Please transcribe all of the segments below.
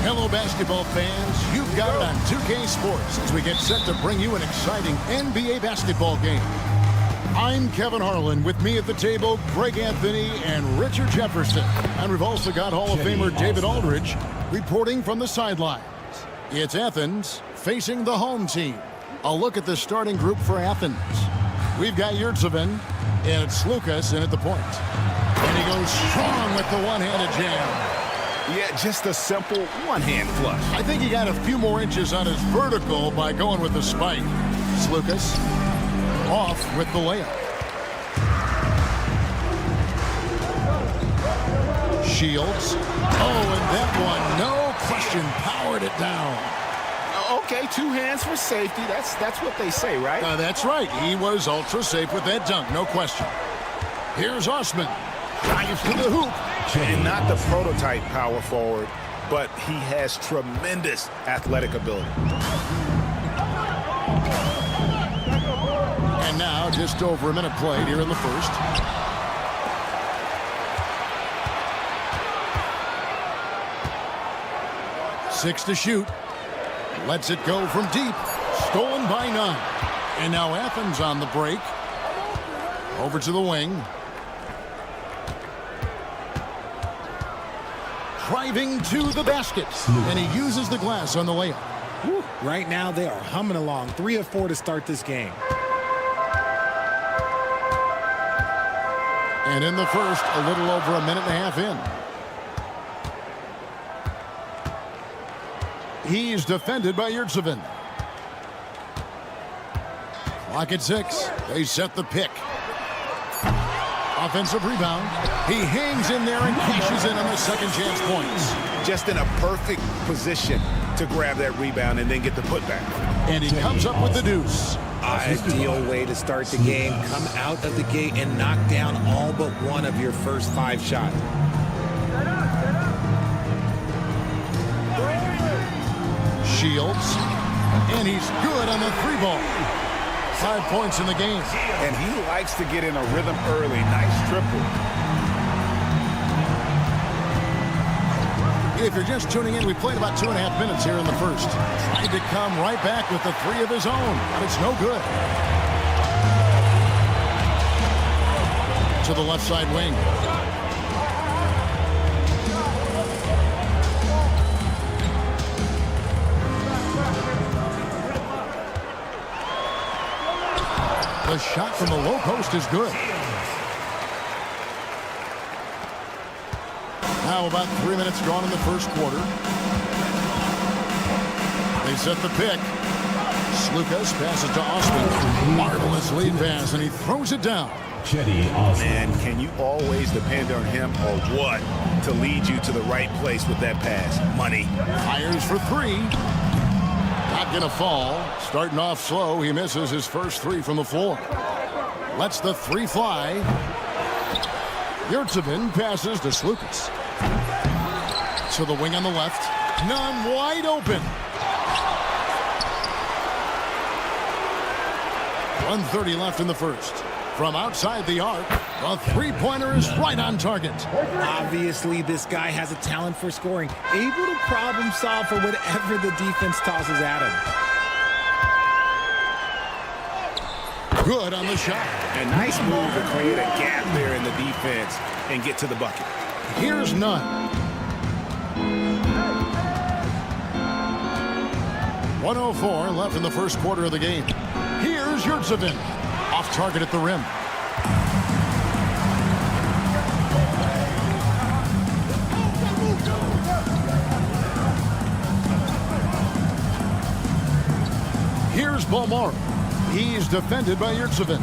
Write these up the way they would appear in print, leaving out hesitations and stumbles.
Hello, basketball fans. You've got it on 2K Sports as we get set to bring you an exciting NBA basketball game. I'm Kevin Harlan. With me at the table, Greg Anthony and Richard Jefferson. And we've also got Hall of Famer David Aldridge reporting from the sidelines. It's Athens facing the home team. A look at the starting group for Athens. We've got Yurtseven, and it's Lucas in at the point. And he goes strong with the one-handed jam. Yeah, just a simple one-hand flush. I think he got a few more inches on his vertical by going with the spike. Lucas off with the layup. Shields. Oh, and that one, no question, powered it down. Okay, 2 hands for safety. That's what they say, right? That's right. He was ultra safe with that dunk, no question. Here's Osman. Drives to the hoop. And not the prototype power forward, but he has tremendous athletic ability. And now just over a minute played here in the first. Six to shoot. Lets it go from deep. Stolen by none. And now Athens on the break. Over to the wing. Driving to the basket. And he uses the glass on the layup. Woo. Right now they are humming along. 3 of 4 to start this game. And in the first, a little over a minute and a half in. He's defended by Yurtseven. Clock at 6. They set the pick. Offensive rebound. He hangs in there and cashes in on the second chance points. Just in a perfect position to grab that rebound and then get the putback. And he comes up with the deuce. Ideal way to start the game. Come out of the gate and knock down all but one of your first 5 shots. Shields. And he's good on the 3-ball. 5 points in the game. And he likes to get in a rhythm early. Nice triple. If you're just tuning in, we played about 2.5 minutes here in the first. Tried to come right back with the 3 of his own, but it's no good. To the left side wing. The shot from the low post is good. Now about 3 minutes gone in the first quarter. They set the pick. Lucas passes to Austin. Marvelous lead pass, and he throws it down. Man, can you always depend on him or what to lead you to the right place with that pass? Money. Fires for 3. Not going to fall. Starting off slow, he misses his first 3 from the floor. Lets the 3 fly. Yurtseven passes to Lucas. To the wing on the left. None wide open. 1:30 left in the first. From outside the arc, the 3-pointer is right on target. Obviously, this guy has a talent for scoring. Able to problem solve for whatever the defense tosses at him. Good on the shot. A nice move to create a gap there in the defense and get to the bucket. Here's none. 1:04 left in the first quarter of the game. Here's Yurtseven. Off target at the rim. Here's Balmore. He's defended by Yurtseven.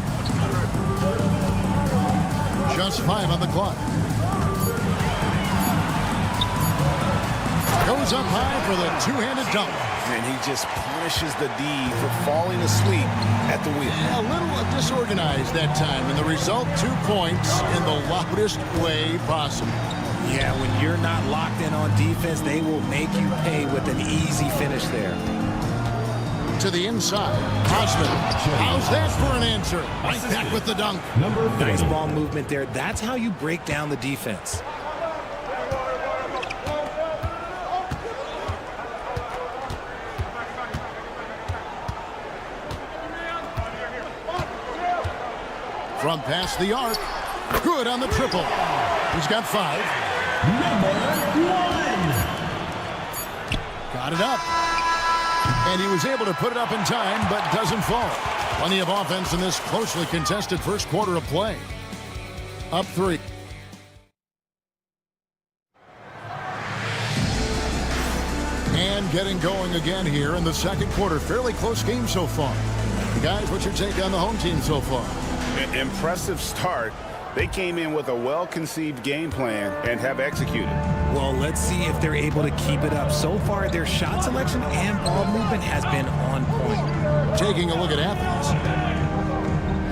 Just 5 on the clock. Goes up high for the 2-handed dunk. And he just punishes the D for falling asleep at the wheel. A little disorganized that time, and the result, 2 points in the loudest way possible. Yeah, when you're not locked in on defense, they will make you pay with an easy finish there. To the inside, Osman. How's that for an answer? Right back with the dunk. Nice ball movement there. That's how you break down the defense. From past the arc. Good on the triple. He's got 5. Number 1. Got it up. And he was able to put it up in time, but doesn't fall. Plenty of offense in this closely contested first quarter of play. Up 3. And getting going again here in the second quarter. Fairly close game so far. Guys, what's your take on the home team so far? Impressive start. They came in with a well-conceived game plan and have executed. Well, let's see if they're able to keep it up. So far, their shot selection and ball movement has been on point. Taking a look at Athens.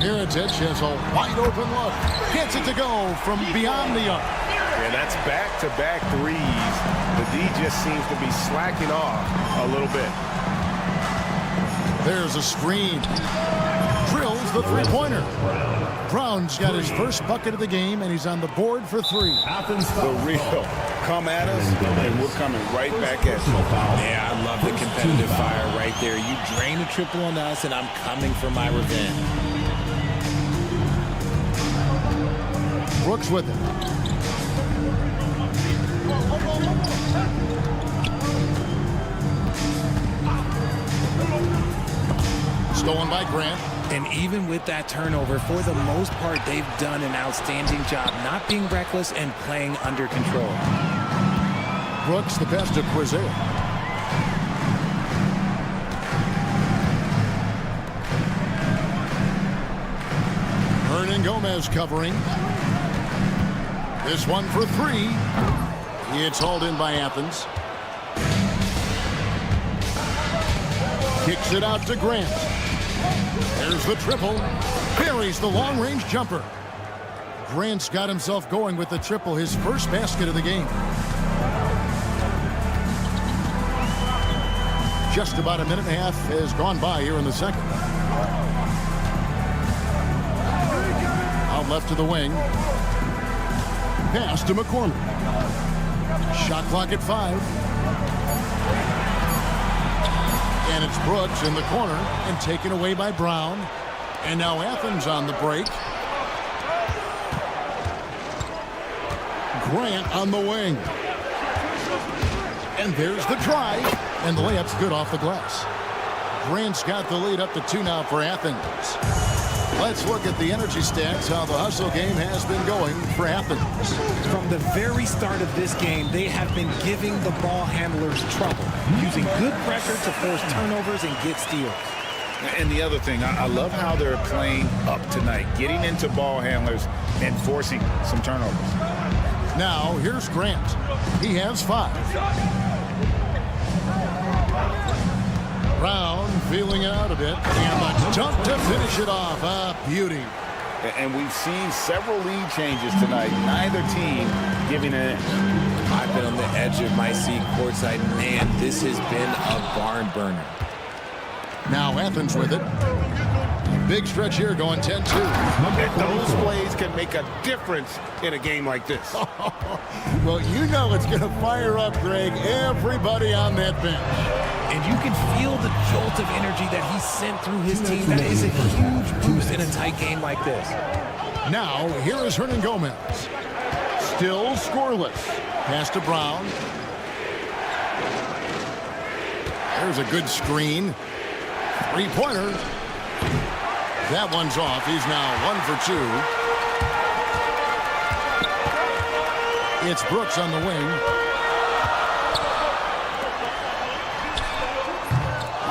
Heritage has a wide-open look. Gets it to go from beyond the arc. And that's back-to-back threes. The D just seems to be slacking off a little bit. There's a screen. Drills the three-pointer. Brown's got his first bucket of the game, and he's on the board for 3. The real come at us, and we're coming right back at you. Yeah, I love the competitive fire right there. You drain a triple on us, and I'm coming for my revenge. Brooks with it. Stolen by Grant. And even with that turnover, for the most part, they've done an outstanding job not being reckless and playing under control. Brooks the best of Quizair. Hernan Gomez covering. This one for 3. It's hauled in by Athens. Kicks it out to Grant. There's the triple. Buries the long-range jumper. Grant's got himself going with the triple, his first basket of the game. Just about a minute and a half has gone by here in the second. Out left to the wing. Pass to McCormick. Shot clock at 5. And it's Brooks in the corner and taken away by Brown. And now Athens on the break. Grant on the wing. And there's the drive. And the layup's good off the glass. Grant's got the lead up to 2 now for Athens. Let's look at the energy stats, how the hustle game has been going for Athens. From the very start of this game, they have been giving the ball handlers trouble, using good pressure to force turnovers and get steals. And the other thing, I love how they're playing up tonight, getting into ball handlers and forcing some turnovers. Now, here's Grant. He has 5. Brown feeling it out a bit. And the dunk to finish it off. A beauty. And we've seen several lead changes tonight. Neither team giving in. I've been on the edge of my seat courtside. Man, this has been a barn burner. Now Athens with it. Big stretch here going 10-2. And those plays can make a difference in a game like this. Well, you know it's going to fire up, Greg, everybody on that bench. And you can feel the jolt of energy that he sent through his team. That is a huge boost in a tight game like this. Now, here is Hernan Gomez. Still scoreless. Pass to Brown. There's a good screen. Three-pointer. That one's off. He's now 1 for 2. It's Brooks on the wing.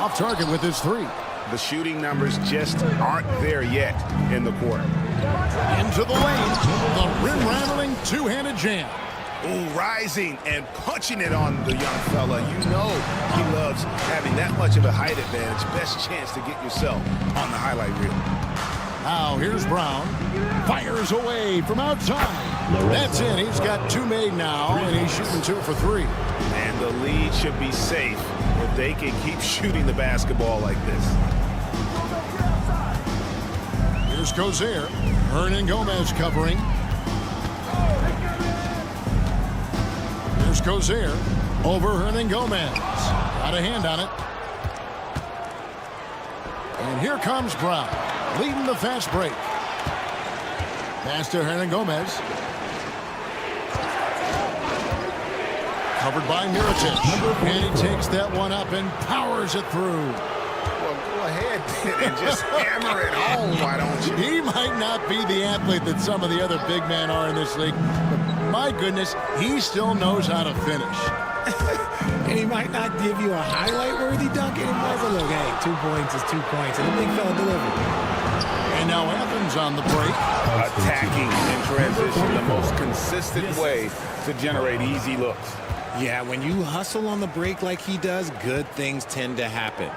Off target with his 3. The shooting numbers just aren't there yet in the quarter. Into the lane. The rim-rattling two-handed jam. Ooh, rising and punching it on the young fella. You know he loves having that much of a height advantage. Best chance to get yourself on the highlight reel. Now here's Brown. Fires away from outside. That's it. He's got 2 made now, and he's shooting 2 for 3. And the lead should be safe if they can keep shooting the basketball like this. Here's Cozier. Hernan Gomez covering. Here's Cozier over Hernan Gomez. Got a hand on it. And here comes Brown, leading the fast break. Pass to Hernan Gomez. Covered by Mirotic. And he takes that one up and powers it through. Well, go ahead and just hammer it home, why don't you? He might not be the athlete that some of the other big men are in this league, but my goodness, he still knows how to finish. And he might not give you a highlight-worthy dunk anymore, but look, hey, 2 points is 2 points, and the big fella delivered. And now Athens on the break. Attacking in transition, the most consistent way to generate easy looks. Yeah, when you hustle on the break like he does, good things tend to happen.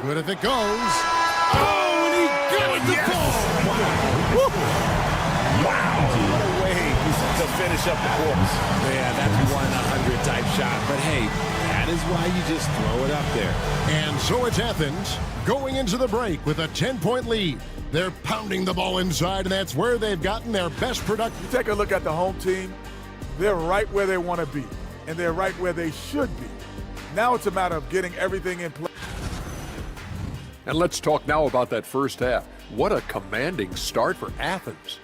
Good if it goes. Oh, and he got it to fall. Wow, what a way to finish up the course. Yeah, that's 1-100 type shot. But hey, that is why you just throw it up there. And so it's Athens going into the break with a 10-point lead. They're pounding the ball inside, and that's where they've gotten their best production. You take a look at the home team, they're right where they want to be, and they're right where they should be. Now it's a matter of getting everything in place. And let's talk now about that first half. What a commanding start for Athens.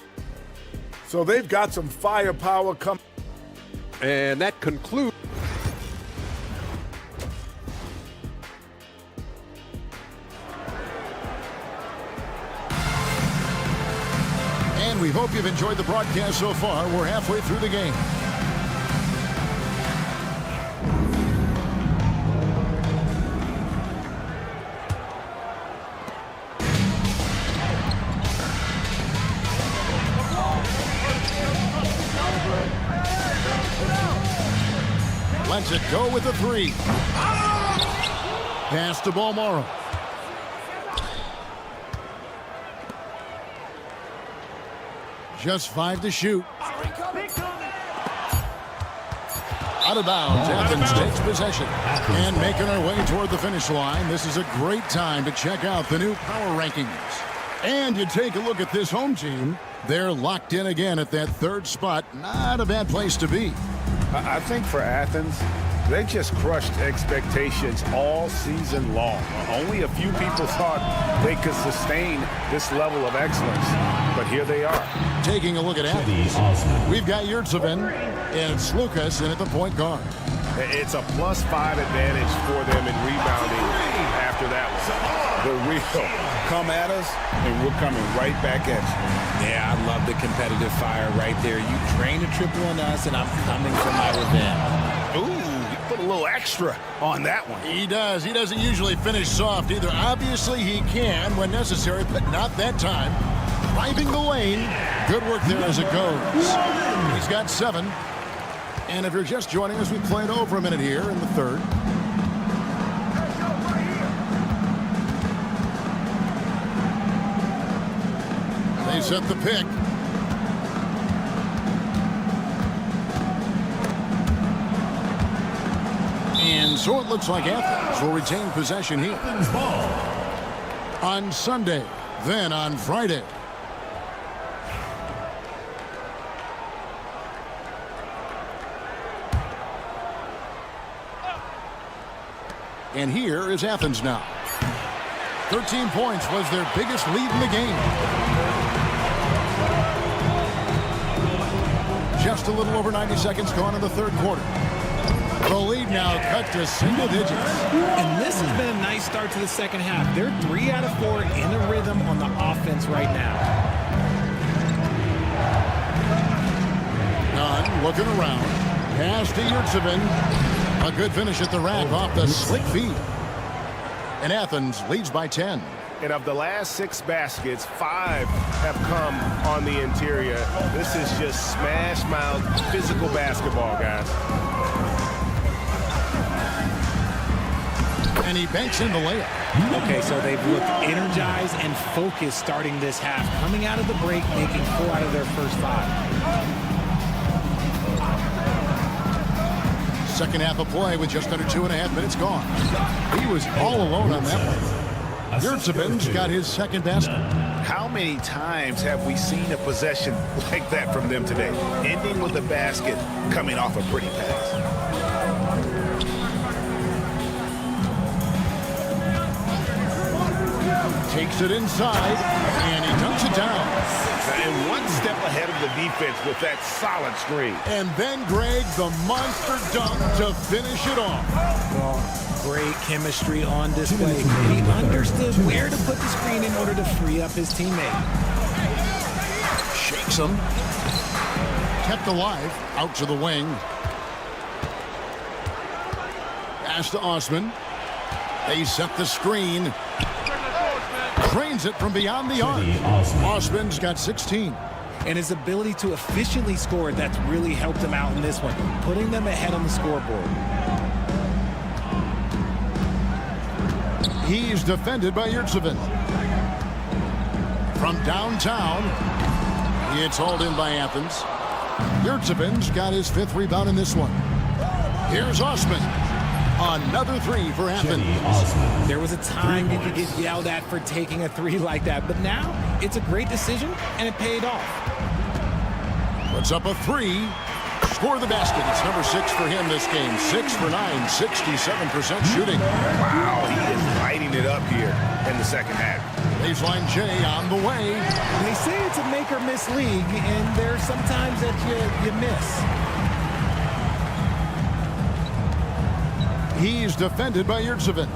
So they've got some firepower coming. And that concludes. And we hope you've enjoyed the broadcast so far. We're halfway through the game. Lets it go with a 3. Pass to Balmoro. Just 5 to shoot. Out of bounds. Athens takes possession. And making our way toward the finish line, this is a great time to check out the new power rankings. And you take a look at this home team. They're locked in again at that 3rd spot. Not a bad place to be. I think for Athens, they just crushed expectations all season long. Only a few people thought they could sustain this level of excellence, but here they are. Taking a look at Athens, we've got Yurtsevin and it's Lucas in at the point guard. It's a +5 advantage for them in rebounding after that one. The real come at us, and we're coming right back at you. Yeah, I love the competitive fire right there. You drain a triple on us, and I'm coming for my revenge. Ooh, he put a little extra on that one. He does. He doesn't usually finish soft either. Obviously, he can when necessary, but not that time. Driving the lane. Good work there as it goes. He's got 7. And if you're just joining us, we played over a minute here in the 3rd. They set the pick. And so it looks like Athens will retain possession here on Sunday, then on Friday. And here is Athens now. 13 points was their biggest lead in the game. Just a little over 90 seconds gone in the 3rd quarter. The lead now cut to single digits. And this has been a nice start to the 2nd half. They're 3 out of 4 in a rhythm on the offense right now. Nunn looking around. Pass to Yurtsevin. A good finish at the rack off the slick feed. and Athens leads by 10. And of the last 6 baskets, 5 have come on the interior. This is just smash mouth physical basketball, guys. And he banks in the layup. Okay, so they've looked energized and focused starting this half. Coming out of the break, making 4 out of their first 5. Second half of play with just under 2.5 minutes gone. He was all alone on that one. Yurtseven's got his second basket. How many times have we seen a possession like that from them today? Ending with a basket coming off a pretty pass. Takes it inside, and he dunks it down. And one step ahead of the defense with that solid screen. And then Greg, the monster dunk to finish it off. Well, great chemistry on display. He understood where to put the screen in order to free up his teammate. Shakes him. Kept alive, out to the wing. Pass to Osman. They set the screen. Drains it from beyond the arc. Osman's got 16. And his ability to efficiently score, that's really helped him out in this one, putting them ahead on the scoreboard. He's defended by Yurtseven. From downtown, it's hauled in by Athens. Yurtseven's got his 5th rebound in this one. Here's Osman. Another 3 for Athens. There was a time you could get yelled at for taking a 3 like that, but now it's a great decision, and it paid off. Puts up a 3. Score the basket. It's number 6 for him this game. 6 for 9, 67% shooting. Wow, he is lighting it up here in the second half. Baseline J on the way. They say it's a make or miss league, and there's sometimes that you miss. He's defended by Yurtseven.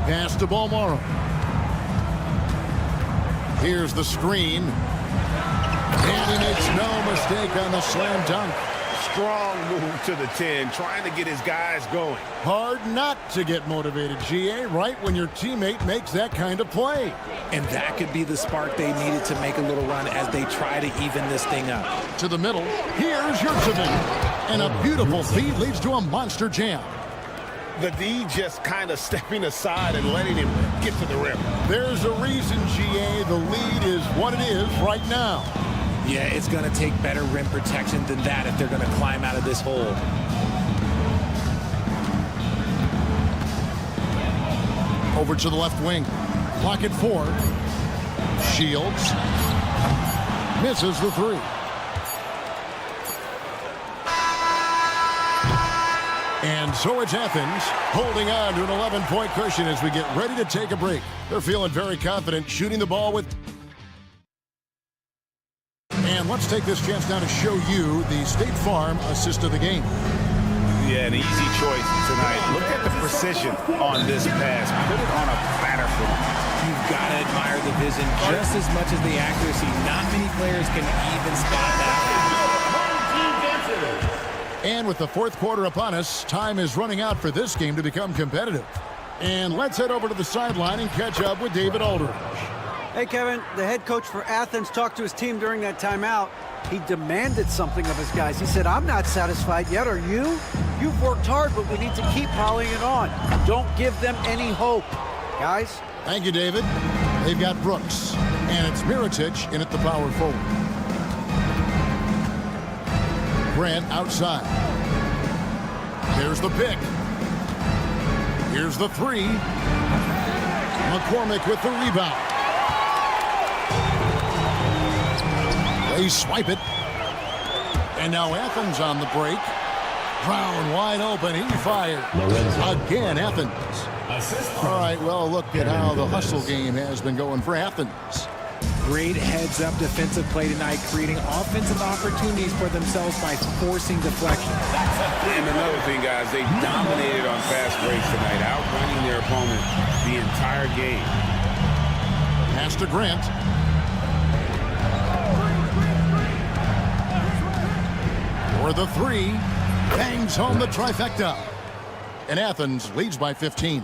Pass to Balmaro. Here's the screen. And he makes no mistake on the slam dunk. Strong move to the 10, trying to get his guys going. Hard not to get motivated, GA, right when your teammate makes that kind of play. And that could be the spark they needed to make a little run as they try to even this thing up. To the middle, here's Yurtseven. And a beautiful feed leads to a monster jam. The D just kind of stepping aside and letting him get to the rim. There's a reason, GA, the lead is what it is right now. Yeah, it's going to take better rim protection than that if they're going to climb out of this hole. Over to the left wing. Clock at 4. Shields. Misses the 3. And so it's Athens holding on to an 11-point cushion as we get ready to take a break. They're feeling very confident shooting the ball with... And let's take this chance now to show you the State Farm assist of the game. Yeah, an easy choice tonight. Look at the precision on this pass. Put it on a batter for him. You've got to admire the vision just as much as the accuracy. Not many players can even spot that. And with the 4th quarter upon us, time is running out for this game to become competitive. And let's head over to the sideline and catch up with David Aldridge. Hey, Kevin, the head coach for Athens talked to his team during that timeout. He demanded something of his guys. He said, I'm not satisfied yet, are you? You've worked hard, but we need to keep piling it on. Don't give them any hope. Guys? Thank you, David. They've got Brooks, and it's Mirotic in at the power forward. Grant outside. There's the pick. Here's the 3. McCormick with the rebound. They swipe it. And now Athens on the break. Brown wide open. He fired. Again, Athens. All right, well, look at how the hustle game has been going for Athens. Great heads-up defensive play tonight, creating offensive opportunities for themselves by forcing deflection. And another thing, guys, they dominated on fast breaks tonight, outrunning their opponent the entire game. Pass to Grant. For the 3. Bangs home the trifecta. And Athens leads by 15.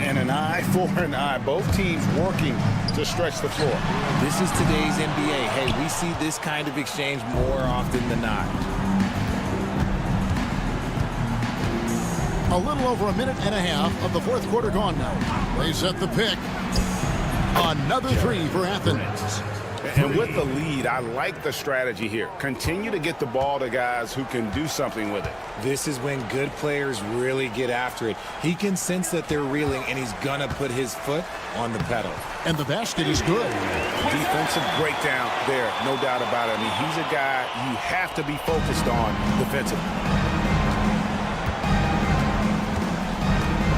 And an eye for an eye. Both teams working to stretch the floor. This is today's NBA. Hey, we see this kind of exchange more often than not. A little over a minute and a half of the fourth quarter gone now. They set the pick. Another three for Athens. And with the lead, I like the strategy here. Continue to get the ball to guys who can do something with it. This is when good players really get after it. He can sense that they're reeling, and he's going to put his foot on the pedal. And the basket is good. Defensive breakdown there, no doubt about it. I mean, he's a guy you have to be focused on defensively.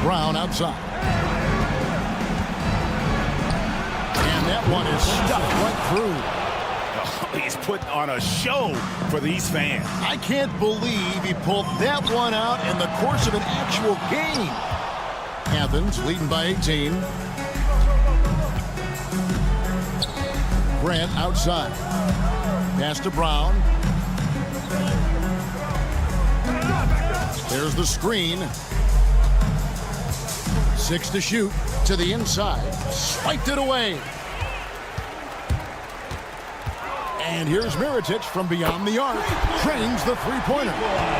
Brown outside. And that one is stuffed right through. Oh, he's put on a show for these fans. I can't believe he pulled that one out in the course of an actual game. Athens leading by 18. Grant outside. Pass to Brown. There's the screen. 6 to shoot. To the inside. Spiked it away. And here's Mirotic from beyond the arc. Trains the three-pointer.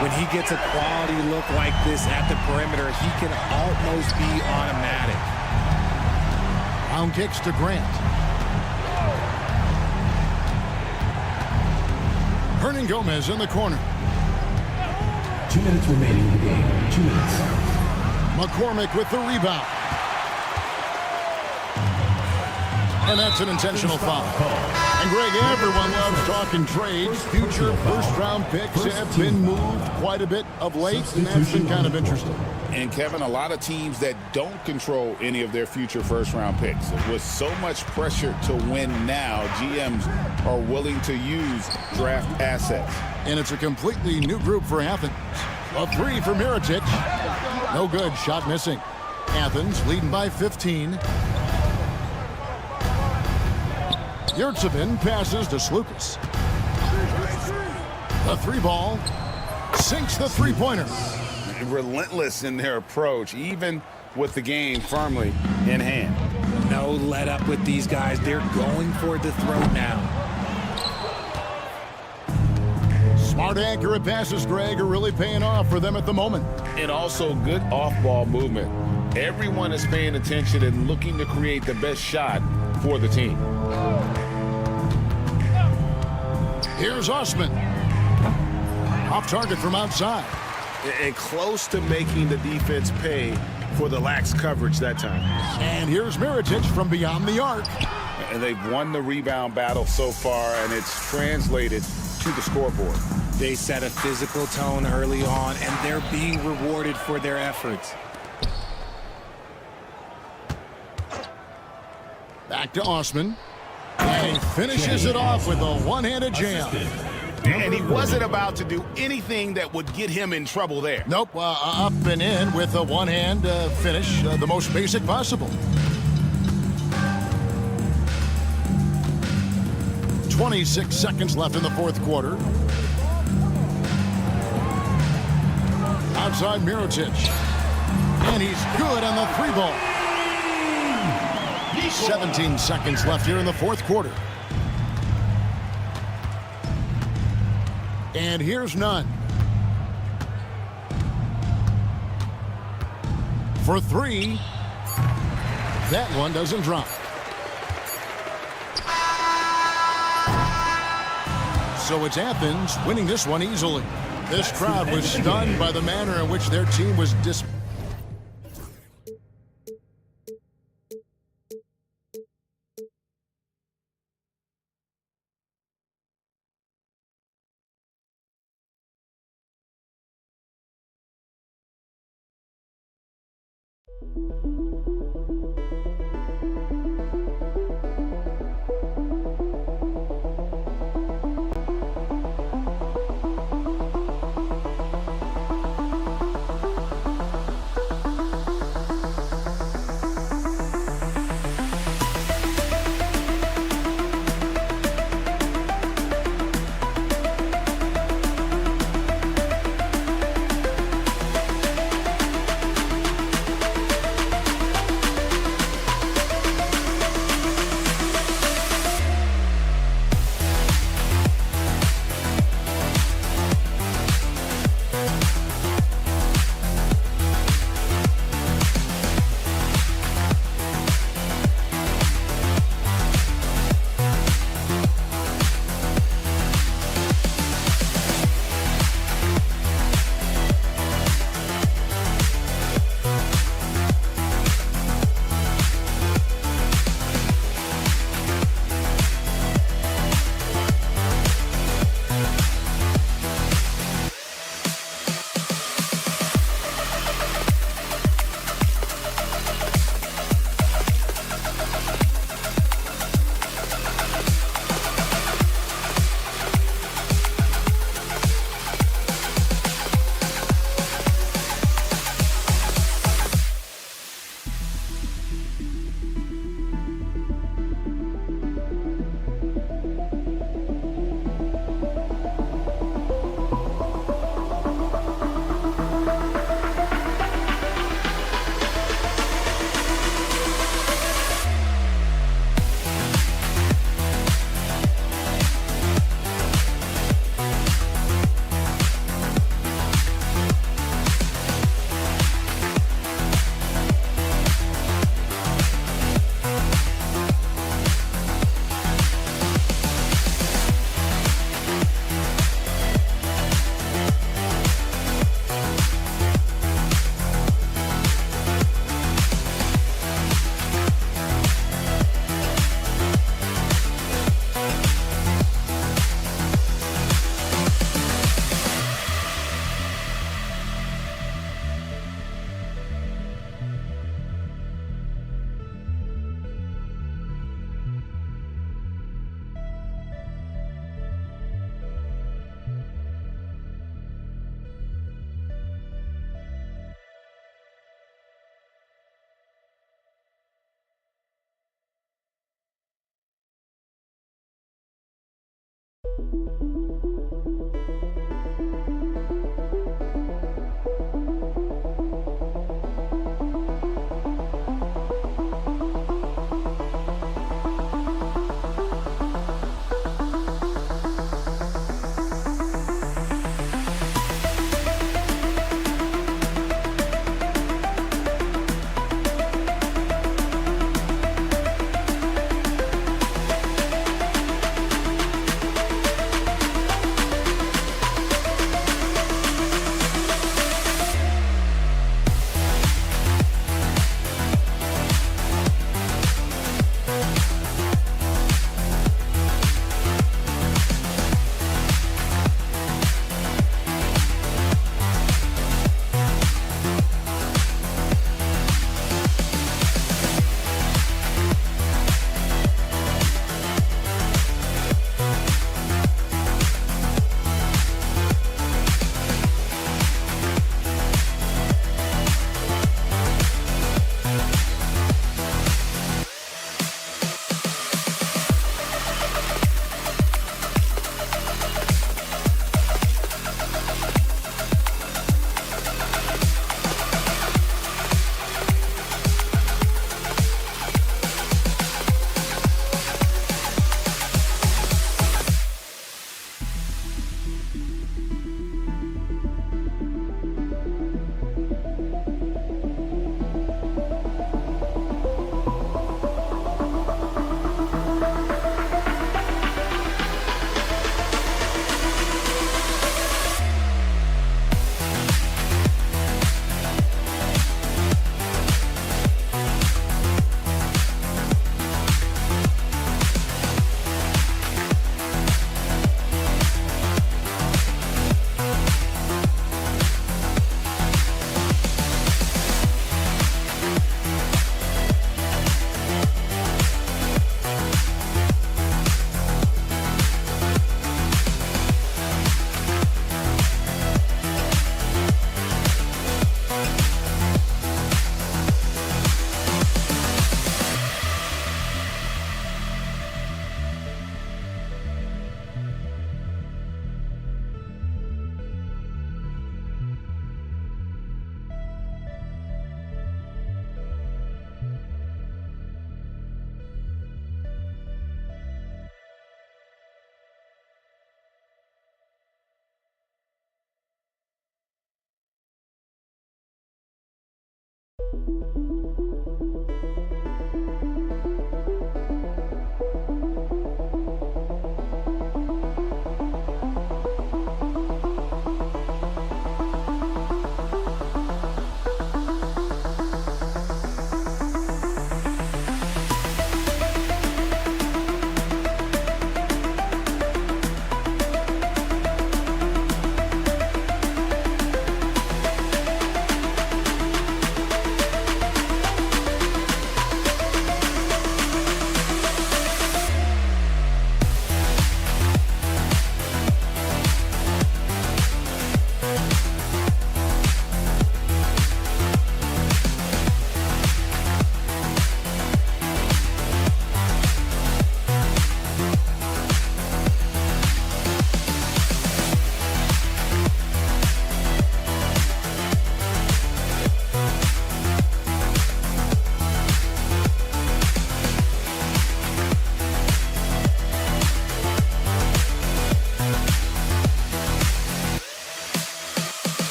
When he gets a quality look like this at the perimeter, he can almost be automatic. Brown kicks to Grant. Hernan Gomez in the corner. 2 minutes remaining in the game. 2 minutes. McCormick with the rebound. And that's an intentional foul. And Greg, everyone loves talking trades. Future first-round picks have been moved quite a bit of late, and that's been kind of interesting. And, Kevin, a lot of teams that don't control any of their future first-round picks. With so much pressure to win now, GMs are willing to use draft assets. And it's a completely new group for Athens. A three for Mirotic. No good. Shot missing. Athens leading by 15. Yurtsevin passes to Slukas. The three ball sinks the three-pointer. Relentless in their approach, even with the game firmly in hand. No let up with these guys. They're going for the throat now. Smart, accurate passes, Greg, are really paying off for them at the moment. And also good off-ball movement. Everyone is paying attention and looking to create the best shot for the team. Here's Osman. Off target from outside. And close to making the defense pay for the lax coverage that time. And here's Mirotic from beyond the arc. And they've won the rebound battle so far, and it's translated to the scoreboard. They set a physical tone early on, and they're being rewarded for their efforts. Back to Osman. And he finishes it off with a one-handed jam. And he wasn't about to do anything that would get him in trouble there. Nope, up and in with a one-hand finish, the most basic possible. 26 seconds left in the fourth quarter. Outside Mirotic. And he's good on the three ball. 17 seconds left here in the fourth quarter. And here's none. For three. That one doesn't drop. So it's Athens winning this one easily. This crowd was stunned by the manner in which their team was dismissed.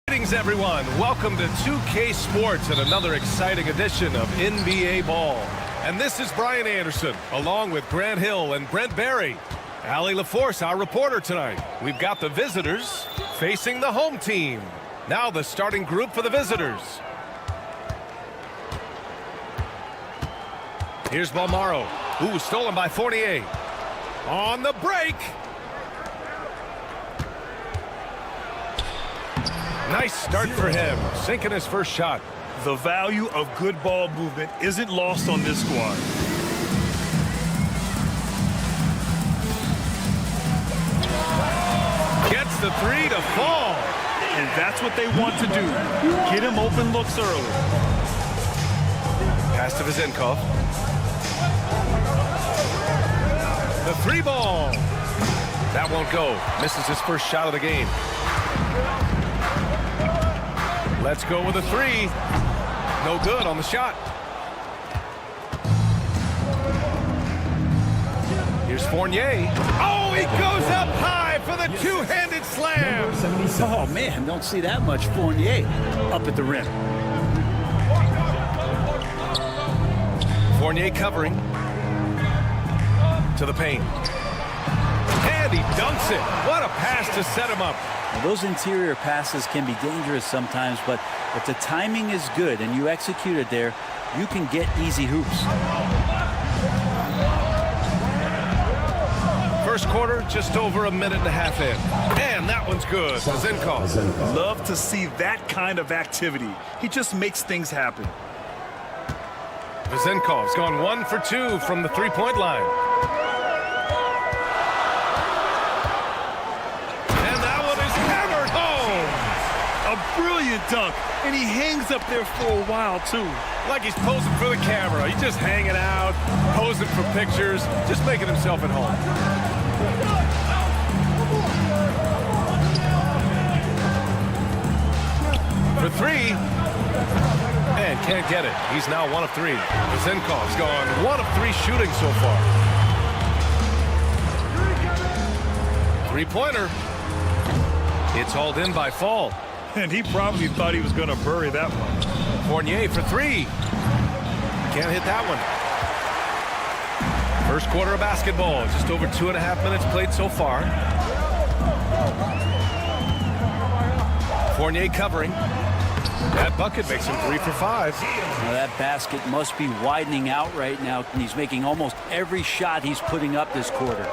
Greetings, everyone. Welcome to 2K Sports and another exciting edition of NBA Ball. And this is Brian Anderson, along with Grant Hill and Brent Barry. Allie LaForce, our reporter tonight. We've got the visitors facing the home team. Now the starting group for the visitors. Here's Balmaro. Ooh, stolen by Fournier. On the break. Nice start for him, sinking his first shot. The value of good ball movement isn't lost on this squad. Gets the three to fall. And that's what they want to do. Get him open looks early. Pass to Vizenkov. The three ball. That won't go. Misses his first shot of the game. Let's go with a three. No good on the shot. Here's Fournier. Oh, he goes up high for the two-handed slam. Oh, man, don't see that much Fournier up at the rim. Fournier covering. To the paint. And he dunks it. What a pass to set him up. Now, those interior passes can be dangerous sometimes, but if the timing is good and you execute it there, you can get easy hoops. first quarter, just over a minute and a half in. And that one's good. Zinkov. Love to see that kind of activity. He just makes things happen. Vezinkov's gone 1 for 2 from the three-point line. And that one is hammered home. A brilliant dunk, and he hangs up there for a while, too. Like he's posing for the camera. He's just hanging out, posing for pictures, just making himself at home. For three. And can't get it. He's now 1 of 3. Vezinkov's gone 1 of 3 shooting so far. Three-pointer. It's hauled in by Fall. And he probably thought he was going to bury that one. Fournier for 3. Can't hit that one. First quarter of basketball. Just over 2.5 minutes played so far. Fournier covering. That bucket makes him 3 for 5. Now that basket must be widening out right now, and he's making almost every shot he's putting up this quarter.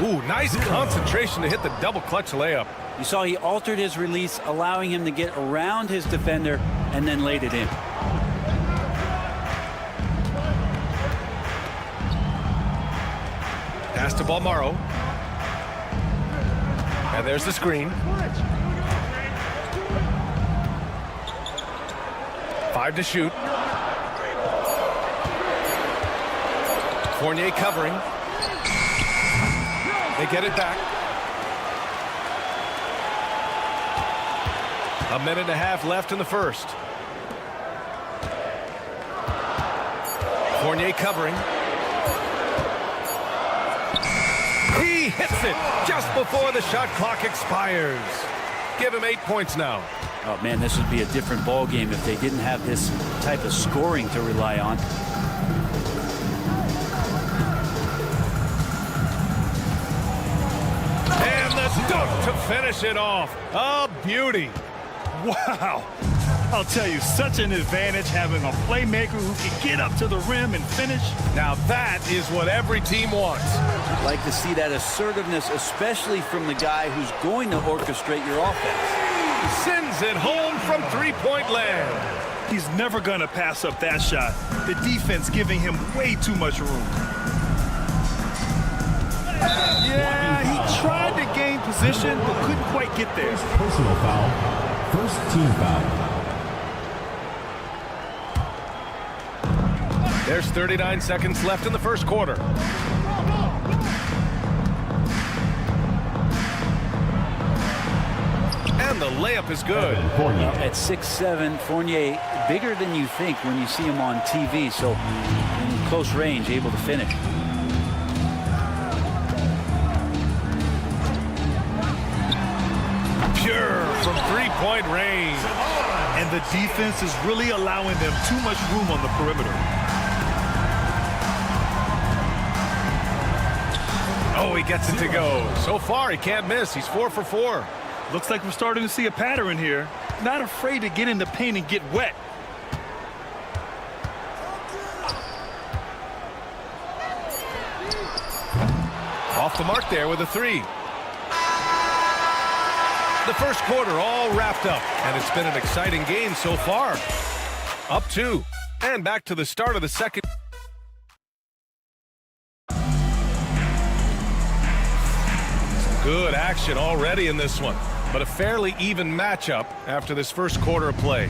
Ooh, nice concentration to hit the double clutch layup. You saw he altered his release, allowing him to get around his defender and then laid it in. Pass to Balmaro. And there's the screen. 5 to shoot. Fournier covering. They get it back. A minute and a half left in the first. Fournier covering. He hits it just before the shot clock expires. Give him 8 points now. Oh man, this would be a different ball game if they didn't have this type of scoring to rely on. And the dunk to finish it off. A beauty. Wow. I'll tell you, such an advantage having a playmaker who can get up to the rim and finish. Now that is what every team wants. I'd like to see that assertiveness, especially from the guy who's going to orchestrate your offense. Sends it home from three-point land. He's never going to pass up that shot. The defense giving him way too much room. Yeah, he tried to gain position, but couldn't quite get there. Personal foul. First team foul. There's 39 seconds left in the first quarter. And the layup is good. At 6'7", Fournier, bigger than you think when you see him on TV, so in close range, able to finish. Pure from three-point range. And the defense is really allowing them too much room on the perimeter. Oh, he gets it to go. So far, he can't miss. He's 4 for 4. Looks like we're starting to see a pattern here. Not afraid to get in the paint and get wet. Off the mark there with a 3. The first quarter all wrapped up, and it's been an exciting game so far. Up 2, and back to the start of the second. Good action already in this one, but a fairly even matchup after this first quarter of play.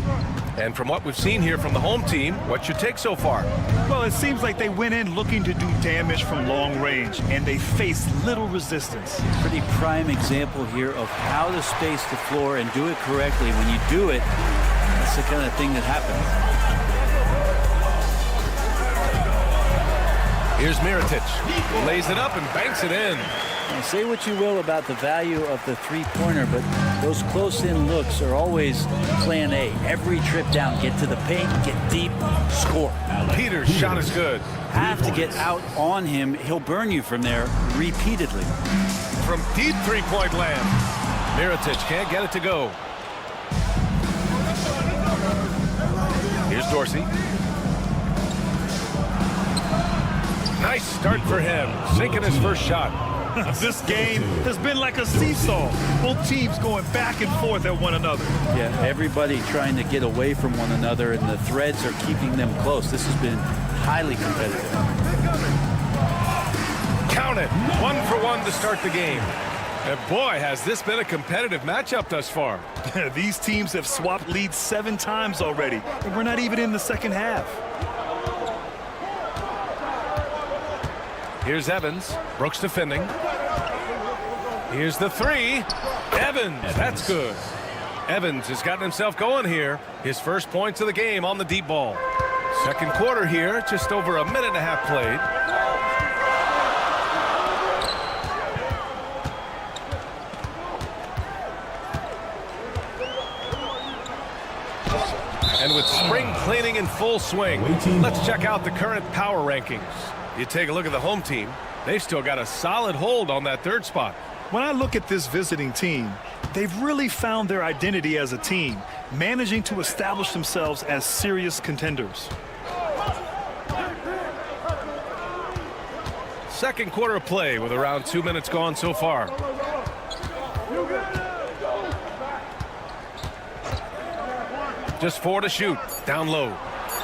And from what we've seen here from the home team, what's your take so far? Well, it seems like they went in looking to do damage from long range, and they faced little resistance. Pretty prime example here of how to space the floor and do it correctly. When you do it, that's the kind of thing that happens. Here's Mirotic. Lays it up and banks it in. Now, say what you will about the value of the three-pointer, but those close-in looks are always plan A. Every trip down, get to the paint, get deep, score. Peters' shot is good. Have to get out on him. He'll burn you from there repeatedly. From deep three-point land. Mirotic can't get it to go. Here's Dorsey. Nice start for him, sinking his first shot. This game has been like a seesaw. Both teams going back and forth at one another. Yeah, everybody trying to get away from one another, and the threads are keeping them close. This has been highly competitive. Count it. 1-for-1 to start the game. And boy, has this been a competitive matchup thus far. These teams have swapped leads 7 times already, and we're not even in the second half. Here's Evans. Brooks defending. Here's the 3. Evans. That's good. Evans has gotten himself going here. His first points of the game on the deep ball. Second quarter here. Just over a minute and a half played. And with spring cleaning in full swing, let's check out the current power rankings. You take a look at the home team, they've still got a solid hold on that 3rd spot. When I look at this visiting team, they've really found their identity as a team, managing to establish themselves as serious contenders. Second quarter of play with around 2 minutes gone so far. Just 4 to shoot. Down low.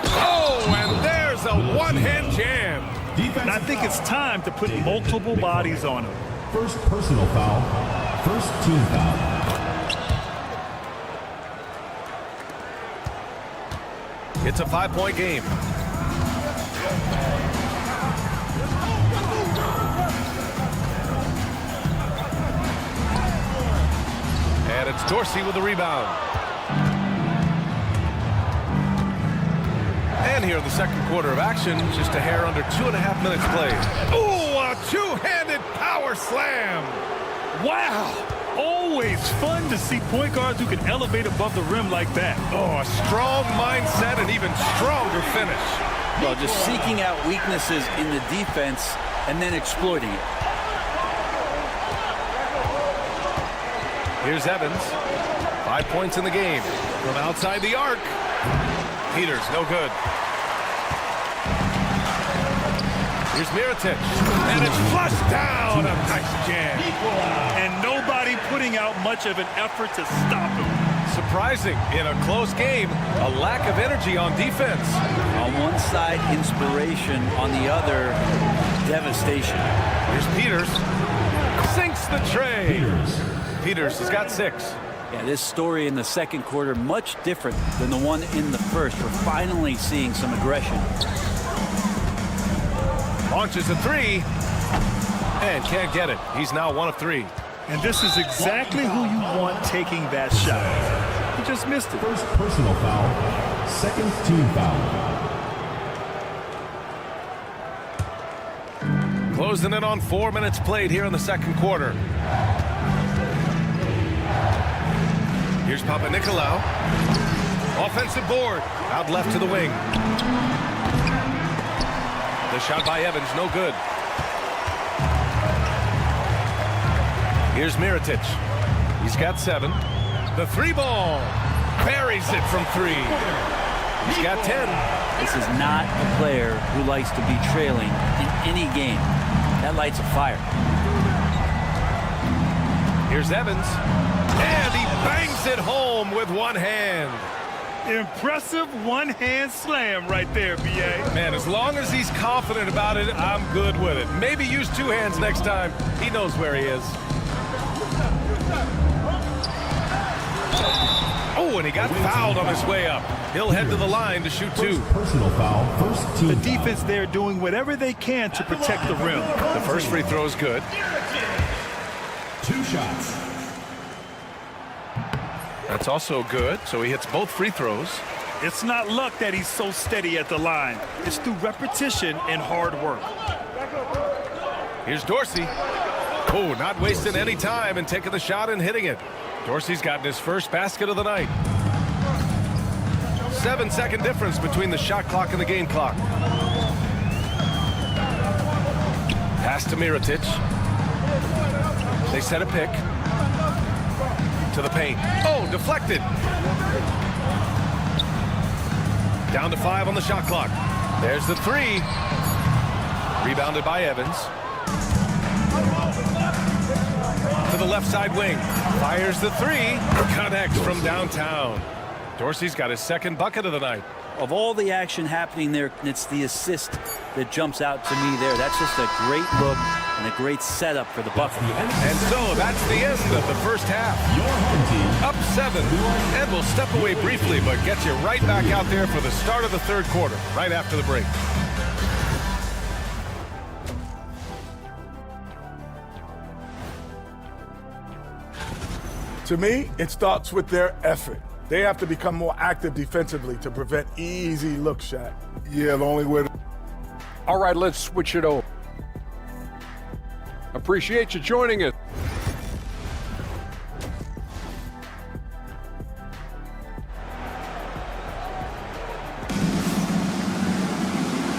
Oh, and there's a one-hand jam. And I think it's time to put multiple bodies on him. First personal foul. First team foul. It's a 5-point game. And it's Dorsey with the rebound. And here in the second quarter of action, just a hair under 2.5 minutes played. Ooh, a two-handed power slam. Wow! Always fun to see point guards who can elevate above the rim like that. Oh, a strong mindset and even stronger finish. Well, just seeking out weaknesses in the defense and then exploiting it. Here's Evans. 5 points in the game. From outside the arc. Peters, no good. Here's Mirotic. And it's flushed down. A nice jam. And nobody putting out much of an effort to stop him. Surprising in a close game, a lack of energy on defense. On one side, inspiration. On the other, devastation. Here's Peters. Sinks the tray. Peters has got 6. Yeah, this story in the second quarter, much different than the one in the first. We're finally seeing some aggression. Launches a 3. And can't get it. He's now 1 of 3. And this is exactly who you want taking that shot. He just missed it. First personal foul. Second team foul. Closing in on 4 minutes played here in the second quarter. Here's Panathinaikos. Offensive board. Out left to the wing. The shot by Evans, no good. Here's Mirotic. He's got 7. The 3-ball. Buries it from 3. He's got 10. This is not a player who likes to be trailing in any game. That lights a fire. Here's Evans. And he bangs it home with one hand. Impressive one-hand slam right there, B.A. Man, as long as he's confident about it, I'm good with it. Maybe use 2 hands next time. He knows where he is. Oh, and he got fouled on his way up. He'll head to the line to shoot 2. Personal foul. First team. The defense there doing whatever they can to protect the rim. The first free throw is good. 2 shots. That's also good, so he hits both free throws. It's not luck that he's so steady at the line. It's through repetition and hard work. Here's Dorsey. Oh, not wasting any time and taking the shot and hitting it. Dorsey's gotten his first basket of the night. 7-second difference between the shot clock and the game clock. Pass to Mirotic. They set a pick. To the paint. Oh, deflected. Down to 5 on the shot clock. There's the 3. Rebounded by Evans. To the left side wing. Fires the three. Connects from downtown. Dorsey's got his second bucket of the night. Of all the action happening there, it's the assist that jumps out to me there. That's just a great look and a great setup for the bucket. And so that's the end of the first half. Up 7. And we'll step away briefly, but get you right back out there for the start of the third quarter, right after the break. To me, it starts with their effort. They have to become more active defensively to prevent easy look shot. Yeah, the only way. All right, let's switch it over. Appreciate you joining us.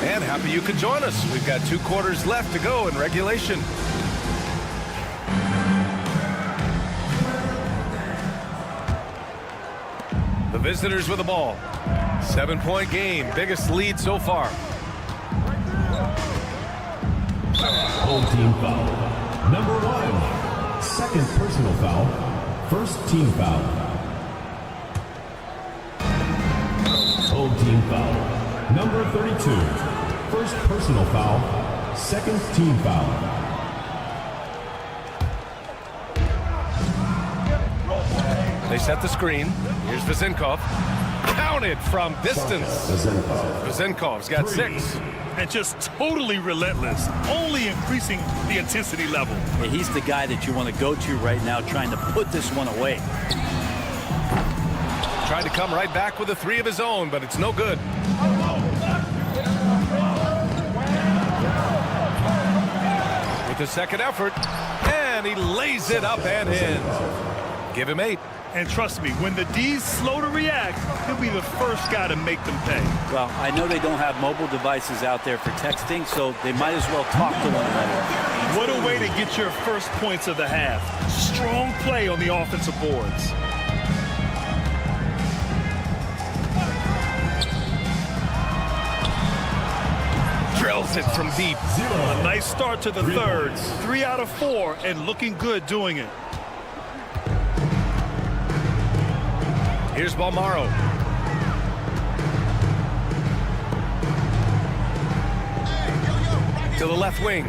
And happy you could join us. We've got 2 quarters left to go in regulation. The visitors with the ball. 7-point game, biggest lead so far. Home team foul. Number 1. Second personal foul. First team foul. Home team foul. Number 32. First personal foul. Second team foul. They set the screen. Here's Vezenkov. Counted from distance. Vezenkov's got 6. And just totally relentless, only increasing the intensity level. Yeah, he's the guy that you want to go to right now, trying to put this one away. Tried to come right back with a 3 of his own, but it's no good. With the second effort, and he lays it up and in. Give him 8. And trust me, when the D's slow to react, he'll be the first guy to make them pay. Well, I know they don't have mobile devices out there for texting, so they might as well talk to one another. What a way to get your first points of the half. Strong play on the offensive boards. Drills it from deep. A nice start to the third. 3 out of 4, and looking good doing it. Here's Balmaro. To the left wing.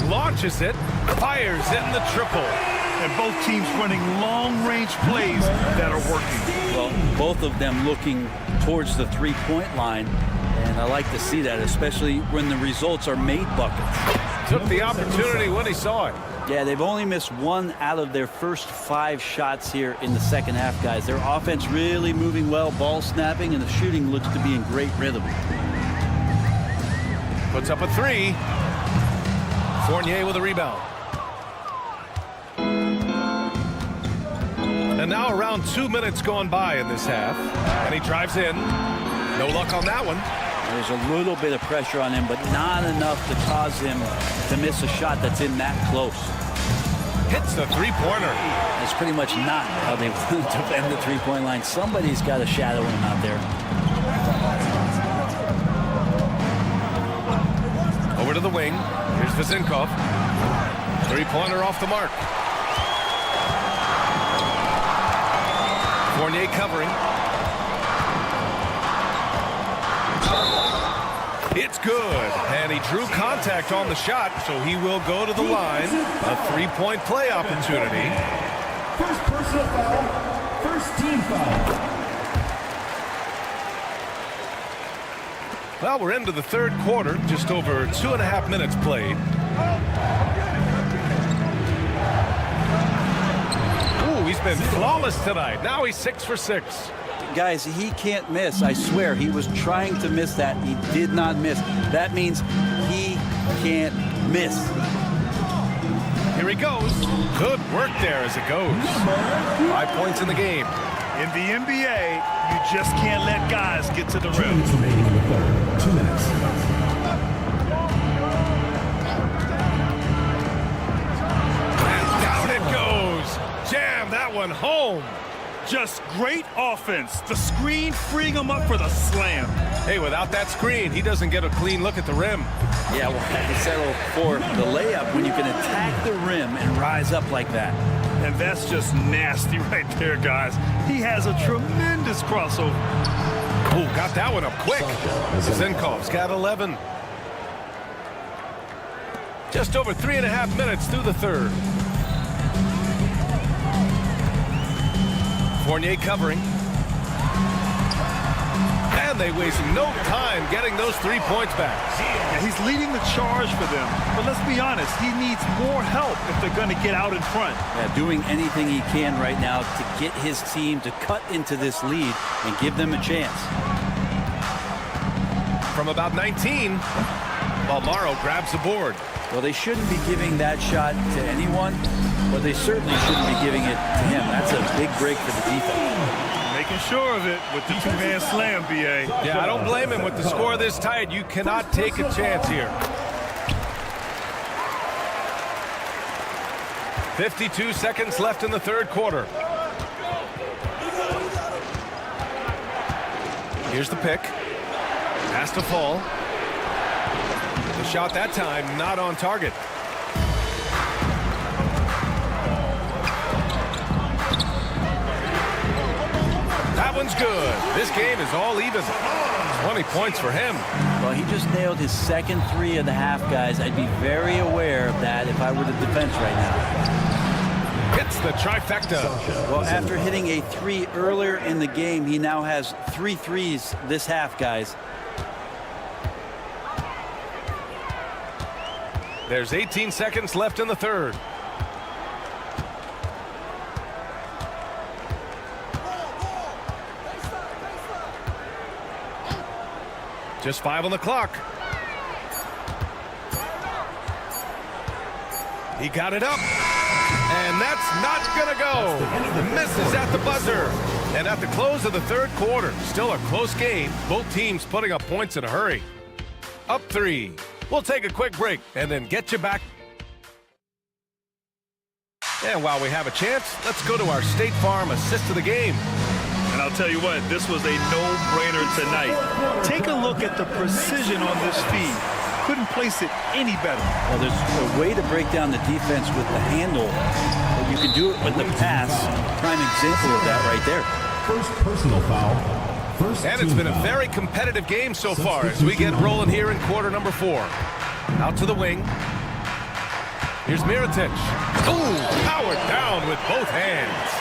Launches it. Fires in the triple. And both teams running long-range plays that are working. Well, both of them looking towards the three-point line, and I like to see that, especially when the results are made buckets. Took the opportunity when he saw it. Yeah, they've only missed 1 out of their first 5 shots here in the second half, guys. Their offense really moving well, ball snapping, and the shooting looks to be in great rhythm. Puts up a 3. Fournier with a rebound. And now around 2 minutes gone by in this half. And he drives in. No luck on that one. There's a little bit of pressure on him, but not enough to cause him to miss a shot that's in that close. Hits the three-pointer. That's pretty much not how they want to defend the three-point line. Somebody's got to shadow him out there. Over to the wing. Here's Vezenkov. Three-pointer off the mark. Fournier covering. It's good, and he drew contact on the shot, so he will go to the line. A 3-point play opportunity. First personal foul. First team foul. Well, we're into the third quarter, just over 2.5 minutes played. Ooh, he's been flawless tonight. Now he's 6 for 6. Guys, he can't miss. I swear, he was trying to miss that. He did not miss. That means he can't miss. Here he goes. Good work there as it goes. 5 points in the game. In the NBA, you just can't let guys get to the 2 rim. minutes remaining in the third. 2 minutes. And down it goes. Jam that one home. Just great offense. The screen freeing him up for the slam. Hey, without that screen, he doesn't get a clean look at the rim. Yeah, we'll have to settle for the layup when you can attack the rim and rise up like that. And that's just nasty right there, guys. He has a tremendous crossover. Oh, got that one up quick. Zinkov's got 11. Just over 3.5 minutes through the third. Fournier covering. And they waste no time getting those 3 points back. Yeah, he's leading the charge for them. But let's be honest, he needs more help if they're going to get out in front. Yeah, doing anything he can right now to get his team to cut into this lead and give them a chance. From about 19, Balmaro grabs the board. Well, they shouldn't be giving that shot to anyone, but they certainly shouldn't be giving it to him. That's a big break for the defense. Making sure of it with the two-man slam, B.A. Yeah, I don't blame him. With the score this tight, you cannot take a chance here. 52 seconds left in the third quarter. Here's the pick. Has to fall. The shot that time not on target. That one's good. This game is all even. 20 points for him. Well, he just nailed his second 3 of the half, guys. I'd be very aware of that if I were the defense right now. Hits the trifecta. Well, after hitting a 3 earlier in the game, he now has 3 threes this half, guys. There's 18 seconds left in the third. Just 5 on the clock. He got it up. And that's not going to go. Misses at the buzzer. And at the close of the third quarter, still a close game. Both teams putting up points in a hurry. Up 3. We'll take a quick break and then get you back. And while we have a chance, let's go to our State Farm assist of the game. And I'll tell you what, this was a no-brainer tonight. Take a look at the precision on this feed. Couldn't place it any better. Well, there's a way to break down the defense with the handle, but you can do it with the pass. Prime example of that right there. First personal foul. And it's been a very competitive game so far as we get rolling here in quarter number 4. Out to the wing. Here's Mirotic. Ooh, powered down with both hands.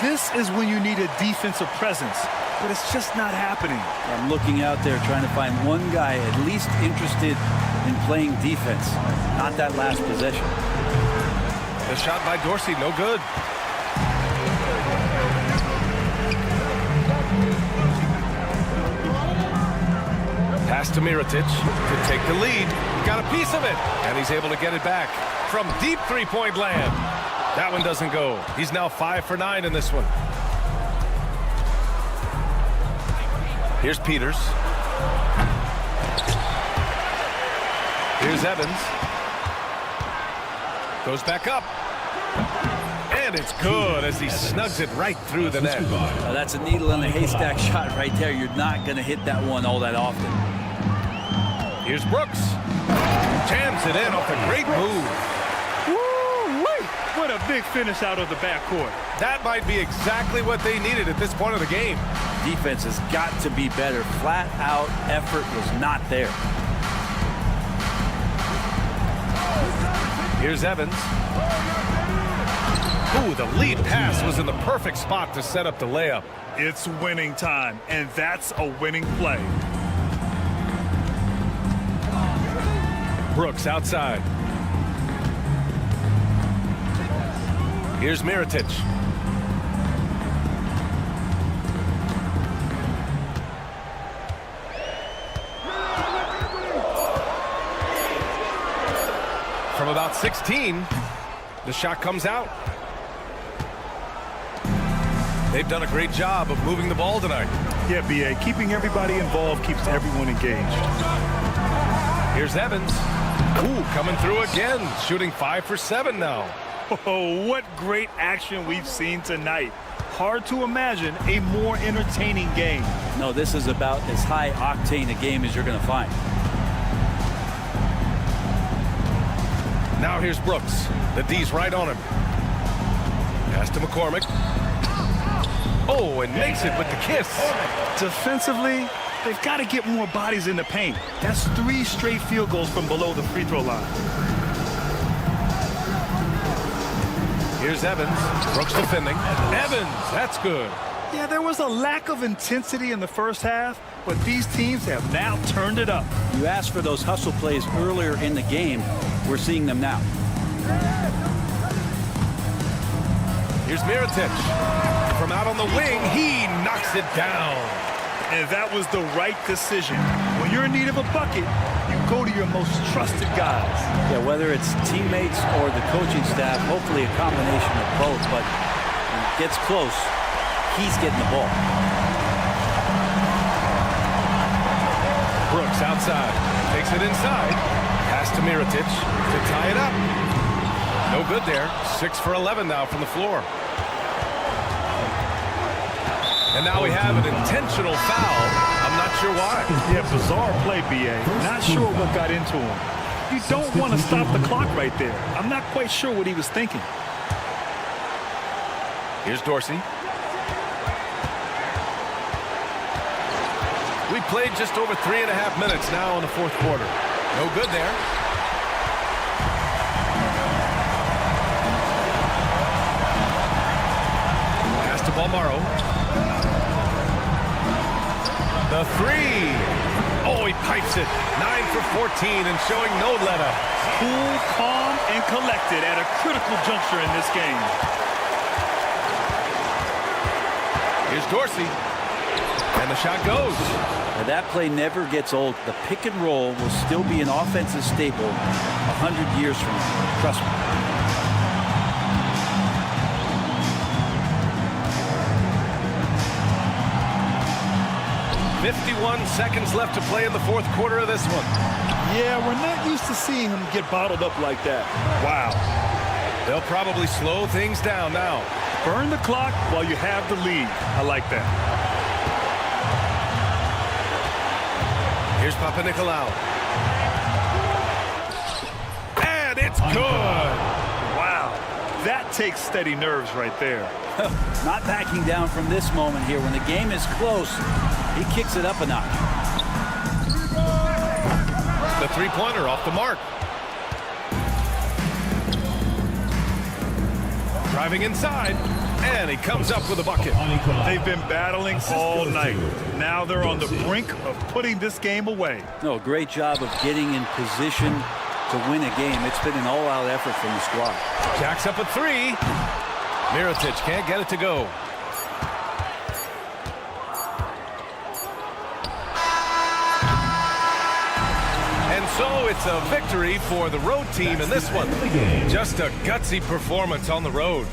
This is when you need a defensive presence, but it's just not happening. I'm looking out there trying to find one guy at least interested in playing defense, not that last possession. The shot by Dorsey, no good. Pass to Mirotic to take the lead. Got a piece of it, and he's able to get it back from deep three-point land. That one doesn't go. He's now 5 for 9 in this one. Here's Peters. Here's Evans. Goes back up. And it's good as he snugs it right through the net. Now that's a needle in a haystack shot right there. You're not going to hit that one all that often. Here's Brooks. Jams it in off a great move. What a big finish out of the backcourt. That might be exactly what they needed at this point of the game. Defense has got to be better. Flat out effort was not there. Here's Evans. Ooh, the lead pass was in the perfect spot to set up the layup. It's winning time, and that's a winning play. Brooks outside. Here's Mirotic. From about 16, the shot comes out. They've done a great job of moving the ball tonight. Yeah, B.A., keeping everybody involved keeps everyone engaged. Here's Evans. Ooh, coming through again, shooting 5 for 7 now. Oh, what great action we've seen tonight. Hard to imagine a more entertaining game. No, this is about as high octane a game as you're going to find. Now here's Brooks. The D's right on him. Pass to McCormick. Oh, and makes it with the kiss. Defensively, they've got to get more bodies in the paint. That's 3 straight field goals from below the free throw line. Here's Evans. Brooks defending. Evans, that's good. Yeah, there was a lack of intensity in the first half, but these teams have now turned it up. You asked for those hustle plays earlier in the game. We're seeing them now. Here's Mirotic. From out on the wing, he knocks it down. And that was the right decision. When you're in need of a bucket, you go to your most trusted guys. Yeah, whether it's teammates or the coaching staff, hopefully a combination of both, but when it gets close, he's getting the ball. Brooks outside. Takes it inside. Pass to Mirotic to tie it up. No good there. 6 for 11 now from the floor. And now we have an intentional foul. I'm not sure why. Yeah, bizarre play, B.A. Not sure what got into him. You don't want to stop the clock right there. I'm not quite sure what he was thinking. Here's Dorsey. We played just over 3.5 minutes now in the fourth quarter. No good there. Pass to Balmaro. The 3. Oh, he pipes it. 9 for 14 and showing no let-up. Cool, calm, and collected at a critical juncture in this game. Here's Dorsey. And the shot goes. Now, that play never gets old. The pick and roll will still be an offensive staple 100 years from now. Trust me. 51 seconds left to play in the fourth quarter of this one. Yeah, we're not used to seeing him get bottled up like that. Wow. They'll probably slow things down now. Burn the clock while you have the lead. I like that. Here's Papanikolaou. And it's good. Wow. That takes steady nerves right there. Not backing down from this moment here. When the game is close, he kicks it up a notch. The three-pointer off the mark. Driving inside, and he comes up with a bucket. They've been battling all night. Now they're on the brink of putting this game away. No, great job of getting in position to win a game. It's been an all-out effort from the squad. Jacks up a 3. Mirotic can't get it to go. And so it's a victory for the road team in this one. Just a gutsy performance on the road.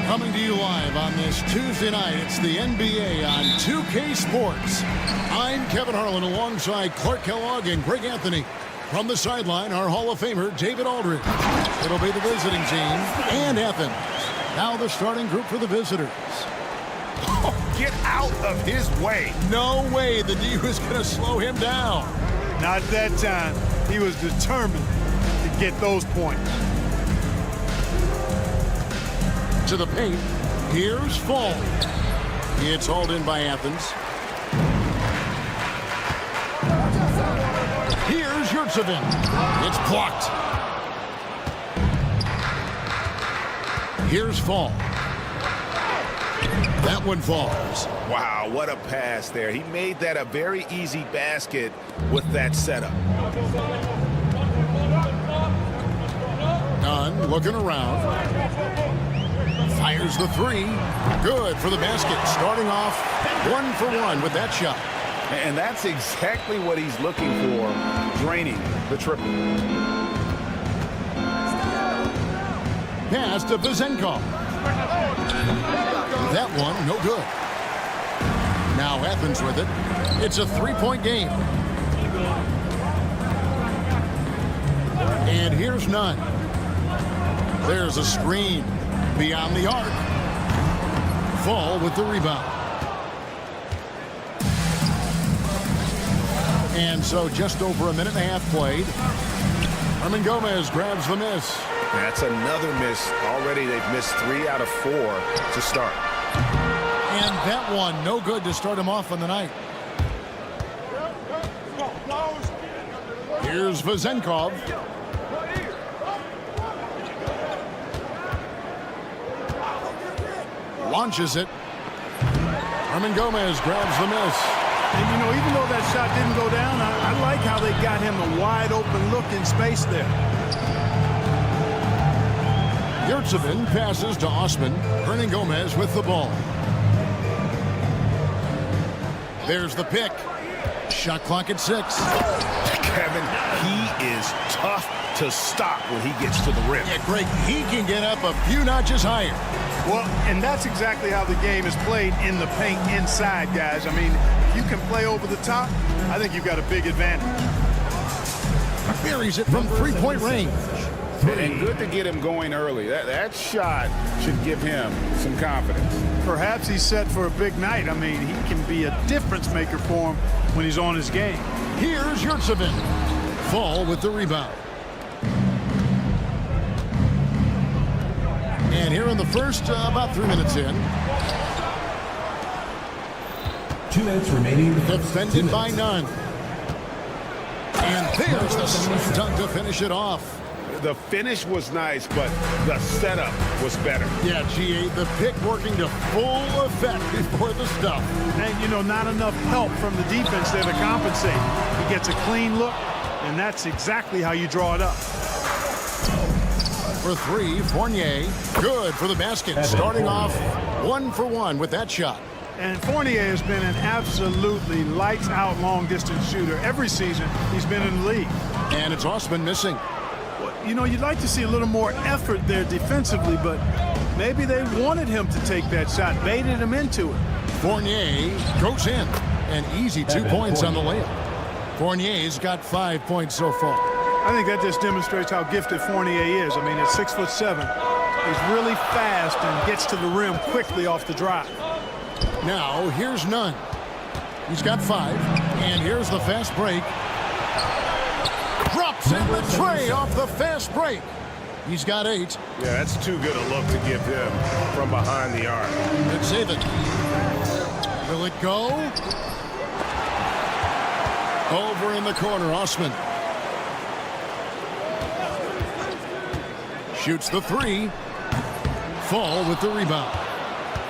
Coming to you live on this Tuesday night, it's the NBA on 2K Sports. I'm Kevin Harlan alongside Clark Kellogg and Greg Anthony. From the sideline, our Hall of Famer, David Aldridge. It'll be the visiting team and Athens. Now the starting group for the visitors. Oh, get out of his way. No way the D was going to slow him down. Not that time. He was determined to get those points. To the paint, here's Fall. It's hauled in by Athens. Here's Yurtsevin. It's blocked. Here's Fall. That one falls. Wow, what a pass there. He made that a very easy basket with that setup. Dunn looking around. Fires the three. Good for the basket. Starting off 1 for 1 with that shot. And that's exactly what he's looking for, draining the triple. Pass to Vezenkov. That one, no good. Now Athens with it. It's a three-point game. And here's Nunn. There's a screen beyond the arc. Fall with the rebound. And so just over a minute and a half played. Herman Gomez grabs the miss. That's another miss. Already they've missed 3 out of 4 to start. And that one, no good to start him off on the night. Here's Vezenkov. Launches it. Herman Gomez grabs the miss. And, you know, even though that shot didn't go down, I like how they got him a wide-open look in space there. Yurtsevin passes to Osman. Hernan Gomez with the ball. There's the pick. Shot clock at 6. Kevin, he is tough to stop when he gets to the rim. Yeah, Greg, he can get up a few notches higher. Well, and that's exactly how the game is played in the paint inside, guys. I mean, if you can play over the top, I think you've got a big advantage. Buries it from three-point range. And good to get him going early. That shot should give him some confidence. Perhaps he's set for a big night. I mean, he can be a difference maker for him when he's on his game. Here's Yurtsevin. Fall with the rebound. And here in the first, about 3 minutes in. 2 minutes remaining. Defended by none. And there's the slam dunk to finish it off. The finish was nice, but the setup was better. Yeah, GA, the pick working to full effect before the stuff. And, you know, not enough help from the defense there to compensate. He gets a clean look, and that's exactly how you draw it up. For three, Fournier, good for the basket. Starting off 1 for 1 with that shot. And Fournier has been an absolutely lights-out long-distance shooter. Every season he's been in the league. And it's Osman missing. You know, you'd like to see a little more effort there defensively, but maybe they wanted him to take that shot, baited him into it. Fournier goes in. An easy 2 points on the layup. Fournier's got 5 points so far. I think that just demonstrates how gifted Fournier is. I mean, at 6'7", he's really fast and gets to the rim quickly off the drive. Now, here's Nunn. He's got 5. And here's the fast break. Drops in the tray off the fast break. He's got 8. Yeah, that's too good a look to give him from behind the arc. Let's save it. Will it go? Over in the corner, Osman. Shoots the 3. Fall with the rebound.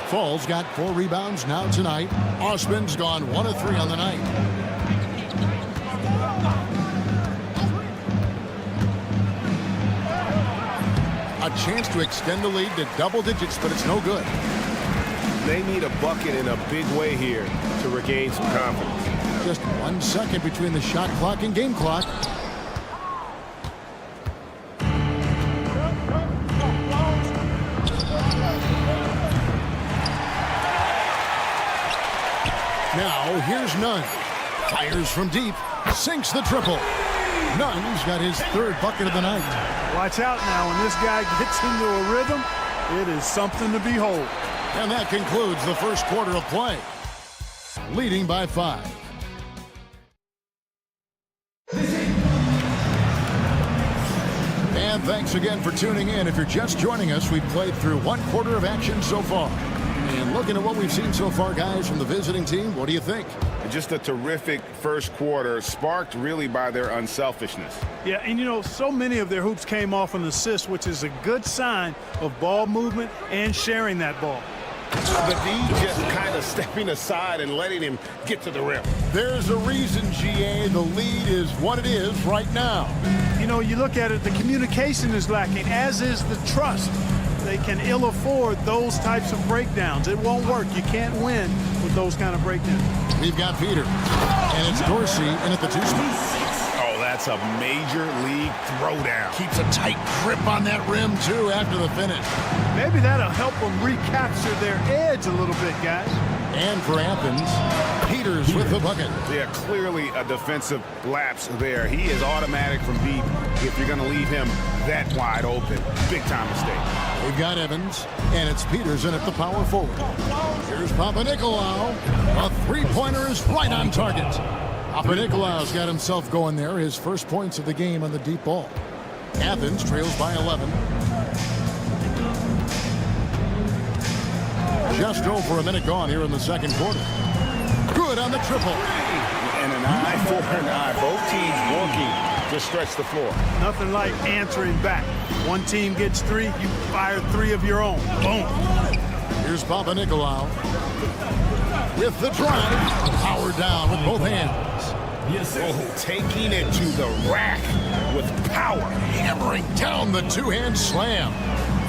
Fall's got 4 rebounds now tonight. Osman's gone 1 of 3 on the night. A chance to extend the lead to double digits, but it's no good. They need a bucket in a big way here to regain some confidence. Just 1 second between the shot clock and game clock. Now, here's Nunn. Fires from deep. Sinks the triple. Nunn's got his 3rd bucket of the night. Watch out now. When this guy gets into a rhythm, it is something to behold. And that concludes the first quarter of play. Leading by 5. And thanks again for tuning in. If you're just joining us, we've played through 1 quarter of action so far. And looking at what we've seen so far, guys, from the visiting team, what do you think? Just a terrific first quarter, sparked really by their unselfishness. Yeah, and you know, so many of their hoops came off an assist, which is a good sign of ball movement and sharing that ball. The D just kind of stepping aside and letting him get to the rim. There's a reason, GA, the lead is what it is right now. You know, you look at it, the communication is lacking, as is the trust. They can ill afford those types of breakdowns. It won't work. You can't win with those kind of breakdowns. We've got Peter, and it's Dorsey in at the 2 spot. Oh, that's a major league throwdown. Keeps a tight grip on that rim, too, after the finish. Maybe that'll help them recapture their edge a little bit, guys. And for Athens, Peters with the bucket. Yeah, clearly a defensive lapse there. He is automatic from deep if you're going to leave him that wide open. Big-time mistake. We've got Evans, and it's Peterson at the power forward. Here's Papanikolaou. A 3-pointer is right on target. Papanikolaou's got himself going there. His first points of the game on the deep ball. Athens trails by 11. Just over a minute gone here in the second quarter. Good on the triple. And an eye for an eye. Both teams working to stretch the floor. Nothing like answering back. One team gets 3, you fire 3 of your own. Boom. Here's Papanikolaou with the drive. Power down with both hands. Oh, taking it to the rack with power. Hammering down the 2-hand slam.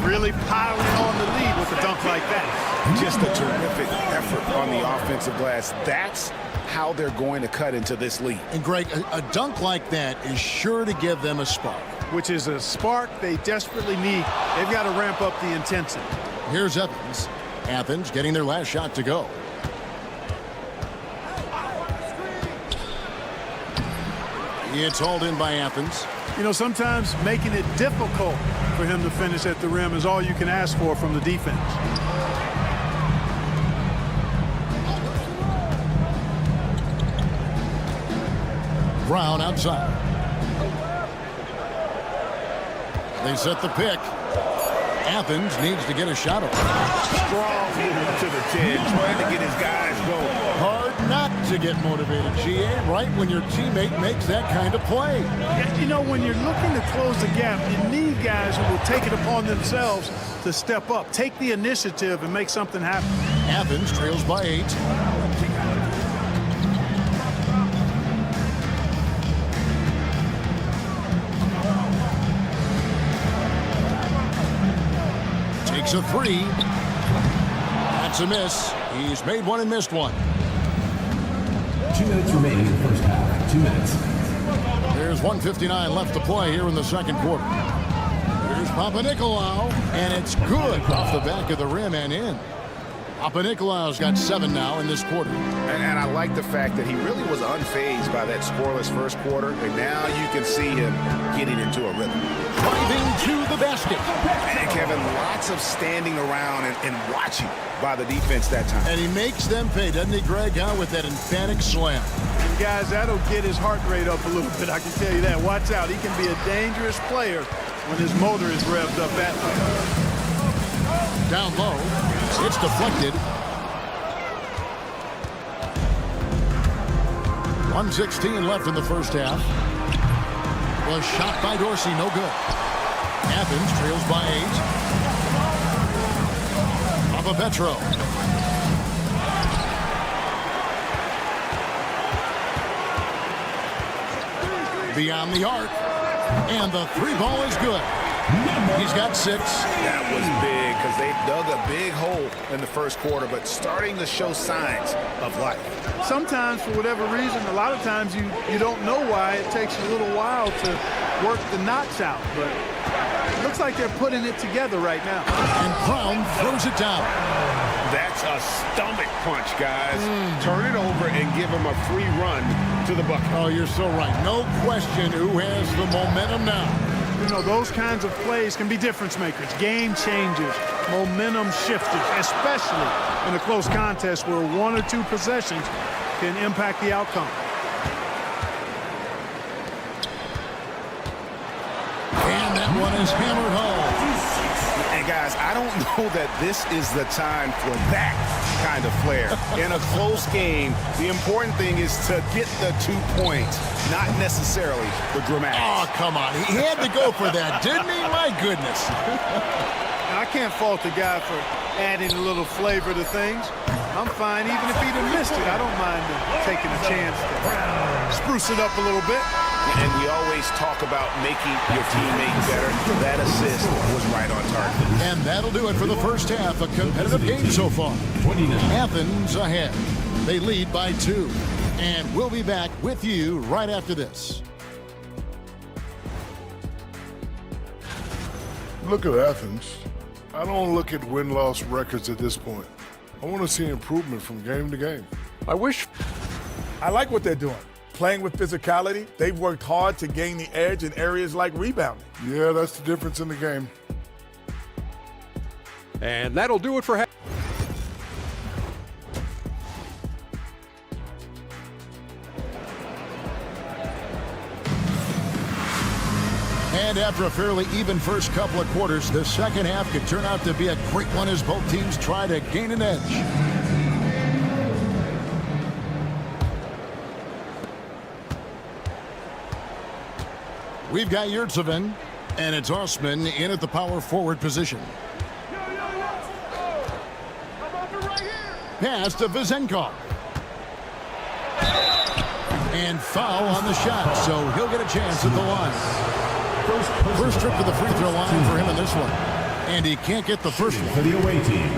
Really piling on the lead with a dunk like that. Just a terrific effort on the offensive glass. That's how they're going to cut into this lead. And Greg, a dunk like that is sure to give them a spark. Which is a spark they desperately need. They've got to ramp up the intensity. Here's Evans. Athens getting their last shot to go. It's hauled in by Athens. You know, sometimes making it difficult for him to finish at the rim is all you can ask for from the defense. Brown outside. They set the pick. Athens needs to get a shot up. Strong move to the 10, trying to get his guys going. Hard not to get motivated, GA, right when your teammate makes that kind of play. You know, when you're looking to close the gap, you need guys who will take it upon themselves to step up, take the initiative, and make something happen. Athens trails by 8. Takes a 3. That's a miss. He's made one and missed one. 2 minutes remaining in the first half. 2 minutes. There's 1:59 left to play here in the second quarter. Here's Panathinaikos, and it's good off the back of the rim and in. Panathinaikos got 7 now in this quarter. And I like the fact that he really was unfazed by that scoreless first quarter, and now you can see him getting into a rhythm. Driving to the basket. And Kevin, lots of standing around and watching by the defense that time. And he makes them pay, doesn't he, Greg, with that emphatic slam. And guys, that'll get his heart rate up a little bit, I can tell you that. Watch out. He can be a dangerous player when his motor is revved up that way. Down low. It's deflected. 1:16 left in the first half. Was shot by Dorsey, no good. Athens trails by 8. Petro. Beyond the arc. And the 3 ball is good. He's got 6. That was big because they dug a big hole in the first quarter, but starting to show signs of life. Sometimes, for whatever reason, a lot of times you don't know why. It takes a little while to work the knots out, but it looks like they're putting it together right now. And Brown throws it down. That's a stomach punch, guys. Turn it over and give him a free run to the bucket. Oh, you're so right. No question who has the momentum now. You know, those kinds of plays can be difference makers, game changers, momentum shifters, especially in a close contest where 1 or 2 possessions can impact the outcome. And that one is hammered home. And guys, I don't know that this is the time for that kind of flair. In a close game, the important thing is to get the 2 points, not necessarily the dramatics. Oh, come on. He had to go for that, didn't he? My goodness. I can't fault the guy for adding a little flavor to things. I'm fine even if he'd have missed it. I don't mind taking a chance to spruce it up a little bit. And we always talk about making your teammate better. That assist was right on target. And that'll do it for the first half. A competitive game so far. Athens ahead. They lead by 2. And we'll be back with you right after this. Look at Athens. I don't look at win-loss records at this point. I want to see improvement from game to game. I like what they're doing. Playing with physicality, they've worked hard to gain the edge in areas like rebounding. Yeah, that's the difference in the game. And that'll do it for half. And after a fairly even first couple of quarters, the second half could turn out to be a great one as both teams try to gain an edge. We've got Yurtsevin, and it's Osman in at the power forward position. Pass to Vezenkov. And foul on the shot, so he'll get a chance at the line. First trip to the free throw line for him in this one. And he can't get the first one. For the away team,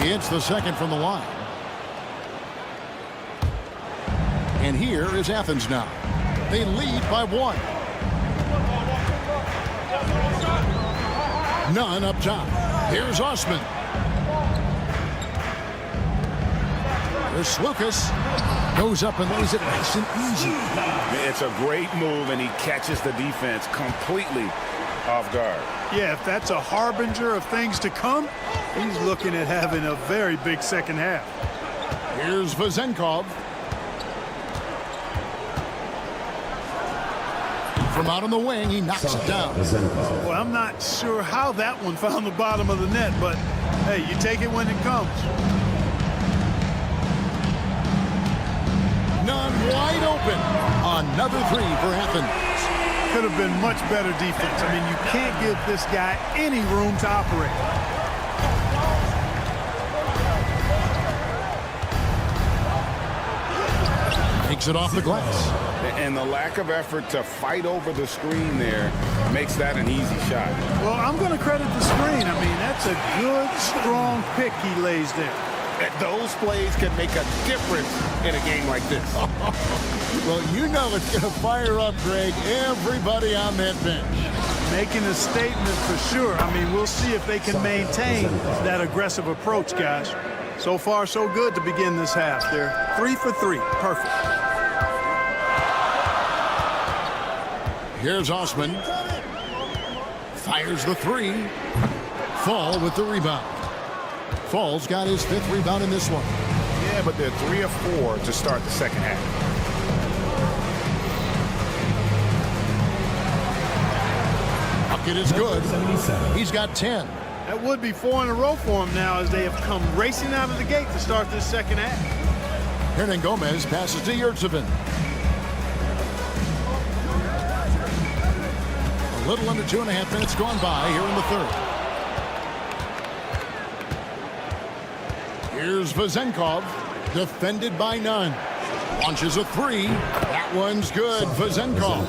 He hits the second from the line. And here is Athens now. They lead by 1. None up top. Here's Osman. There's Lucas. Goes up and lays it nice and easy. It's a great move, and he catches the defense completely off guard. Yeah, if that's a harbinger of things to come, he's looking at having a very big second half. Here's Vezenkov. From out on the wing, he knocks it down. Well, I'm not sure how that one found the bottom of the net, but hey, you take it when it comes. None wide open. Another three for Athens. Could have been much better defense. I mean, you can't give this guy any room to operate. Takes it off the glass. And the lack of effort to fight over the screen there makes that an easy shot. Well, I'm going to credit the screen. I mean, that's a good, strong pick he lays there. Those plays can make a difference in a game like this. Well, you know it's going to fire up, Greg, everybody on that bench. Making a statement for sure. I mean, we'll see if they can maintain that aggressive approach, guys. So far, so good to begin this half. They're 3 for 3. Perfect. Here's Osman. Fires the three. Fall with the rebound. Fall's got his 5th rebound in this one. Yeah, but they're 3 of 4 to start the second half. Bucket is good. He's got 10. That would be 4 in a row for him now as they have come racing out of the gate to start this second half. Hernan Gomez passes to Yurtsevin. A little under 2.5 minutes gone by here in the third. Here's Vezenkov, defended by Nunn. Launches a three. That one's good. Vezenkov.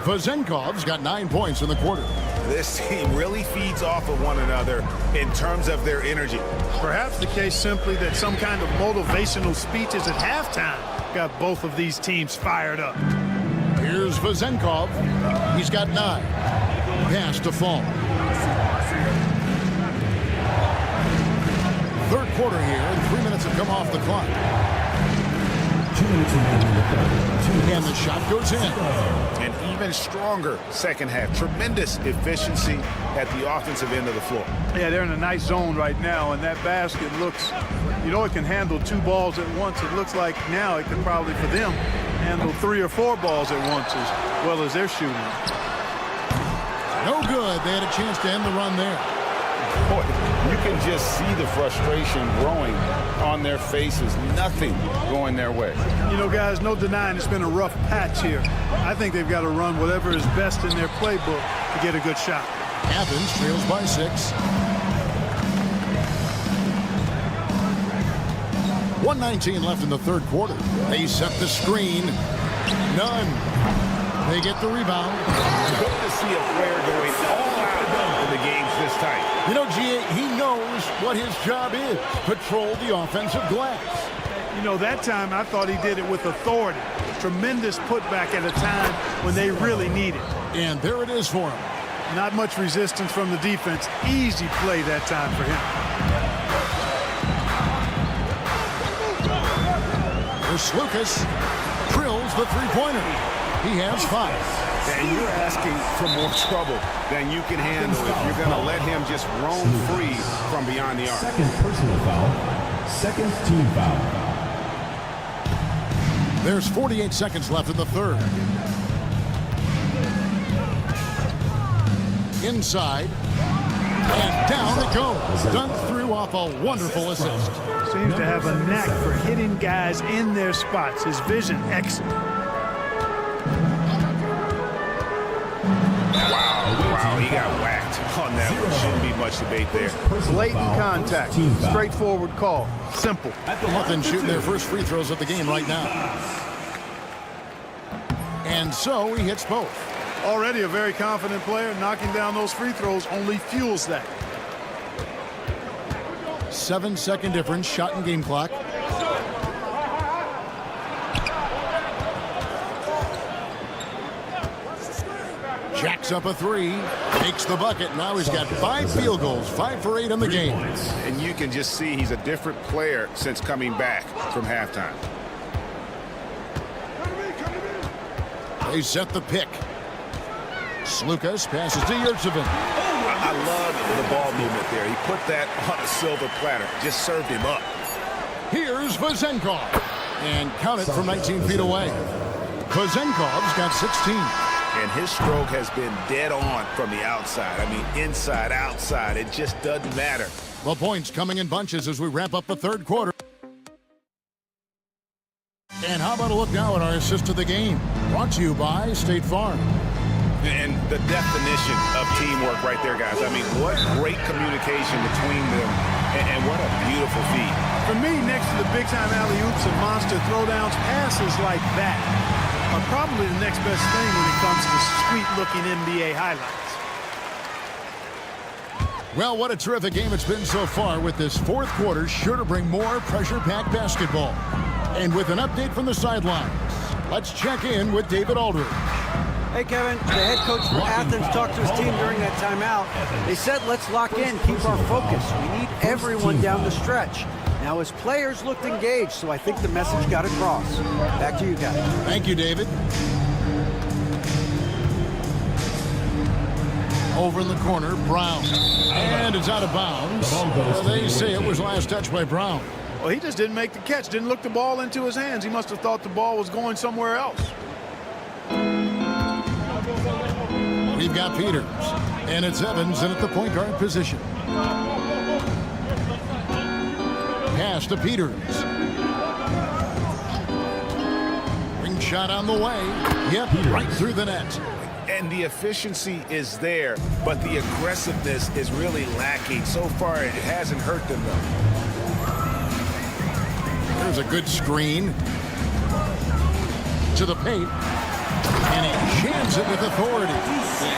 Vezenkov's got 9 points in the quarter. This team really feeds off of one another in terms of their energy. Perhaps the case simply that some kind of motivational speeches at halftime got both of these teams fired up. Here's Vezenkov. He's got 9. Pass to Fall. Third quarter here, and 3 minutes have come off the clock. 2 minutes remaining in the third. And the shot goes in. An even stronger second half. Tremendous efficiency at the offensive end of the floor. Yeah, they're in a nice zone right now, and that basket looks, you know, it can handle 2 balls at once. It looks like now it can probably, for them, handle 3 or 4 balls at once as well as they're shooting. No good. They had a chance to end the run there. Boy, you can just see the frustration growing on their faces. Nothing going their way. You know, guys, no denying it's been a rough patch here. I think they've got to run whatever is best in their playbook to get a good shot. Athens trails by 6. 1:19 left in the third quarter. They set the screen. None. They get the rebound. Good to see a player going all out in the games this tight. You know, G.A., he knows what his job is. Patrol the offensive glass. You know, that time I thought he did it with authority. Tremendous putback at a time when they really need it. And there it is for him. Not much resistance from the defense. Easy play that time for him. Here's Lucas. Drills the three-pointer. He has 5. And you're asking for more trouble than you can handle if you're going to let him just roam free from beyond the arc. Second personal foul. Second team foul. There's 48 seconds left in the third. Inside. And down it goes. Dunked through off a wonderful assist. Seems to have a knack for hitting guys in their spots. His vision, excellent. Wow, he got whacked on that one. Shouldn't be much debate there. Blatant contact. Straightforward call. Simple. Nothing shooting their first free throws of the game right now. And so he hits both. Already a very confident player. Knocking down those free throws only fuels that. 7-second difference. Shot and game clock. Jacks up a three, makes the bucket. Now he's got 5 field goals, 5 for 8 in the game. And you can just see he's a different player since coming back from halftime. They set the pick. Slukas passes to Yurtsevin. I love the ball movement there. He put that on a silver platter. Just served him up. Here's Vezenkov. And count it from 19 feet away. Vezenkov's got 16. and his stroke has been dead on from the outside. I mean, inside, outside, it just doesn't matter. Well, points coming in bunches as we wrap up the third quarter. And how about a look now at our assist of the game? Brought to you by State Farm. And the definition of teamwork right there, guys. I mean, what great communication between them, and what a beautiful feat. For me, next to the big-time alley-oops and monster throwdowns, passes like that are probably the next best thing when it comes to sweet-looking NBA highlights. Well, what a terrific game it's been so far, with this fourth quarter sure to bring more pressure-packed basketball. And with an update from the sidelines, let's check in with David Aldridge. Hey, Kevin, the head coach for Athens talked to his team during that timeout. They said, let's lock in, keep our focus. We need everyone down the stretch. Now, his players looked engaged, so I think the message got across. Back to you guys. Thank you, David. Over in the corner, Brown. And it's out of bounds. They say it was last touched by Brown. Well, he just didn't make the catch, didn't look the ball into his hands. He must have thought the ball was going somewhere else. We've got Peters, and it's Evans in at the point guard position. Pass to Peters. Ring shot on the way. Yep, right through the net. And the efficiency is there, but the aggressiveness is really lacking. So far, it hasn't hurt them, though. There's a good screen to the paint, and he jams it with authority.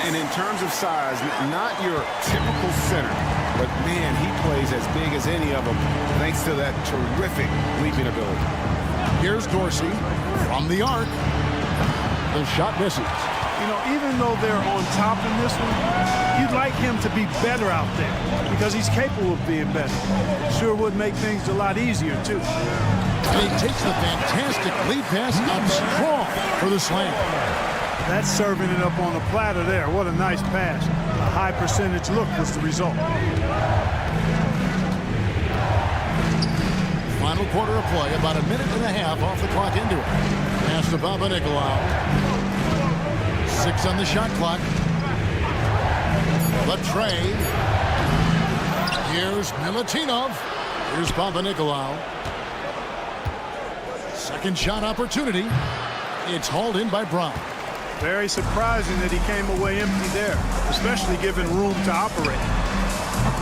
And in terms of size, not your typical center, but man, he plays as big as any of them thanks to that terrific leaping ability. Here's Dorsey from the arc. The shot misses. You know, even though they're on top in this one, you'd like him to be better out there because he's capable of being better. Sure would make things a lot easier, too. And he takes the fantastic lead pass up strong for the slam. That's serving it up on the platter there. What a nice pass. A high percentage look was the result. Final quarter of play, about a minute and a half off the clock into it. Pass to Panathinaikos. 6 on the shot clock. The tray. Here's Milutinov. Here's Panathinaikos. Second shot opportunity. It's hauled in by Brown. Very surprising that he came away empty there, especially given room to operate.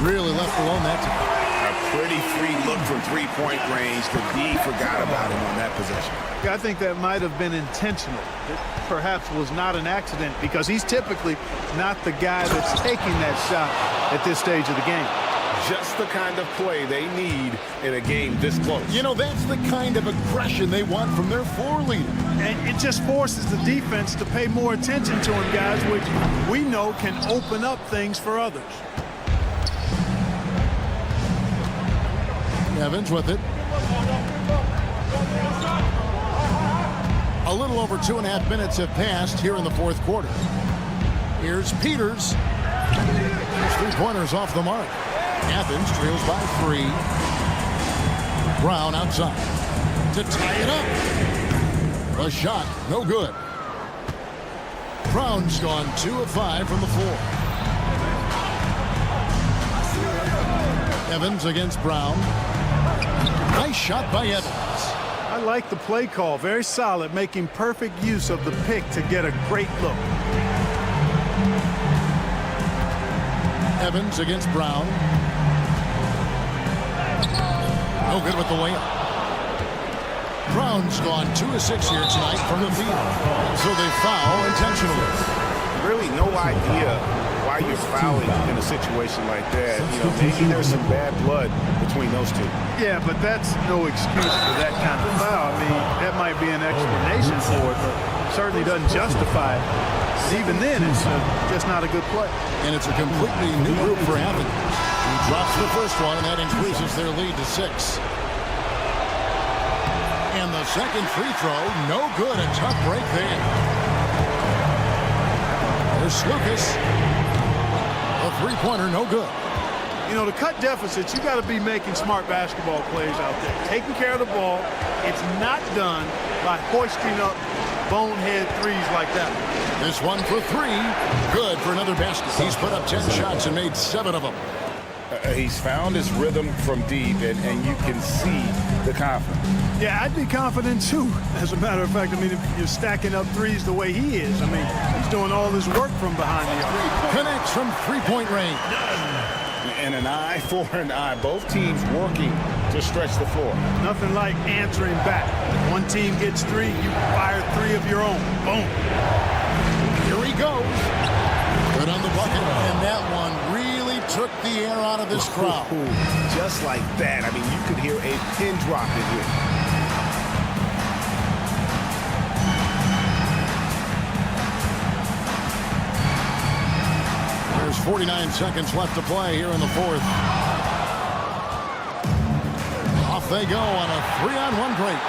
Really left alone that time. A pretty free look from three-point range. The D forgot about him on that possession. I think that might have been intentional. It perhaps was not an accident because he's typically not the guy that's taking that shot at this stage of the game. Just the kind of play they need in a game this close. You know, that's the kind of aggression they want from their floor leader. And it just forces the defense to pay more attention to him, guys, which we know can open up things for others. Evans with it. A little over 2.5 minutes have passed here in the fourth quarter. Here's Peters. His three-pointers off the mark. Athens trails by 3. Brown outside to tie it up. The shot, no good. Brown's gone 2 of 5 from the floor. Evans against Brown. Nice shot by Evans. I like the play call. Very solid, making perfect use of the pick to get a great look. Evans against Brown. No good with the layup. Brown's gone 2 of 6 here tonight from the field. So they foul intentionally. Really no idea why you're fouling in a situation like that. You know, maybe there's some bad blood between those two. Yeah, but that's no excuse for that kind of foul. I mean, that might be an explanation for it, but certainly doesn't justify it. Even then, it's just not a good play. And it's a completely new group for Athens. He drops the first one, and that increases their lead to 6. And the second free throw, no good. A tough break there. There's Lucas. A three-pointer, no good. You know, to cut deficits, you got to be making smart basketball plays out there. Taking care of the ball. It's not done by hoisting up bonehead threes like that. This one for three. Good for another basket. He's put up 10 shots and made 7 of them. He's found his rhythm from deep, and you can see the confidence. Yeah, I'd be confident too. As a matter of fact, I mean, if you're stacking up threes the way he is, I mean, he's doing all this work from behind the arc. Connects from three-point range. And an eye for an eye. Both teams working to stretch the floor. Nothing like answering back. One team gets 3, you fire 3 of your own. Boom. Here he goes. Good on the bucket, and that one really took the air out of this crowd. Just like that. I mean, you could hear a pin drop in here. There's 49 seconds left to play here in the fourth. Off they go on a 3-on-1 break.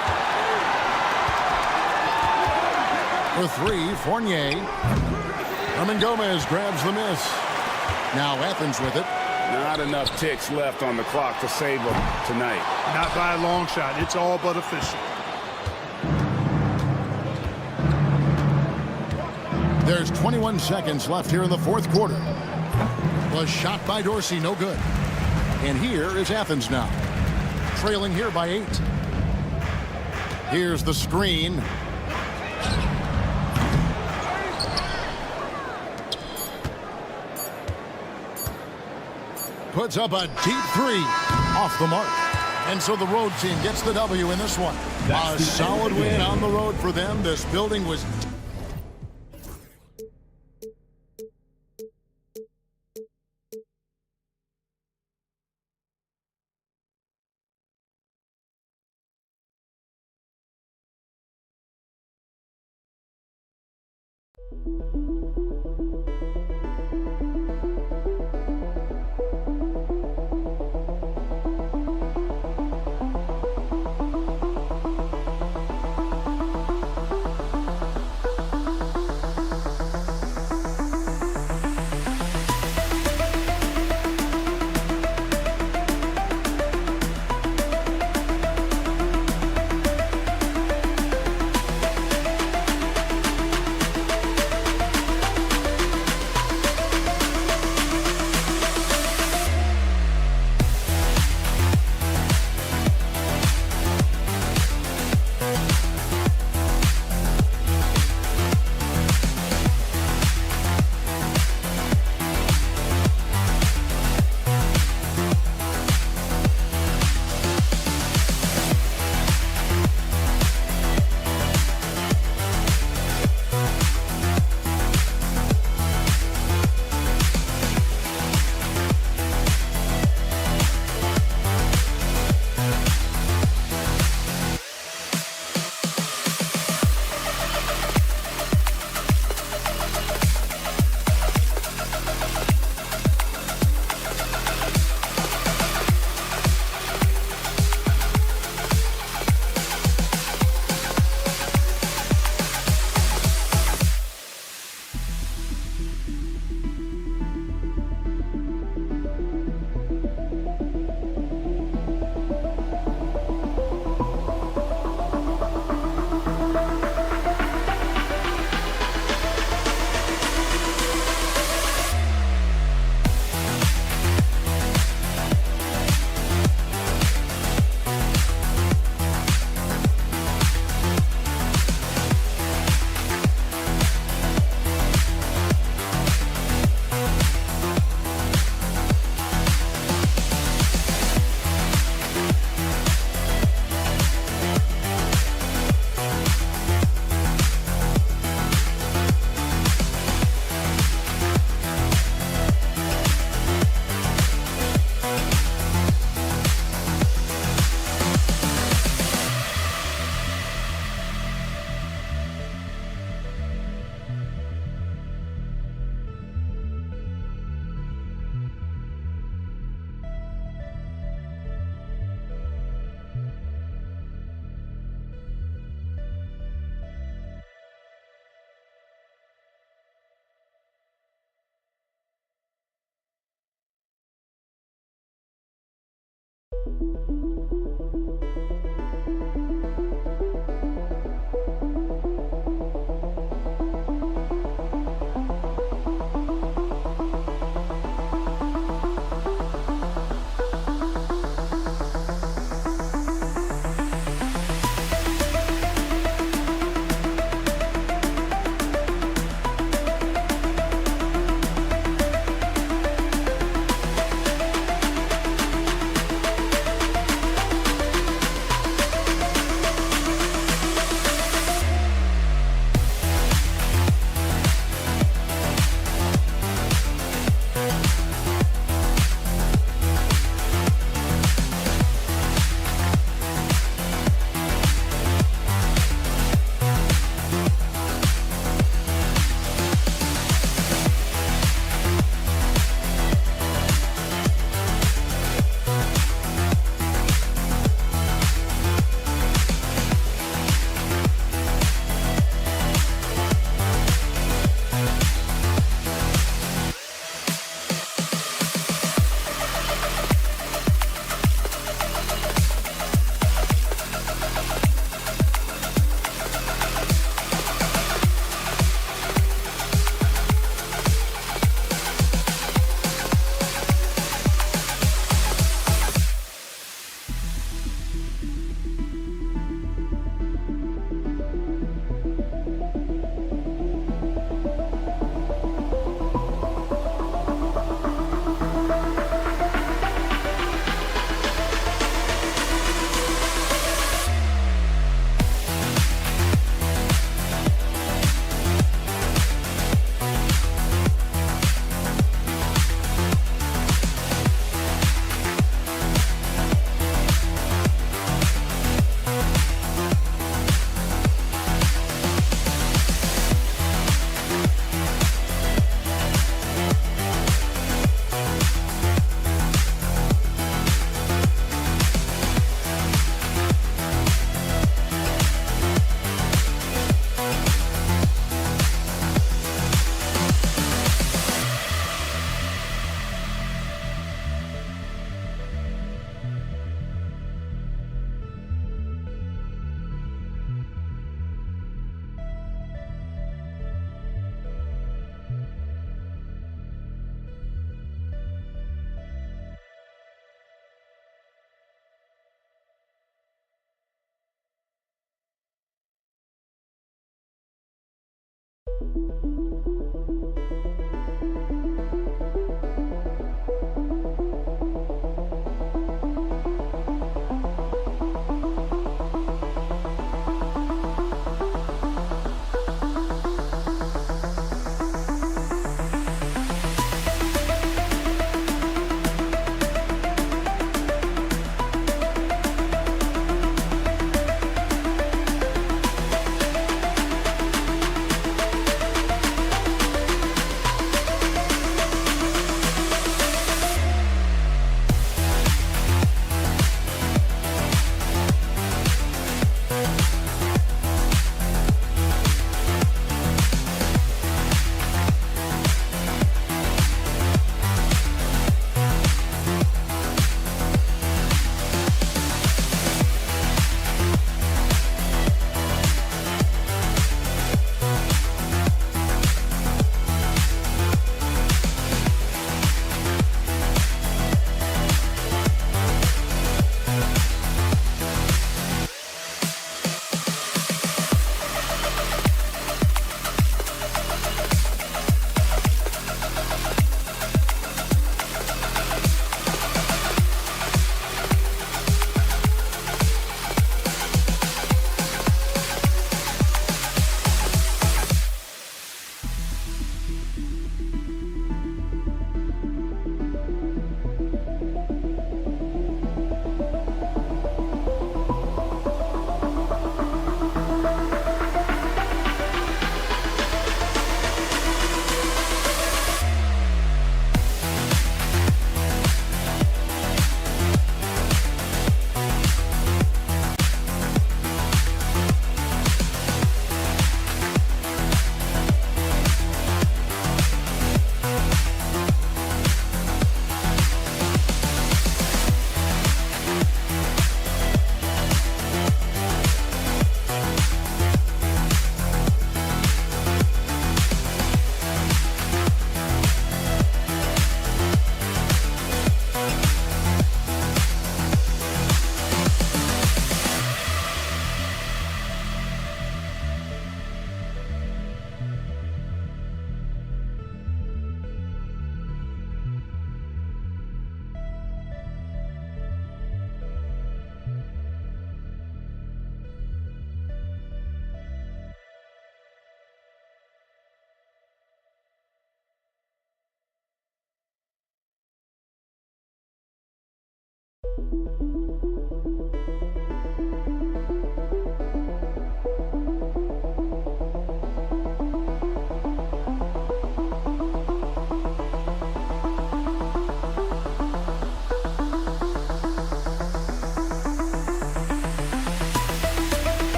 For 3, Fournier. Herman Gomez grabs the miss. Now Athens with it. Not enough ticks left on the clock to save them tonight. Not by a long shot. It's all but official. There's 21 seconds left here in the fourth quarter. Was shot by Dorsey, no good. And here is Athens now. Trailing here by 8. Here's the screen. Puts up a deep 3 off the mark. And so the road team gets the W in this one. A solid win on the road for them. This building was...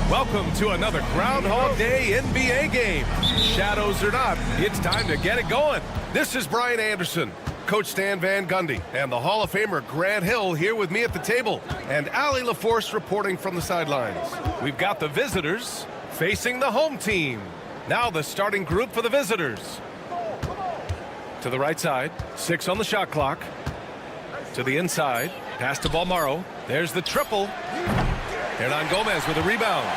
Welcome to another Groundhog Day NBA game. Shadows or not, it's time to get it going. This is Brian Anderson, Coach Stan Van Gundy, and the Hall of Famer Grant Hill here with me at the table, and Allie LaForce reporting from the sidelines. We've got the visitors facing the home team. Now the starting group for the visitors. To the right side, 6 on the shot clock. To the inside, pass to Balmaro. There's the triple. Hernan Gomez with a rebound.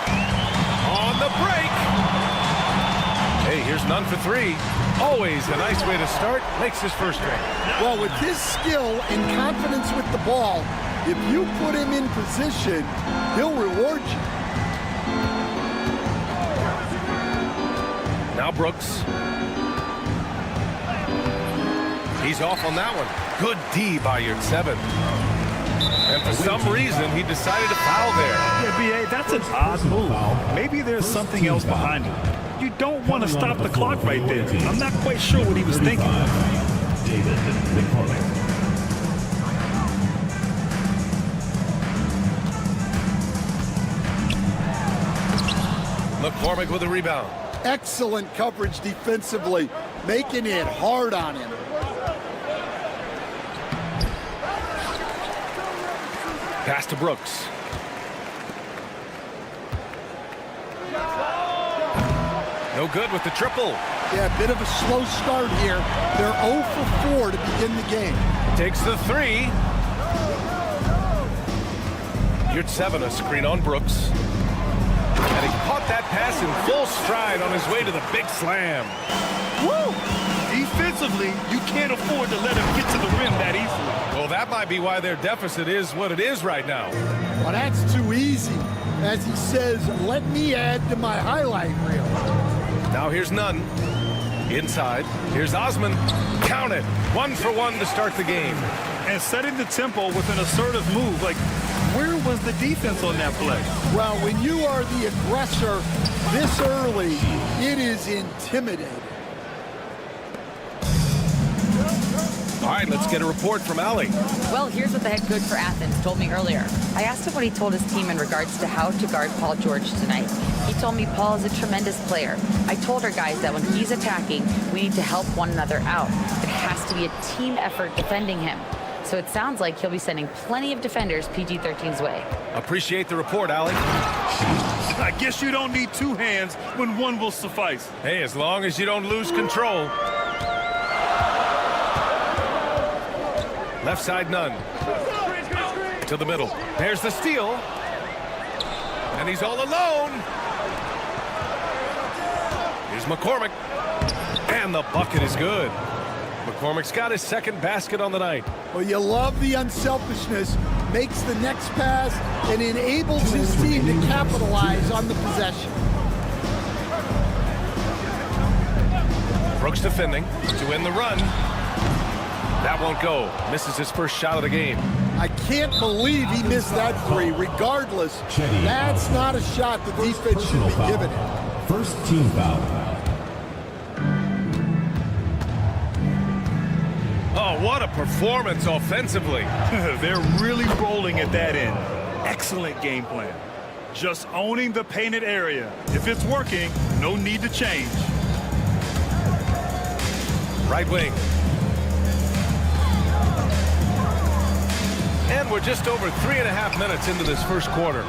On the break. Hey, here's none for 3. Always a nice way to start. Makes his first drink. Well, with his skill and confidence with the ball, if you put him in position, he'll reward you. Now Brooks. He's off on that one. Good D by your 7. And for some reason, he decided to foul there. Yeah, B.A., that's an odd move. Maybe there's something else behind it. You don't want to stop the clock right there. I'm not quite sure what he was thinking. David McCormick. McCormick with a rebound. Excellent coverage defensively, making it hard on him. Pass to Brooks. No good with the triple. Yeah, a bit of a slow start here. They're 0 for 4 to begin the game. Takes the 3. You're 7, a screen on Brooks. And he caught that pass in full stride on his way to the big slam. Woo! Defensively, you can't afford to let him get to the rim that easily. Well, that might be why their deficit is what it is right now. Well, that's too easy. As he says, let me add to my highlight reel. Now here's Nunn. Inside. Here's Osman. Count it. 1 for 1 to start the game. And setting the tempo with an assertive move. Like, where was the defense on that play? Well, when you are the aggressor this early, it is intimidating. All right, let's get a report from Allie. Well, here's what the head coach for Athens told me earlier. I asked him what he told his team in regards to how to guard Paul George tonight. He told me Paul is a tremendous player. I told our guys that when he's attacking, we need to help one another out. It has to be a team effort defending him. So it sounds like he'll be sending plenty of defenders PG-13's way. Appreciate the report, Allie. I guess you don't need 2 hands when 1 will suffice. Hey, as long as you don't lose control. Left side, Nunn. To the middle. There's the steal. And he's all alone. Here's McCormick. And the bucket is good. McCormick's got his 2nd basket on the night. Well, you love the unselfishness. Makes the next pass and enables his team to capitalize on the possession. Brooks defending to end the run. That won't go. Misses his first shot of the game. I can't believe he missed that 3. Regardless, that's not a shot the defense should be giving him. First team foul. Oh, what a performance offensively. They're really rolling at that end. Excellent game plan. Just owning the painted area. If it's working, no need to change. Right wing. And we're just over 3.5 minutes into this first quarter.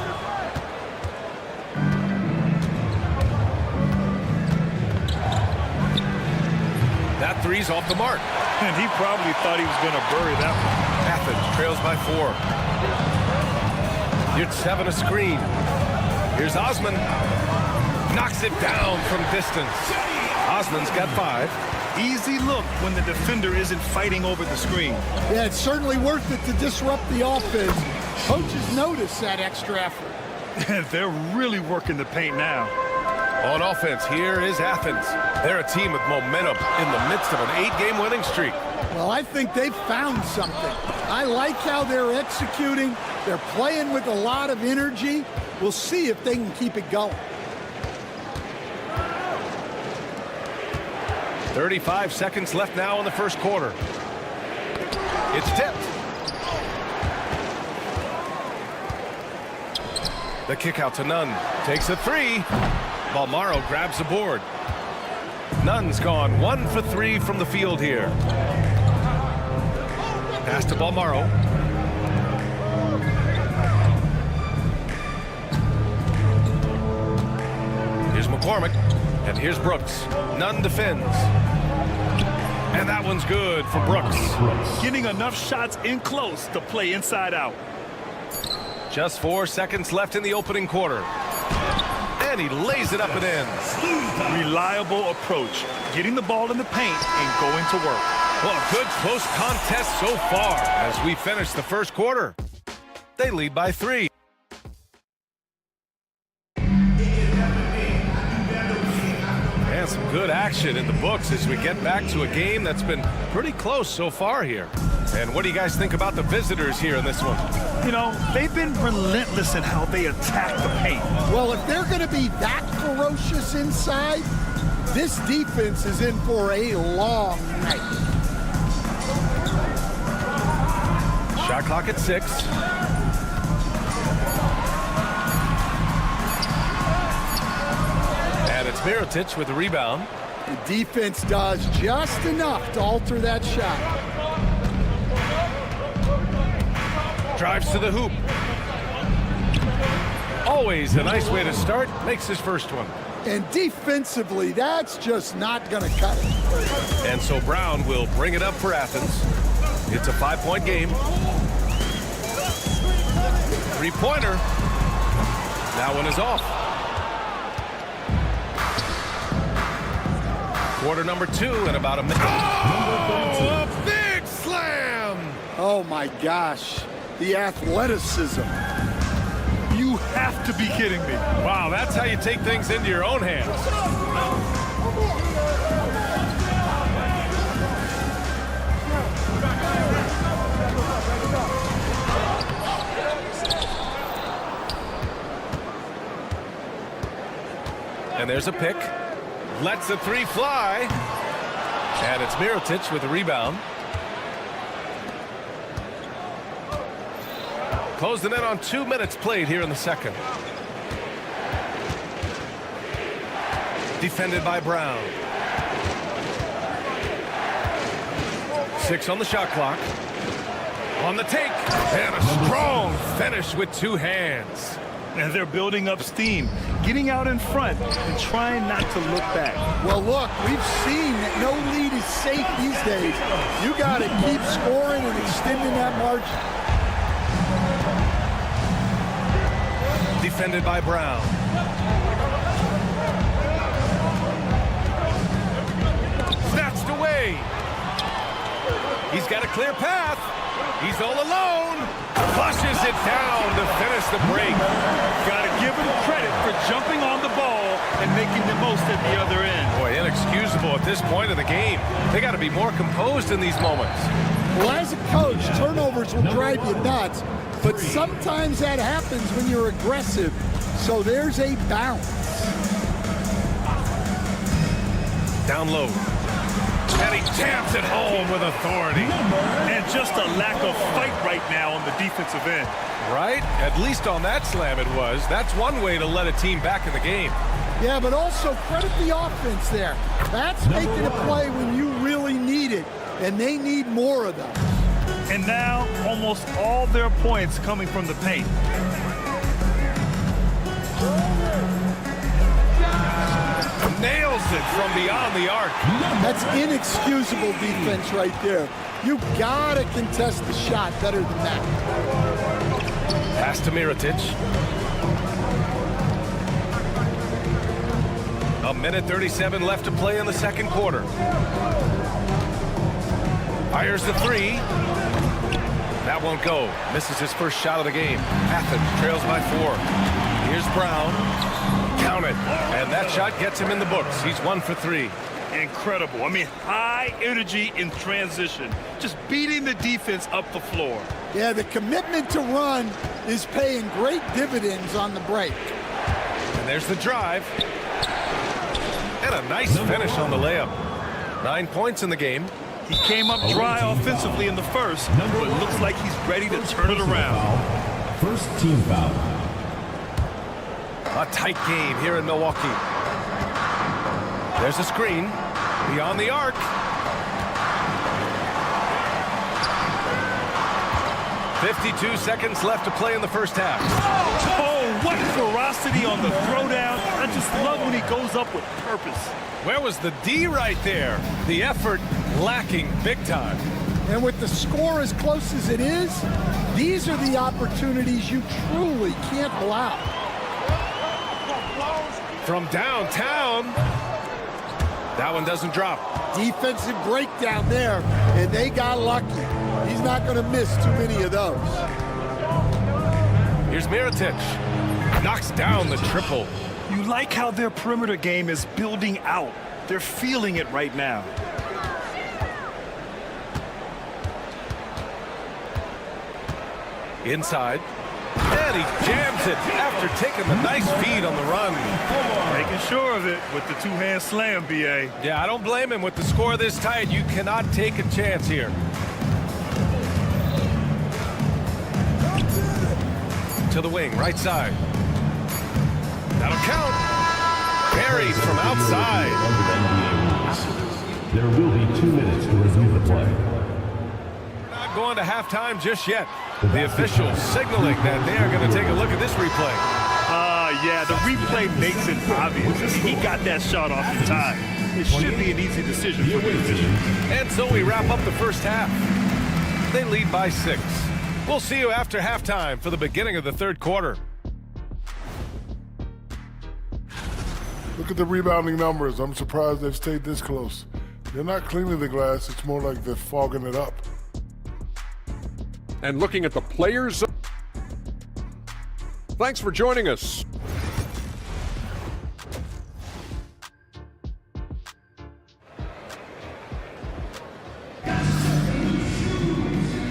That 3's off the mark. And he probably thought he was going to bury that one. Athens trails by 4. You're 7, a screen. Here's Osman. Knocks it down from distance. Osman's got 5. Easy look when the defender isn't fighting over the screen. Yeah, it's certainly worth it to disrupt the offense. Coaches notice that extra effort. They're really working the paint now. On offense, here is Athens. They're a team with momentum in the midst of an 8-game winning streak. Well, I think they've found something. I like how they're executing, They're playing with a lot of energy. We'll see if they can keep it going. 35 seconds left now in the first quarter. It's tipped. The kick out to Nunn. Takes a three. Balmaro grabs the board. Nunn's gone 1 for 3 from the field here. Pass to Balmaro. Here's McCormick. And here's Brooks. Nunn defends. And that one's good for Brooks. Getting enough shots in close to play inside out. Just 4 seconds left in the opening quarter. And he lays it up and in. Reliable approach. Getting the ball in the paint and going to work. Well, a good close contest so far as we finish the first quarter. They lead by 3. And some good action in the books as we get back to a game that's been pretty close so far here. And what do you guys think about the visitors here in this one? You know, they've been relentless in how they attack the paint. Well, if they're going to be that ferocious inside, this defense is in for a long night. Shot clock at 6. And it's Mirotic with the rebound. The defense does just enough to alter that shot. Drives to the hoop. Always a nice way to start. Makes his first one. And defensively, that's just not going to cut it. And so Brown will bring it up for Athens. It's a 5-point game. 3-pointer. That one is off. Quarter number 2 in about a minute. Oh, a big slam! Oh, my gosh. The athleticism. You have to be kidding me. Wow, that's how you take things into your own hands. And there's a pick. Lets the 3 fly. And it's Mirotic with the rebound. Closing in on 2 minutes played here in the second. Defended by Brown. 6 on the shot clock. On the take. And a strong finish with 2 hands. And they're building up steam, getting out in front and trying not to look back. Well, look, we've seen that no lead is safe these days. You got to keep scoring and extending that margin. Defended by Brown. Snatched away. He's got a clear path. He's all alone. Flushes it down to finish the break. Got to give him credit for jumping on the ball and making the most at the other end. Boy, inexcusable at this point of the game. They got to be more composed in these moments. Well, as a coach, turnovers will drive you nuts, but sometimes that happens when you're aggressive. So there's a balance. Down low. And he jams it home with authority. And just a lack of fight right now on the defensive end. Right? At least on that slam it was. That's one way to let a team back in the game. Yeah, but also credit the offense there. That's making a play when you really need it, and they need more of them. And now, almost all their points coming from the paint. Nails it from beyond the arc. That's inexcusable defense right there. You gotta contest the shot better than that. Pass to Mirotic. A minute 37 left to play in the second quarter. Fires the 3. That won't go. Misses his first shot of the game. Athens trails by 4. Here's Brown. Count it. And that shot gets him in the books. He's 1 for 3. incredible. I mean, high energy in transition, just beating the defense up the floor. Yeah, the commitment to run is paying great dividends on the break. And there's the drive. And a nice finish on the layup. 9 points in the game. He came up dry offensively in the first, but it looks like he's ready to turn it around. First team foul. A tight game here in Milwaukee. There's a screen. Beyond the arc. "52 seconds left to play in the first half. Oh, what ferocity on the throwdown. I just love when he goes up with purpose. Where was the D right there? The effort lacking big time. And with the score as close as it is, these are the opportunities you truly can't allow. From downtown. That one doesn't drop. Defensive breakdown there, and they got lucky. He's not going to miss too many of those. Here's Mirotic. Knocks down the triple. You like how their perimeter game is building out. They're feeling it right now. Inside. And he jams it after taking the nice feed on the run. Making sure of it with the two-hand slam, B.A. Yeah, I don't blame him. With the score this tight, you cannot take a chance here. To the wing, right side. That'll count. Buried from outside. There will be 2 minutes to review the play. Not going to halftime just yet. The officials signaling that they are going to take a look at this replay. Yeah, the replay makes it obvious. He got that shot off in time. It should be an easy decision for the officials. And so we wrap up the first half. They lead by 6. We'll see you after halftime for the beginning of the third quarter. Look at the rebounding numbers. I'm surprised they've stayed this close. They're not cleaning the glass. It's more like they're fogging it up. And looking at the players. Thanks for joining us.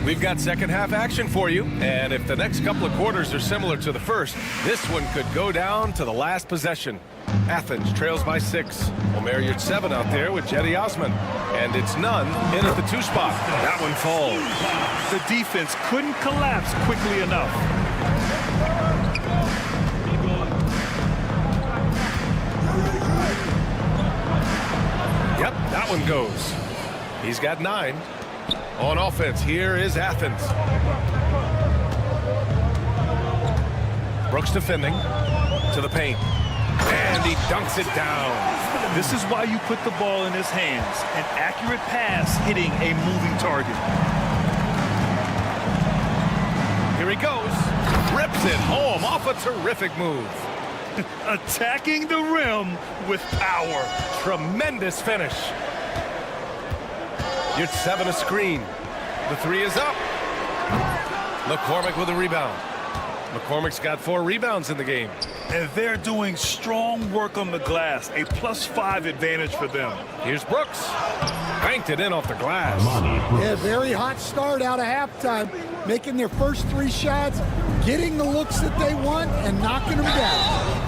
We've got second half action for you, and if the next couple of quarters are similar to the first, this one could go down to the last possession. Athens trails by 6. Omer Yurtseven out there with Jetty Osman, and it's Nunn in at the 2 spot. That one falls. The defense couldn't collapse quickly enough. Yep, that one goes. He's got 9. On offense, here is Athens. Brooks defending to the paint. And he dunks it down. This is why you put the ball in his hands. An accurate pass hitting a moving target. Here he goes. Rips it home off a terrific move. Attacking the rim with power. Tremendous finish. Yurtseven a screen. The 3 is up. McCormick with a rebound. McCormick's got 4 rebounds in the game. And they're doing strong work on the glass. A +5 advantage for them. Here's Brooks. Banked it in off the glass. Yeah, very hot start out of halftime. Making their first 3 shots, getting the looks that they want, and knocking them down.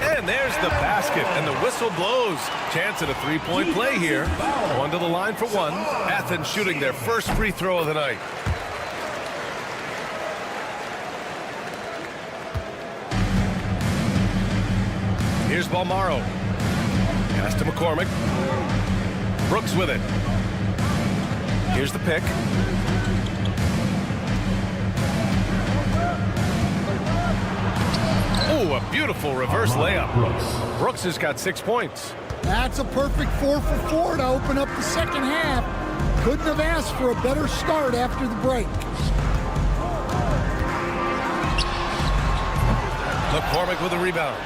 And there's the basket, and the whistle blows. Chance at a 3-point play here. 1 to the line for 1. Athens shooting their first free throw of the night. Here's Balmaro. Pass to McCormick. Brooks with it. Here's the pick. Oh, a beautiful reverse layup. Brooks has got 6 points. That's a perfect 4 for 4 to open up the second half. Couldn't have asked for a better start after the break. McCormick with a rebound.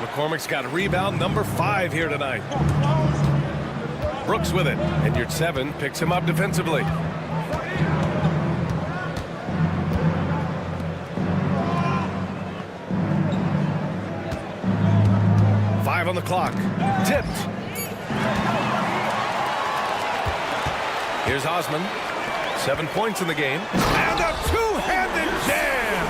McCormick's got a rebound number 5 here tonight. Brooks with it, and Yurtseven picks him up defensively. On the clock. Tipped. Here's Osman. 7 points in the game. And a two-handed jam!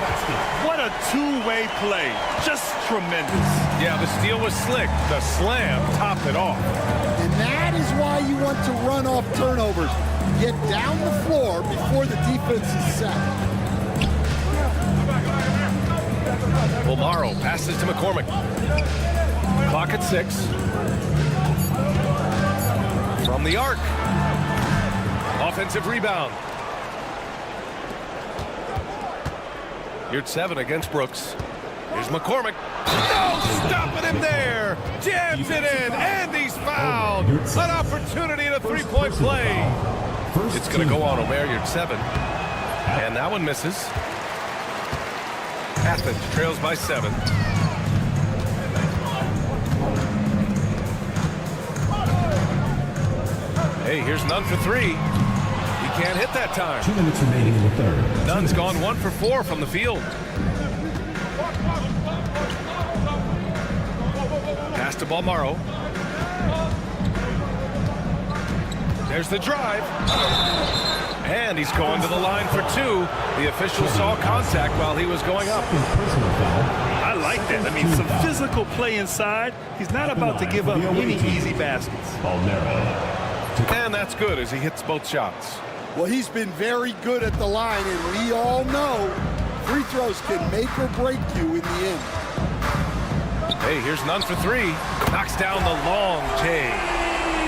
What a two-way play. Just tremendous. Yeah, the steal was slick. The slam topped it off. And that is why you want to run off turnovers. Get down the floor before the defense is set. Bolmaro passes to McCormick. Clock at 6. From the arc. Offensive rebound. You're at 7 against Brooks. Here's McCormick. No, stopping him there. Jams it in, and he's fouled. An opportunity in a three-point play. It's going to go on Omer. You're at 7. And that one misses. Athens trails by 7. Hey, here's Nunn for 3. He can't hit that time. 2 minutes remaining in the third. Nunn's gone 1 for 4 from the field. Pass to Bolmaro. There's the drive. And he's going to the line for 2. The official saw contact while he was going up. I like that. I mean, some physical play inside. He's not about to give up any easy baskets. And that's good as he hits both shots. Well, he's been very good at the line, and we all know free throws can make or break you in the end. Hey, here's Nunn for 3. Knocks down the long J.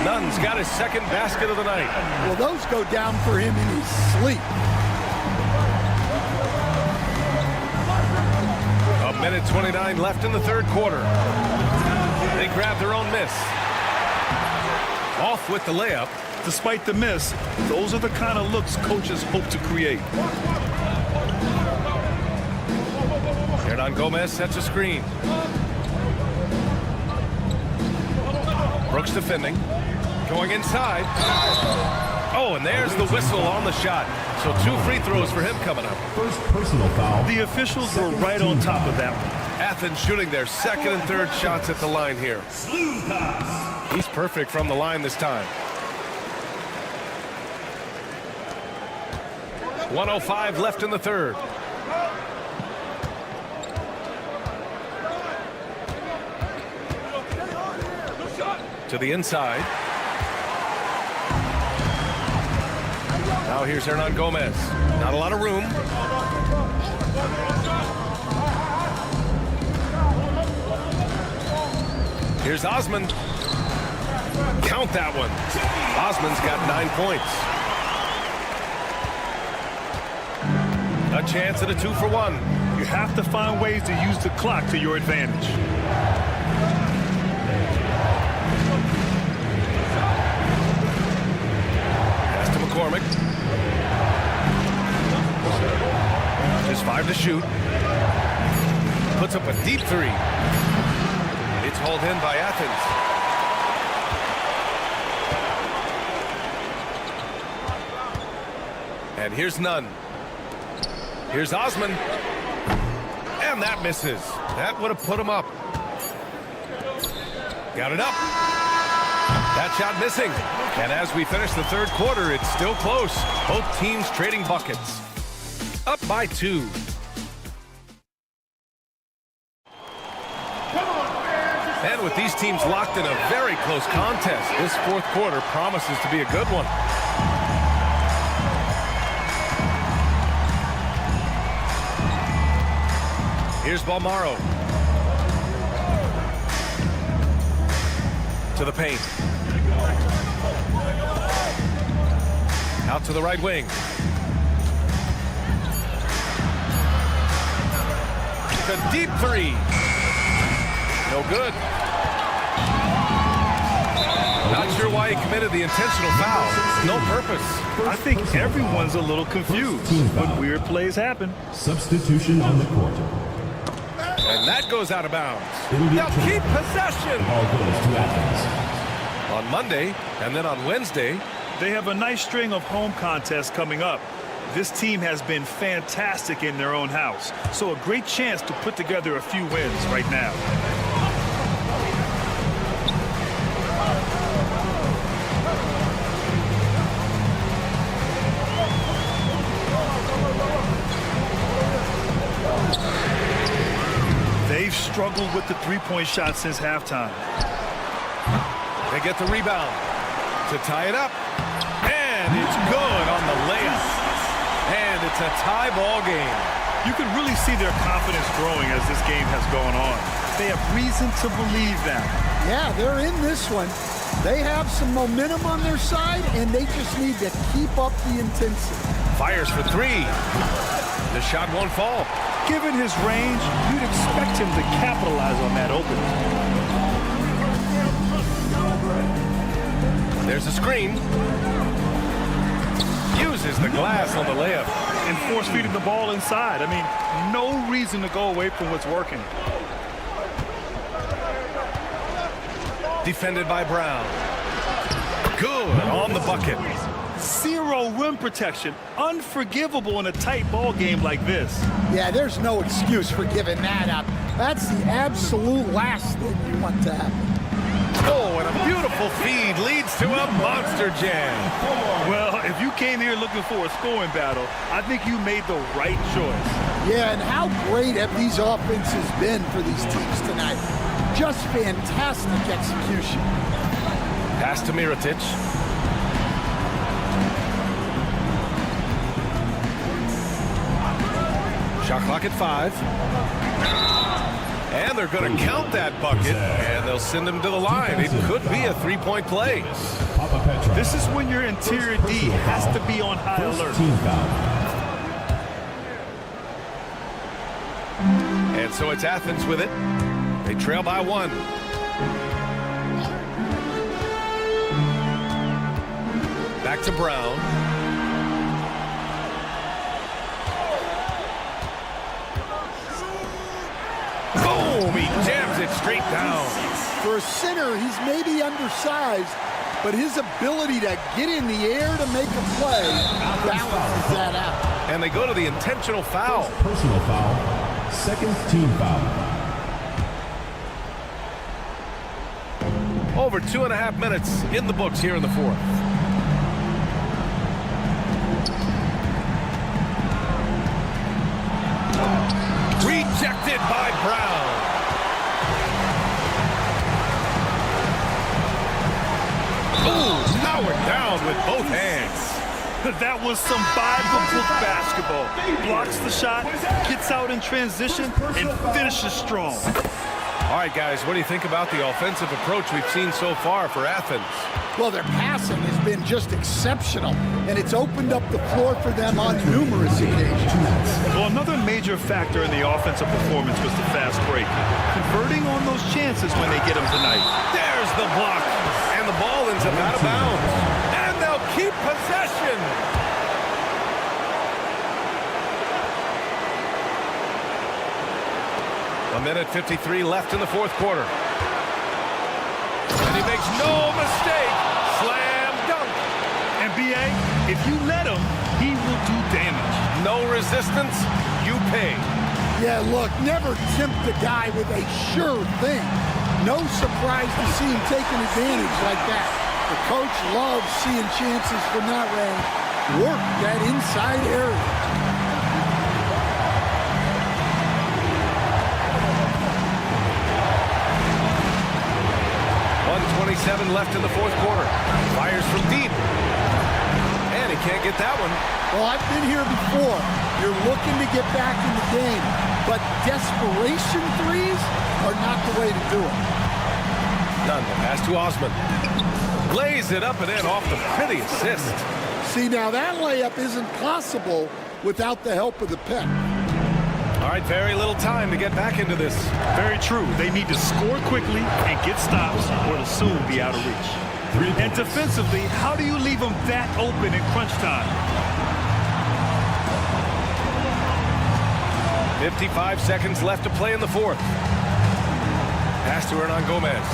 Nunn's got his second basket of the night. Well, those go down for him in his sleep. A minute 29 left in the third quarter. They grab their own miss. Off with the layup. Despite the miss, those are the kind of looks coaches hope to create. Hernan Gomez sets a screen. Brooks defending. Going inside. Oh, and there's the whistle on the shot. So 2 free throws for him coming up. First personal foul. The officials were right on top of that one. Athens shooting their second and third shots at the line here. He's perfect from the line this time. 1:05 left in the third. To the inside. Now here's Hernan Gomez. Not a lot of room. Here's Osman. Count that one. Osman's got 9 points. A chance at a 2-for-1. You have to find ways to use the clock to your advantage. Pass to McCormick. Just 5 to shoot. Puts up a deep 3. It's hauled in by Athens. And here's Nunn. Here's Osman. And that misses. That would have put him up. Got it up. That shot missing. And as we finish the third quarter, it's still close. Both teams trading buckets. Up by 2. And with these teams locked in a very close contest, this fourth quarter promises to be a good one. Here's Bolmaro. To the paint. Out to the right wing. The deep 3. No good. Not sure why he committed the intentional foul. No purpose. I think everyone's a little confused, but weird plays happen. Substitution on the court. And that goes out of bounds. Now keep possession. Ball goes to Athens. On Monday, and then on Wednesday. They have a nice string of home contests coming up. This team has been fantastic in their own house, so a great chance to put together a few wins right now. struggled with the three-point shot since halftime. They get the rebound to tie it up. And it's good on the layup. And it's a tie ball game. You can really see their confidence growing as this game has gone on. They have reason to believe that. Yeah, they're in this one. They have some momentum on their side, and they just need to keep up the intensity. Fires for three. The shot won't fall. Given his range, you'd expect him to capitalize on that opening. There's a screen. Uses the glass on the layup. And force-feeding the ball inside. I mean, no reason to go away from what's working. Defended by Brown. Good on the bucket. Zero rim protection. Unforgivable in a tight ball game like this. Yeah, there's no excuse for giving that up. That's the absolute last thing you want to happen. Oh, and a beautiful feed leads to a monster jam. Well, if you came here looking for a scoring battle, I think you made the right choice. Yeah, and how great have these offenses been for these teams tonight? Just fantastic execution. Pass to Mirotic. Shot clock at 5. And they're going to count that bucket, and they'll send him to the line. It could be a three-point play. This is when your interior D has to be on high alert. And so it's Athens with it. They trail by 1. Back to Brown. Boom! He jams it straight down. For a center, he's maybe undersized, but his ability to get in the air to make a play balances that out. And they go to the intentional foul. Personal foul. Second team foul. Over 2.5 minutes in the books here in the fourth. Rejected by Brown. Ooh, now we're down with both hands. That was some biblical basketball. Blocks the shot, gets out in transition, and finishes strong. All right, guys, what do you think about the offensive approach we've seen so far for Athens? Well, their passing has been just exceptional, and it's opened up the floor for them on numerous occasions. Well, another major factor in the offensive performance was the fast break. Converting on those chances when they get them tonight. There's the block, and the ball ends up out of bounds. And they'll keep possession. A minute 53 left in the fourth quarter. And he makes no mistake. Slam dunk. And B.A., if you let him, he will do damage. No resistance, you pay. Yeah, look, never tempt a guy with a sure thing. No surprise to see him taking advantage like that. The coach loves seeing chances from that range. Work that inside area. 1:27 left in the fourth quarter. Fires from deep. And he can't get that one. Well, I've been here before. You're looking to get back in the game, but desperation threes are not the way to do it. Done. Pass to Osman. Lays it up and in off the pretty assist. See, now that layup isn't possible without the help of the pick. All right, very little time to get back into this. Very true. They need to score quickly and get stops, or it'll soon be out of reach. And defensively, how do you leave them that open in crunch time? 55 seconds left to play in the fourth. Pass to Hernan Gomez.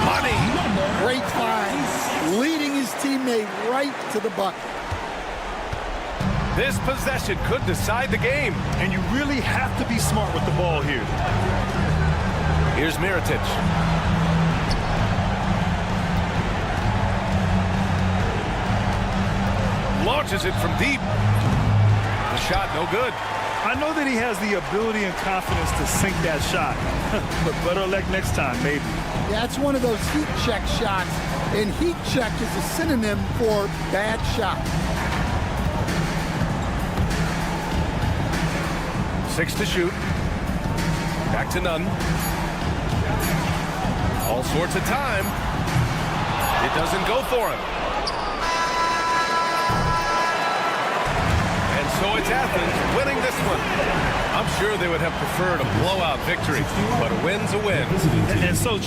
Money. Great find. Leading his teammate right to the bucket. This possession could decide the game. And you really have to be smart with the ball here. Here's Mirotic. Launches it from deep. The shot, no good. I know that he has the ability and confidence to sink that shot, but better luck next time, maybe. Yeah, it's one of those heat check shots, and heat check is a synonym for bad shot. 6 to shoot. Back to none. All sorts of time. It doesn't go for him. And so it's Athens winning this one. I'm sure they would have preferred a blowout victory, but a win's a win. And so...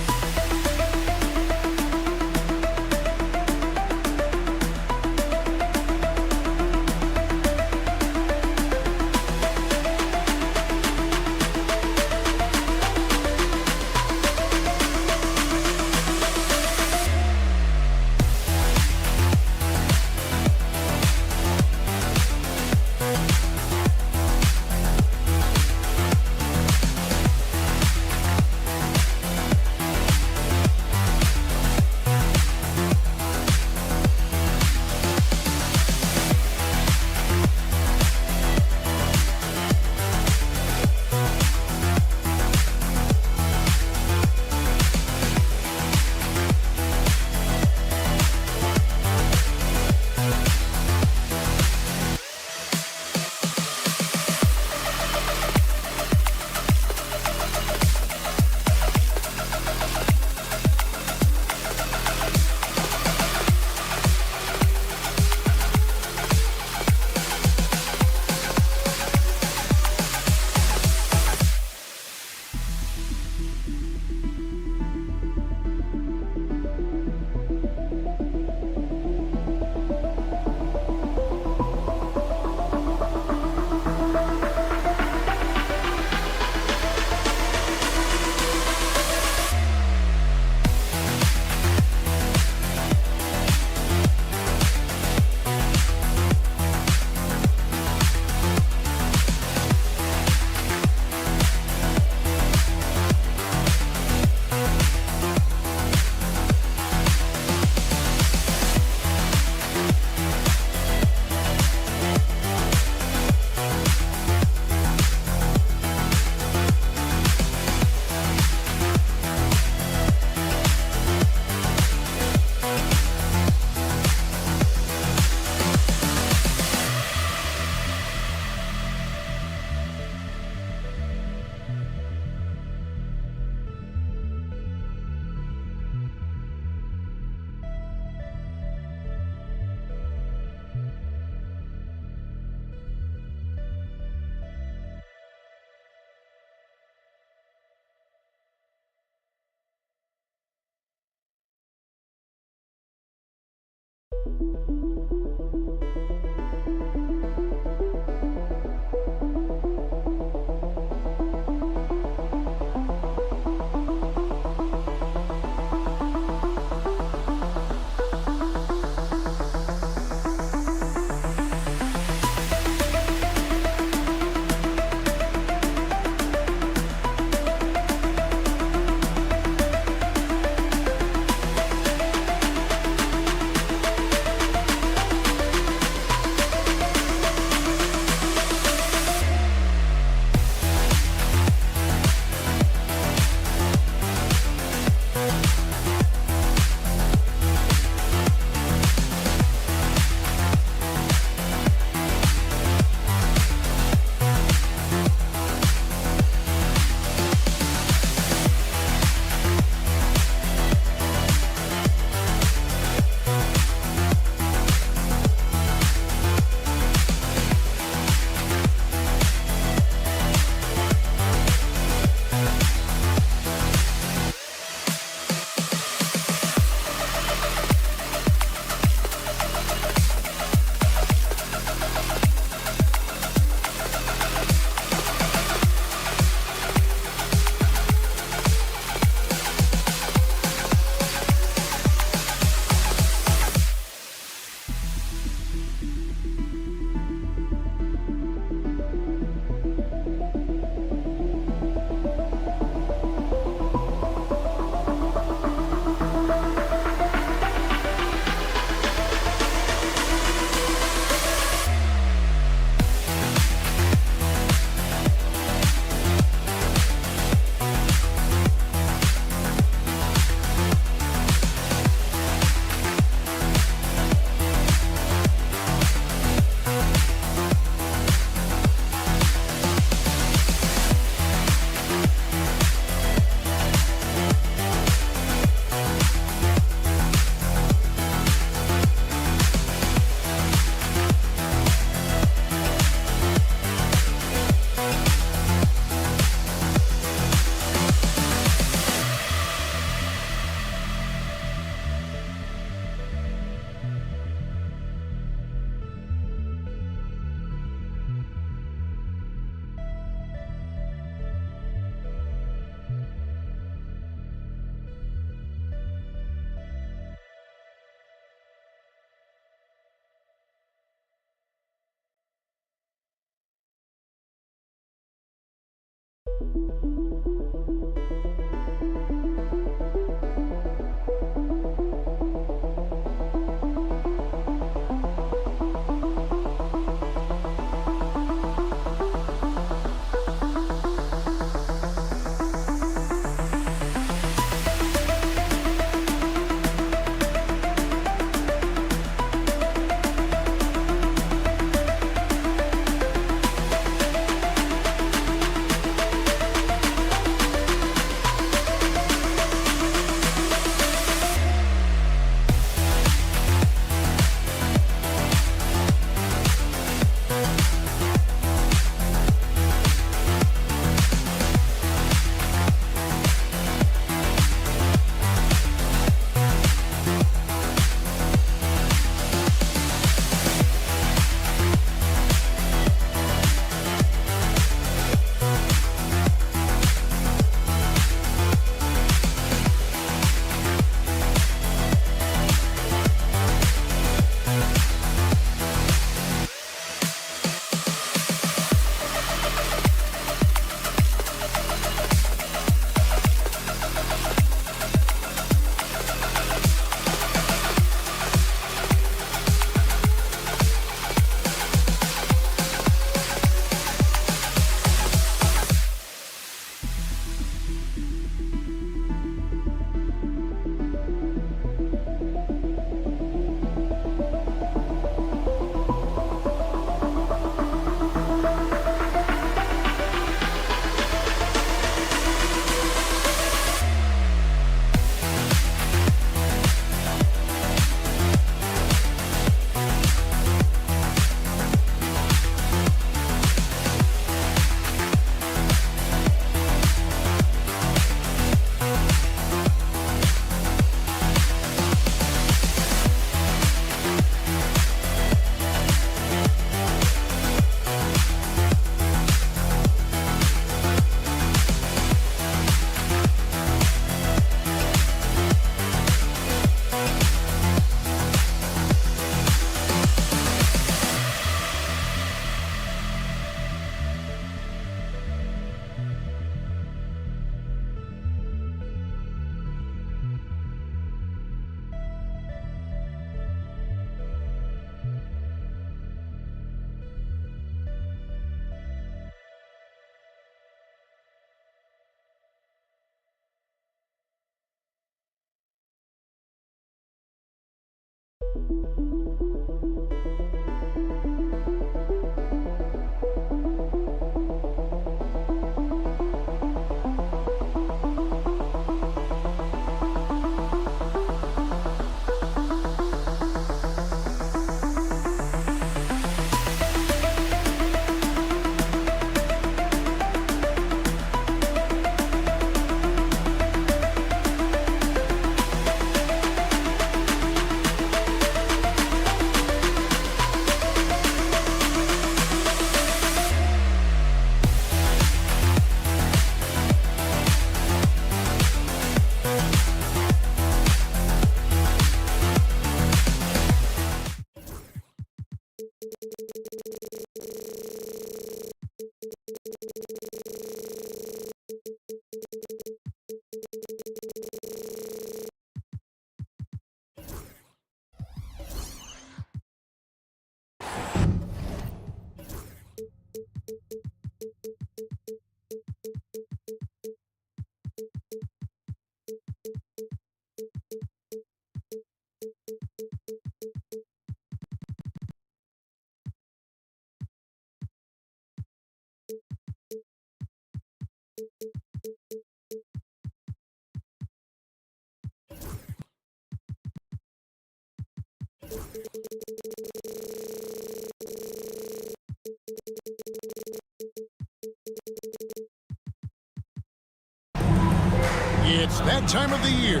It's that time of the year.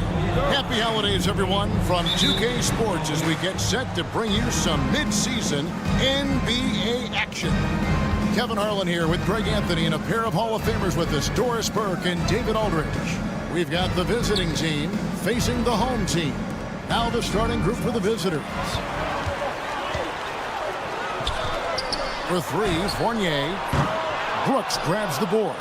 Happy holidays, everyone, from 2K Sports as we get set to bring you some mid-season NBA action. Kevin Harlan here with Greg Anthony and a pair of Hall of Famers with us, Doris Burke and David Aldridge. We've got the visiting team facing the home team. Now the starting group for the visitors. For three, Fournier. Brooks grabs the board.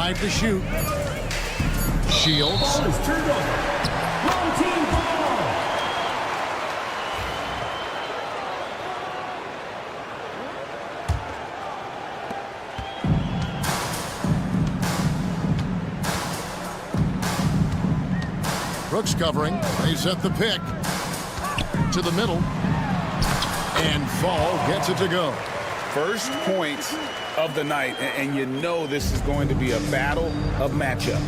drive to shoot. Shields. Ball is turned over. Wrong team ball. Brooks covering. They set the pick. To the middle. And Fall gets it to go. First points of the night, and you know this is going to be a battle of matchups.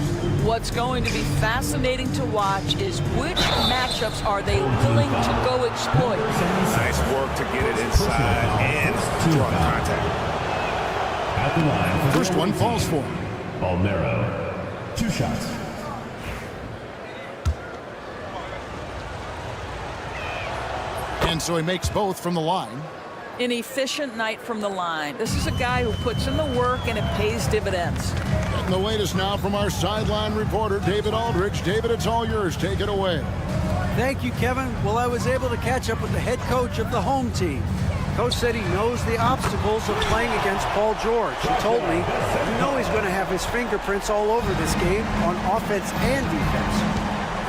What's going to be fascinating to watch is which matchups are they willing to go exploit. Nice work to get it inside and draw the contact. At the line. First one falls for. Balmero. 2 shots. And so he makes both from the line. An efficient night from the line. This is a guy who puts in the work and it pays dividends. Getting the latest now from our sideline reporter, David Aldridge. David, it's all yours. Take it away. Thank you, Kevin. Well, I was able to catch up with the head coach of the home team. Coach said he knows the obstacles of playing against Paul George. He told me, you know he's going to have his fingerprints all over this game on offense and defense.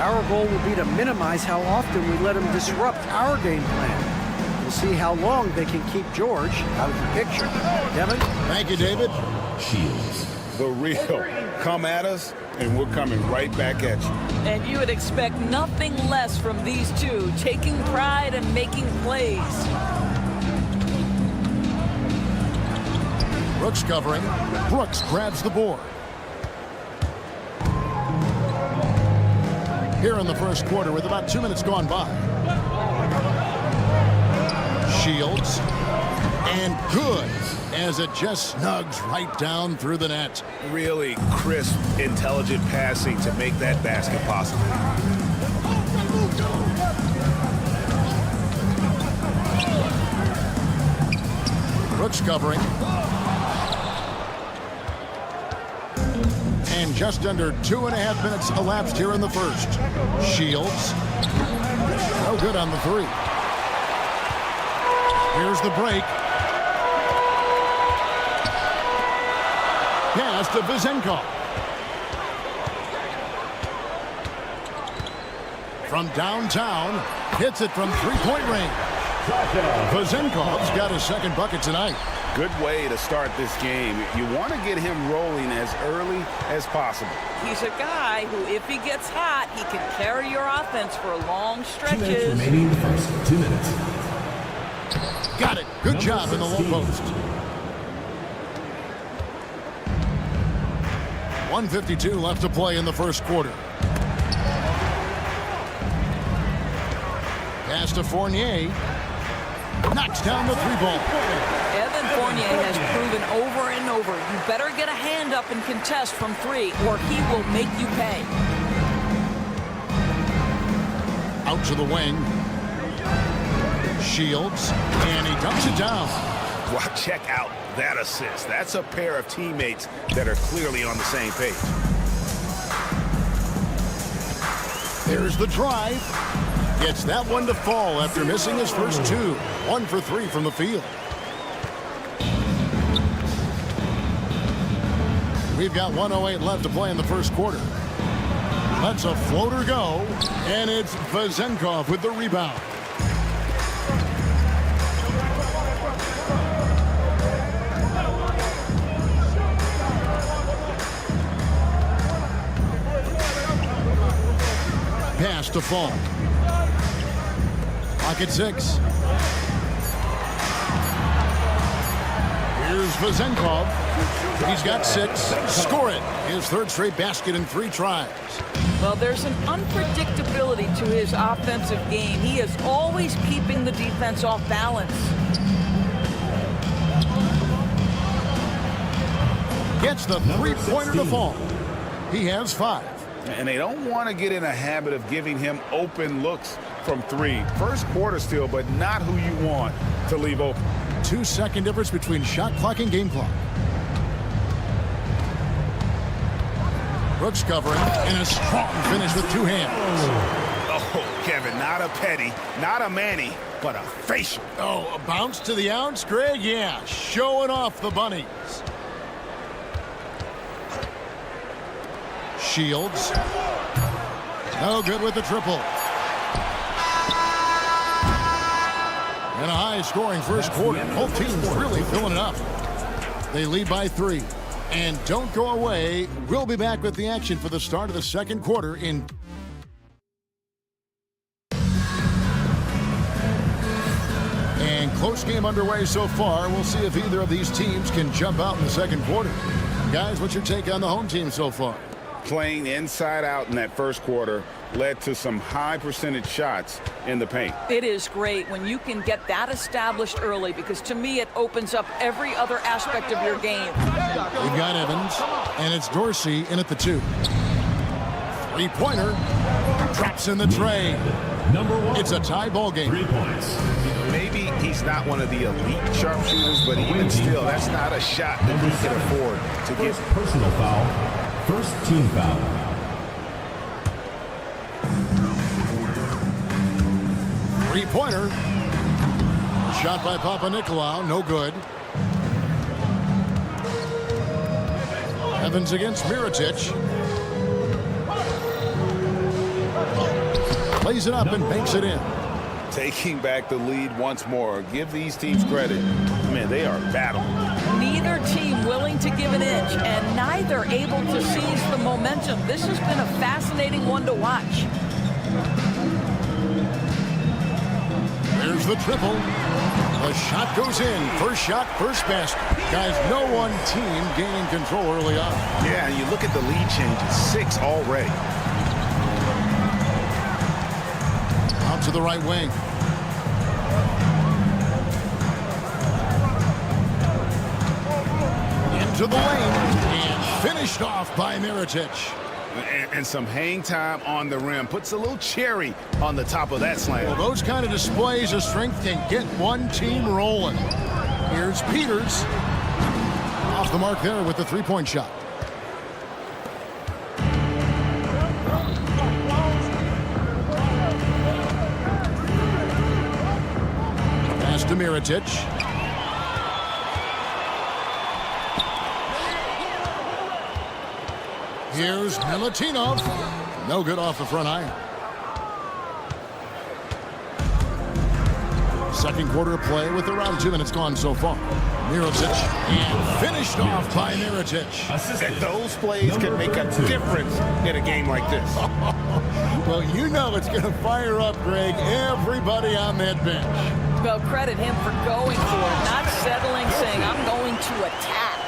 Our goal will be to minimize how often we let him disrupt our game plan. We'll see how long they can keep George out of the picture. Kevin? Thank you, David. Shields. The real. Come at us, and we're coming right back at you. And you would expect nothing less from these two, taking pride and making plays. Brooks covering. Brooks grabs the board. Here in the first quarter with about 2 minutes gone by. Shields. And good as it just snugs right down through the net. Really crisp, intelligent passing to make that basket possible. Brooks covering. And just under 2.5 minutes elapsed here in the first. Shields. No good on the three. Here's the break. Pass to Vizenkov. From downtown, hits it from three-point range. Vizenkov's got his second bucket tonight. Good way to start this game. You want to get him rolling as early as possible. He's a guy who, if he gets hot, he can carry your offense for long 2 minutes stretches. remaining in the first. 2 minutes. Got it. Good job in the low post. 1:52 left to play in the first quarter. Pass to Fournier. Knocks down the three ball. Evan Fournier has proven over and over, you better get a hand up and contest from three, or he will make you pay. Out to the wing. Shields, and he dumps it down. Wow, check out that assist. That's a pair of teammates that are clearly on the same page. There's the drive. Gets that one to fall after missing his first two. 1 for 3 from the field. We've got 1:08 left to play in the first quarter. Lets a floater go, and it's Vizenkov with the rebound. Pass to Fall. Clock at 6. Here's Vizenkov. He's got 6. Score it. His third straight basket in 3 tries. Well, there's an unpredictability to his offensive game. He is always keeping the defense off balance. Gets the three-pointer to fall. He has 5. And they don't want to get in a habit of giving him open looks from 3. First quarter still, but not who you want to leave open. 2-second difference between shot clock and game clock. Brooks covering, and a strong finish with 2 hands. Oh, Kevin, not a petty, not a Manny, but a facial. Oh, a bounce to the ounce, Greg? Yeah, showing off the bunnies. Shields. No good with the triple. And a high-scoring first quarter. Both teams really filling it up. They lead by 3. And don't go away. We'll be back with the action for the start of the second quarter in... And close game underway so far. We'll see if either of these teams can jump out in the second quarter. Guys, what's your take on the home team so far? Playing inside out in that first quarter led to some high percentage shots in the paint. It is great when you can get that established early, because to me it opens up every other aspect of your game. We've got Evans, and it's Dorsey in at the 2. Three-pointer. Drops in the tray. Number 1. It's a tie ball game. 3 points. Maybe he's not one of the elite sharpshooters, but even still, that's not a shot that he can afford to get. First personal foul. First team foul. Three-pointer. Shot by Papanikolaou, no good. Evans against Mirotic. Plays it up and banks it in. Taking back the lead once more. Give these teams credit. Man, they are battling. Neither team willing to give an inch, and neither able to seize the momentum. This has been a fascinating one to watch. There's the triple. The shot goes in. First shot, first basket. Guys, no one team gaining control early on. Yeah, and you look at the lead changes. 6 already. Out to the right wing. Into the lane. And finished off by Mirotic. And some hang time on the rim. Puts a little cherry on the top of that slam. Well, those kind of displays of strength can get one team rolling. Here's Peters. Off the mark there with the three-point shot. Pass to Mirotic. Here's Milutinov. No good off the front iron. Second quarter of play with around 2 minutes gone so far. Mirotic and finished off by Mirotic. And those plays can make a difference in a game like this. Well, you know it's going to fire up, Greg, everybody on that bench. Well, credit him for going for it, not settling, saying, I'm going to attack.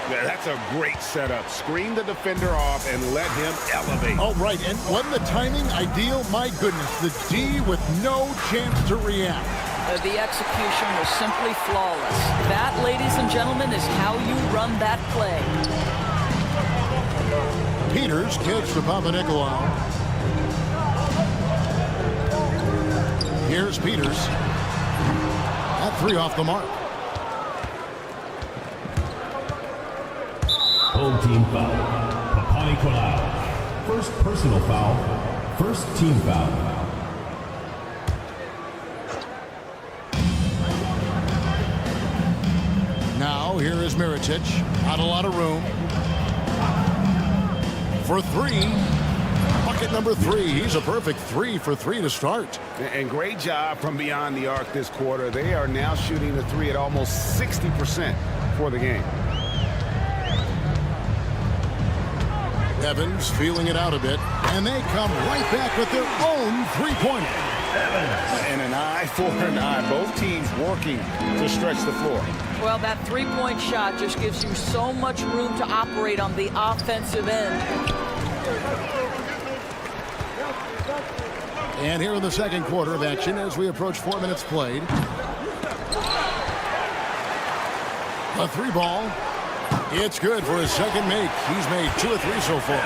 Yeah, that's a great setup. Screen the defender off and let him elevate. Oh, right. And wasn't the timing ideal? My goodness, the D with no chance to react. The execution was simply flawless. That, ladies and gentlemen, is how you run that play. Peters kicks to Papanikolaou. Here's Peters. That 3 off the mark. Home team foul. Panathinaikos. First personal foul. First team foul. Now here is Mirotic. Not a lot of room. For 3. Bucket number 3. He's a perfect 3 for 3 to start. And great job from beyond the arc this quarter. They are now shooting the 3 at almost 60% for the game. Evans feeling it out a bit, and they come right back with their own three-pointer. And an eye for an eye. Both teams working to stretch the floor. Well, that three-point shot just gives you so much room to operate on the offensive end. And here in the second quarter of action as we approach 4 minutes played. A 3-ball. It's good for his second make. He's made 2 or 3 so far.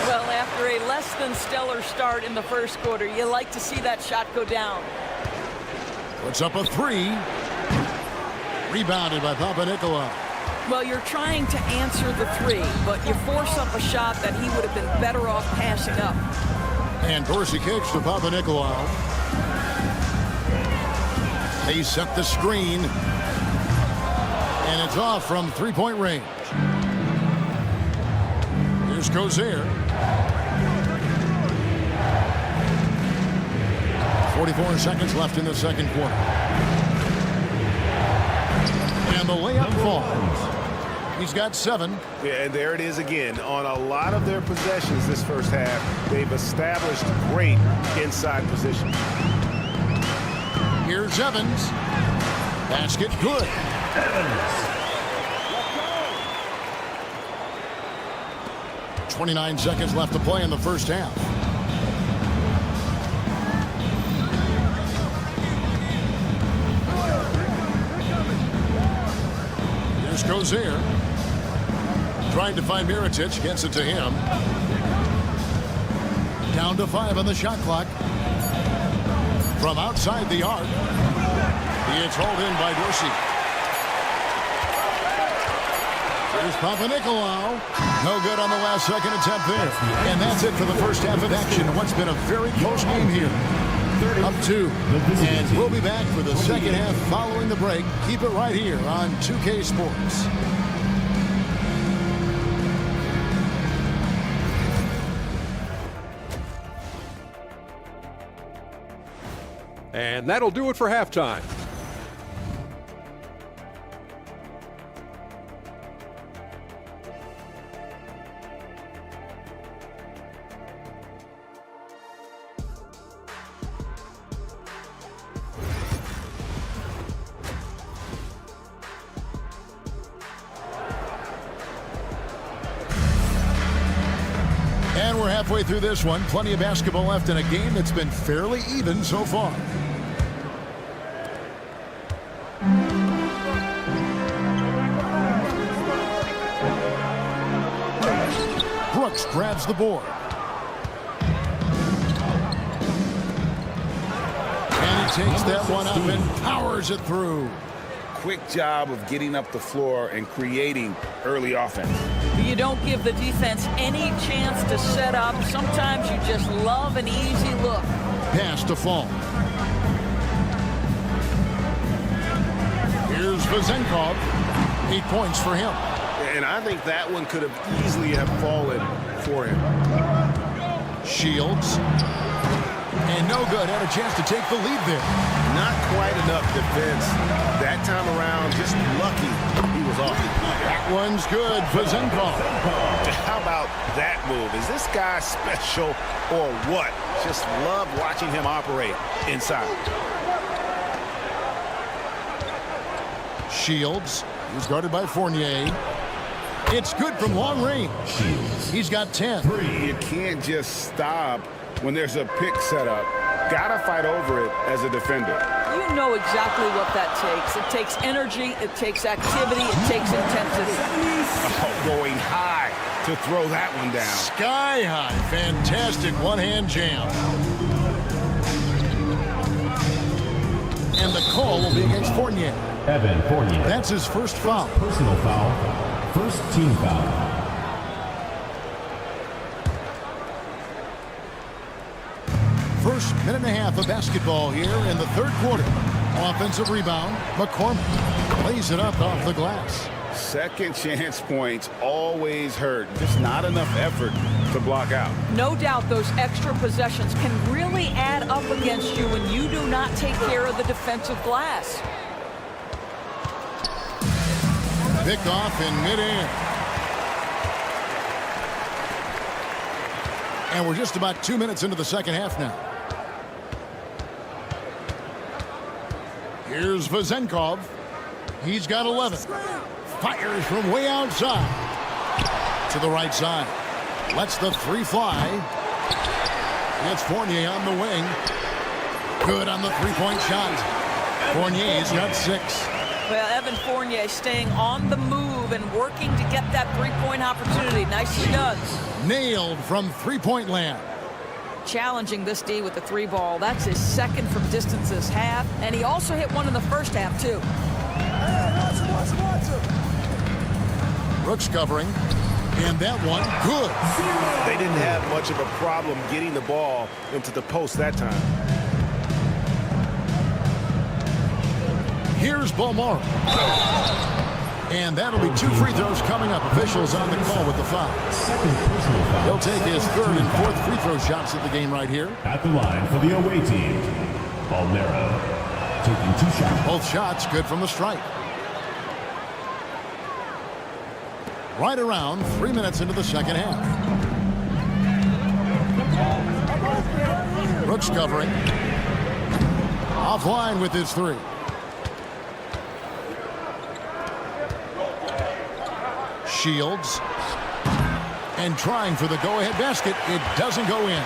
Well, after a less than stellar start in the first quarter, you like to see that shot go down. Puts up a 3. Rebounded by Papanikolaou. Well, you're trying to answer the 3, but you force up a shot that he would have been better off passing up. And Dorsey kicks to Papanikolaou. They set the screen. And it's off from 3-point range. Here's Gozer. .44 seconds left in the second quarter. And the layup falls. He's got 7. Yeah, and there it is again. On a lot of their possessions this first half, they've established great inside position. Here's Evans. Basket good. Evans. 29 seconds left to play in the first half. Here's Gozier. Trying to find Mirotic. Gets it to him. Down to 5 on the shot clock. From outside the arc. It's hauled in by Dorsey. Here's Panathinaikos. No good on the last second attempt there. And that's it for the first half of action. What's been a very close game here. Up 2. And we'll be back for the second half following the break. Keep it right here on 2K Sports. And that'll do it for halftime. And we're halfway through this one. Plenty of basketball left in a game that's been fairly even so far. Brooks grabs the board. And he takes that one up and powers it through. Quick job of getting up the floor and creating early offense. You don't give the defense any chance to set up. Sometimes you just love an easy look. Pass to Fall. Here's Vezenkov. 8 points for him. And I think that one could have easily have fallen for him. Shields. And no good. Had a chance to take the lead there. Not quite enough defense. That time around, just lucky he was off. That one's good. Vezenkov. How about that move? Is this guy special or what? Just love watching him operate inside. Shields. He's guarded by Fournier. It's good from long range. He's got 10. You can't just stop when there's a pick set up. Gotta fight over it as a defender. You know exactly what that takes. It takes energy, it takes activity, it takes intensity. Oh, going high to throw that one down. Sky high. Fantastic one-hand jam. And the call will be against Fournier. Evan Fournier. That's his first foul. Personal foul. First team foul. First minute and a half of basketball here in the third quarter. Offensive rebound. McCormick lays it up off the glass. Second chance points always hurt. Just not enough effort to block out. No doubt those extra possessions can really add up against you when you do not take care of the defensive glass. Picked off in midair. And we're just about 2 minutes into the second half now. Here's Vezenkov. He's got 11. Fires from way outside. To the right side. Lets the three fly. It's Fournier on the wing. Good on the three-point shot. Fournier's got 6. Well, Evan Fournier staying on the move and working to get that three-point opportunity. Nicely done. Nailed from three-point land. Challenging this D with the 3 ball. That's his second from distance this half. And he also hit one in the first half, too. Brooks covering. And that one, good. They didn't have much of a problem getting the ball into the post that time. Here's Balmore. And that'll be 2 free throws coming up. Officials on the call with the foul. Second personal foul. He'll take his 3rd and 4th free throw shots at the game right here. At the line for the away team, Balnera taking 2 shots. Both shots good from the stripe. Right around 3 minutes into the second half. Brooks covering. Offline with his 3. Shields. And trying for the go-ahead basket. It doesn't go in.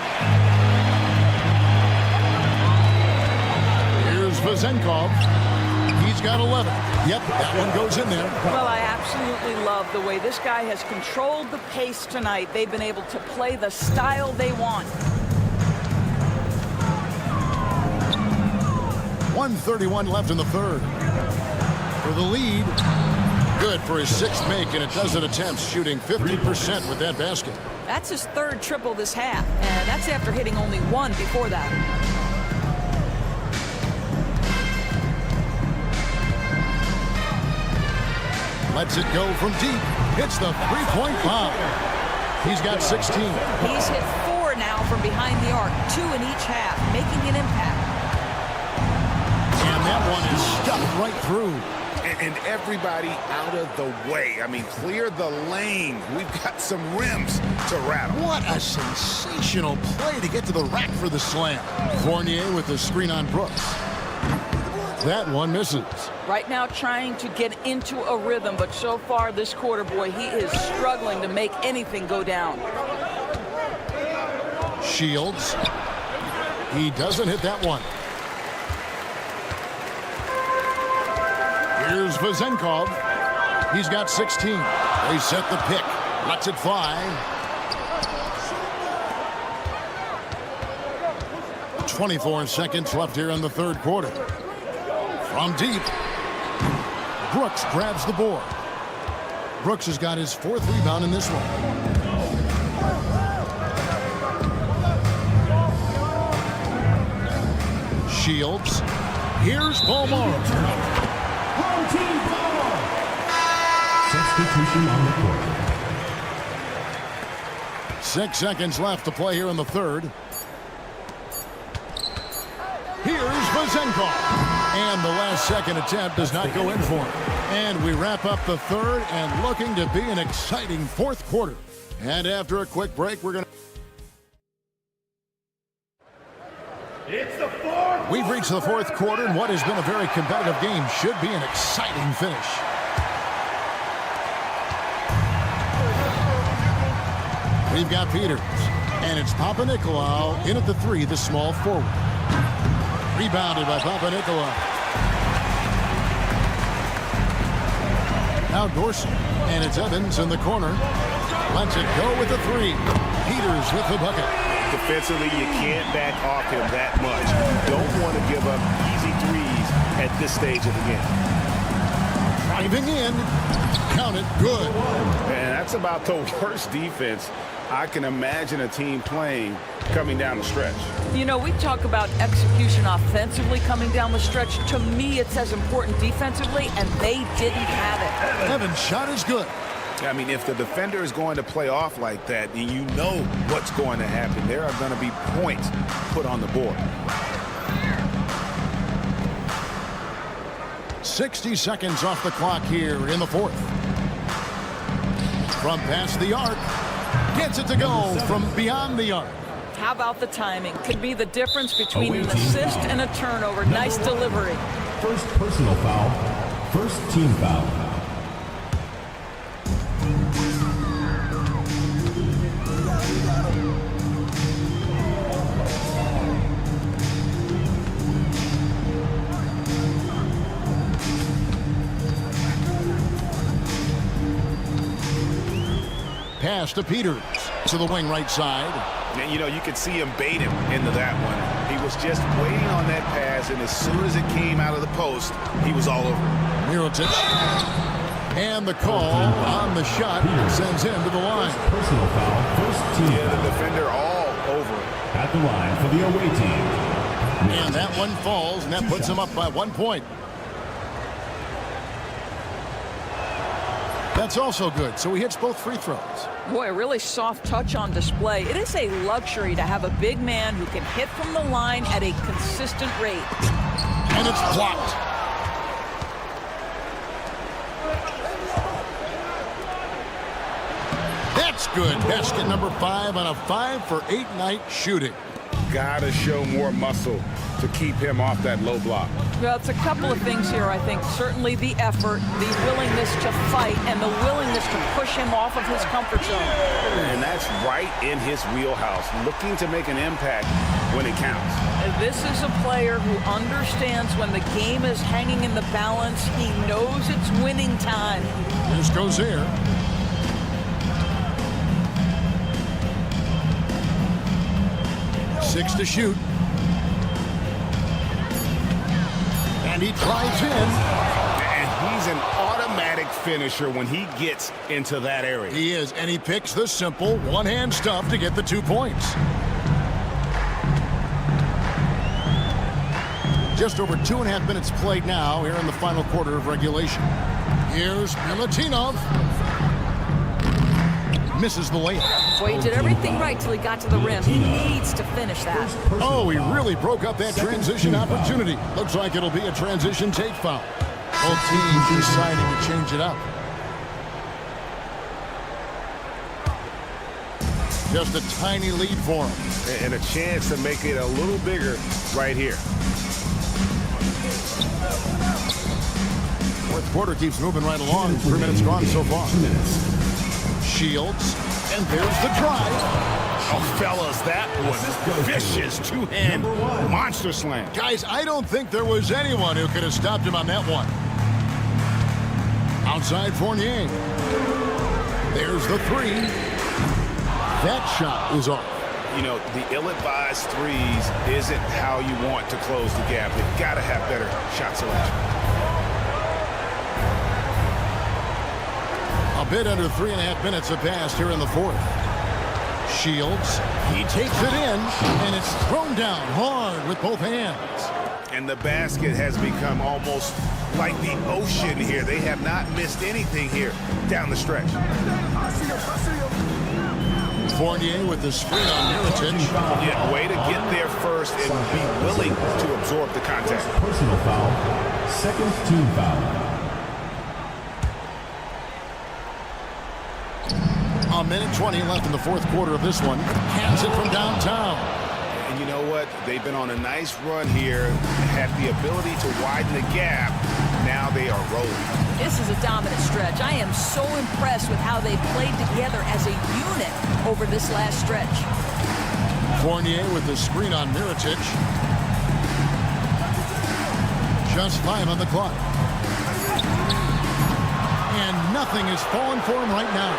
Here's Vazenkov. He's got 11. Yep, that one goes in there. Well, I absolutely love the way this guy has controlled the pace tonight. They've been able to play the style they want. 1:31 left in the 3rd. For the lead. Good for his 6th make, and a dozen attempts, shooting 50% with that basket. That's his 3rd triple this half, and that's after hitting only 1 before that. Lets it go from deep. Hits the 3-point bomb. He's got 16. He's hit 4 now from behind the arc, 2 in each half, making an impact. And that one is stuffed right through. And everybody out of the way. I mean, clear the lane. We've got some rims to rattle. What a sensational play to get to the rack for the slam. Fournier with the screen on Brooks. That one misses. Right now trying to get into a rhythm, but so far this quarter, boy, he is struggling to make anything go down. Shields. He doesn't hit that one. Here's Vazenkov. He's got 16. They set the pick. Lets it fly. 24 seconds left here in the 3rd quarter. From deep. Brooks grabs the board. Brooks has got his 4th rebound in this one. Shields. Here's Balmora. Substitution on the court. 6 seconds left to play here in the 3rd. Here's Vazenkov. And the last second attempt does not go in for him. And we wrap up the 3rd and looking to be an exciting 4th quarter. And after a quick break, we're going to... It's the 4th. We've reached the 4th quarter, and what has been a very competitive game should be an exciting finish. We've got Peters, and it's Panathinaikos in at the 3, the small forward. Rebounded by Panathinaikos. Now Dorsey, and it's Evans in the corner. Lets it go with the 3. Peters with the bucket. Defensively, you can't back off him that much. You don't want to give up easy threes at this stage of the game. Driving in. Count it. Good. And that's about the worst defense I can imagine a team playing coming down the stretch. You know, we talk about execution offensively coming down the stretch. To me, it's as important defensively, and they didn't have it. Evans' shot is good. I mean, if the defender is going to play off like that, then you know what's going to happen. There are going to be points put on the board. 60 seconds off the clock here in the 4th. From past the arc. Gets it to go from beyond the arc. How about the timing? Could be the difference between an assist and a turnover. Nice delivery. First personal foul. First team foul. Pass to Peters to the wing right side. And, you know, you could see him bait him into that one. He was just waiting on that pass, and as soon as it came out of the post, he was all over. Mirotic. And the call on the shot sends him to the line. Personal foul. First team foul. The defender all over it. At the line for the away team. And that one falls, and that puts him up by 1 point. That's also good, so he hits both free throws. Boy, a really soft touch on display. It is a luxury to have a big man who can hit from the line at a consistent rate. And it's blocked. That's good. Basket number 5 on a 5-for-8 night shooting. Gotta show more muscle to keep him off that low block. Well, it's a couple of things here, I think. Certainly the effort, the willingness to fight, and the willingness to push him off of his comfort zone. And that's right in his wheelhouse, looking to make an impact when it counts. This is a player who understands when the game is hanging in the balance. He knows it's winning time. This goes there. Six to shoot. And he drives in. And he's an automatic finisher when he gets into that area. He is, and he picks the simple one-hand stuff to get the 2 points. Just over 2.5 minutes played now here in the final quarter of regulation. Here's Milutinov. Misses the layup. Boy, he did everything right till he got to the rim. He needs to finish that. Oh, he really broke up that transition opportunity. Looks like it'll be a transition take foul. Both teams deciding to change it up. Just a tiny lead for him. And a chance to make it a little bigger right here. Fourth quarter keeps moving right along. 3 minutes gone so far. Shields, and there's the drive. Oh, fellas, that was vicious two-hand monster slam. Guys, I don't think there was anyone who could have stopped him on that one. Outside Fournier. There's the 3. That shot is off. You know, the ill-advised threes isn't how you want to close the gap. You've got to have better shot selection. A bit under 3.5 minutes have passed here in the fourth. Shields, he takes it in, and it's thrown down hard with both hands. And the basket has become almost like the ocean here. They have not missed anything here down the stretch. Fournier with the screen on Mirotic. Yeah, way to get there first and be willing to absorb the contact. Personal foul, second team foul. A minute 20 left in the fourth quarter of this one. Hands it from downtown. And you know what? They've been on a nice run here, have the ability to widen the gap. Now they are rolling. This is a dominant stretch. I am so impressed with how they played together as a unit over this last stretch. Fournier with the screen on Mirotic. Just 5 on the clock. And nothing is falling for him right now.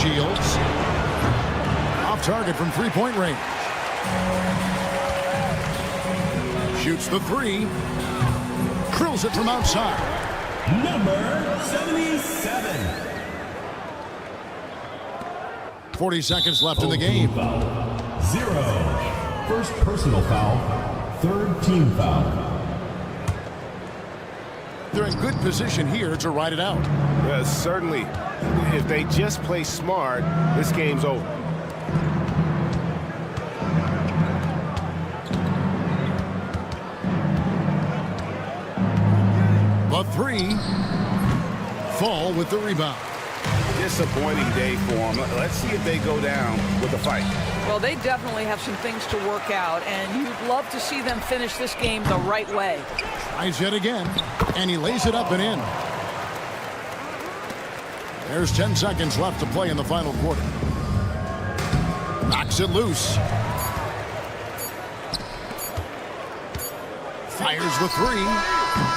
Shields. Off target from three-point range. Shoots the 3. Drills it from outside. Number 77. 40 seconds left in the game. Foul. 0. First personal foul. Third team foul. They're in good position here to ride it out. Certainly, if they just play smart, this game's over. The 3. Fall with the rebound. Disappointing day for them. Let's see if they go down with a fight. Well, they definitely have some things to work out, and you'd love to see them finish this game the right way. Tries yet again, and he lays it up and in. There's 10 seconds left to play in the final quarter. Knocks it loose. Fires the 3.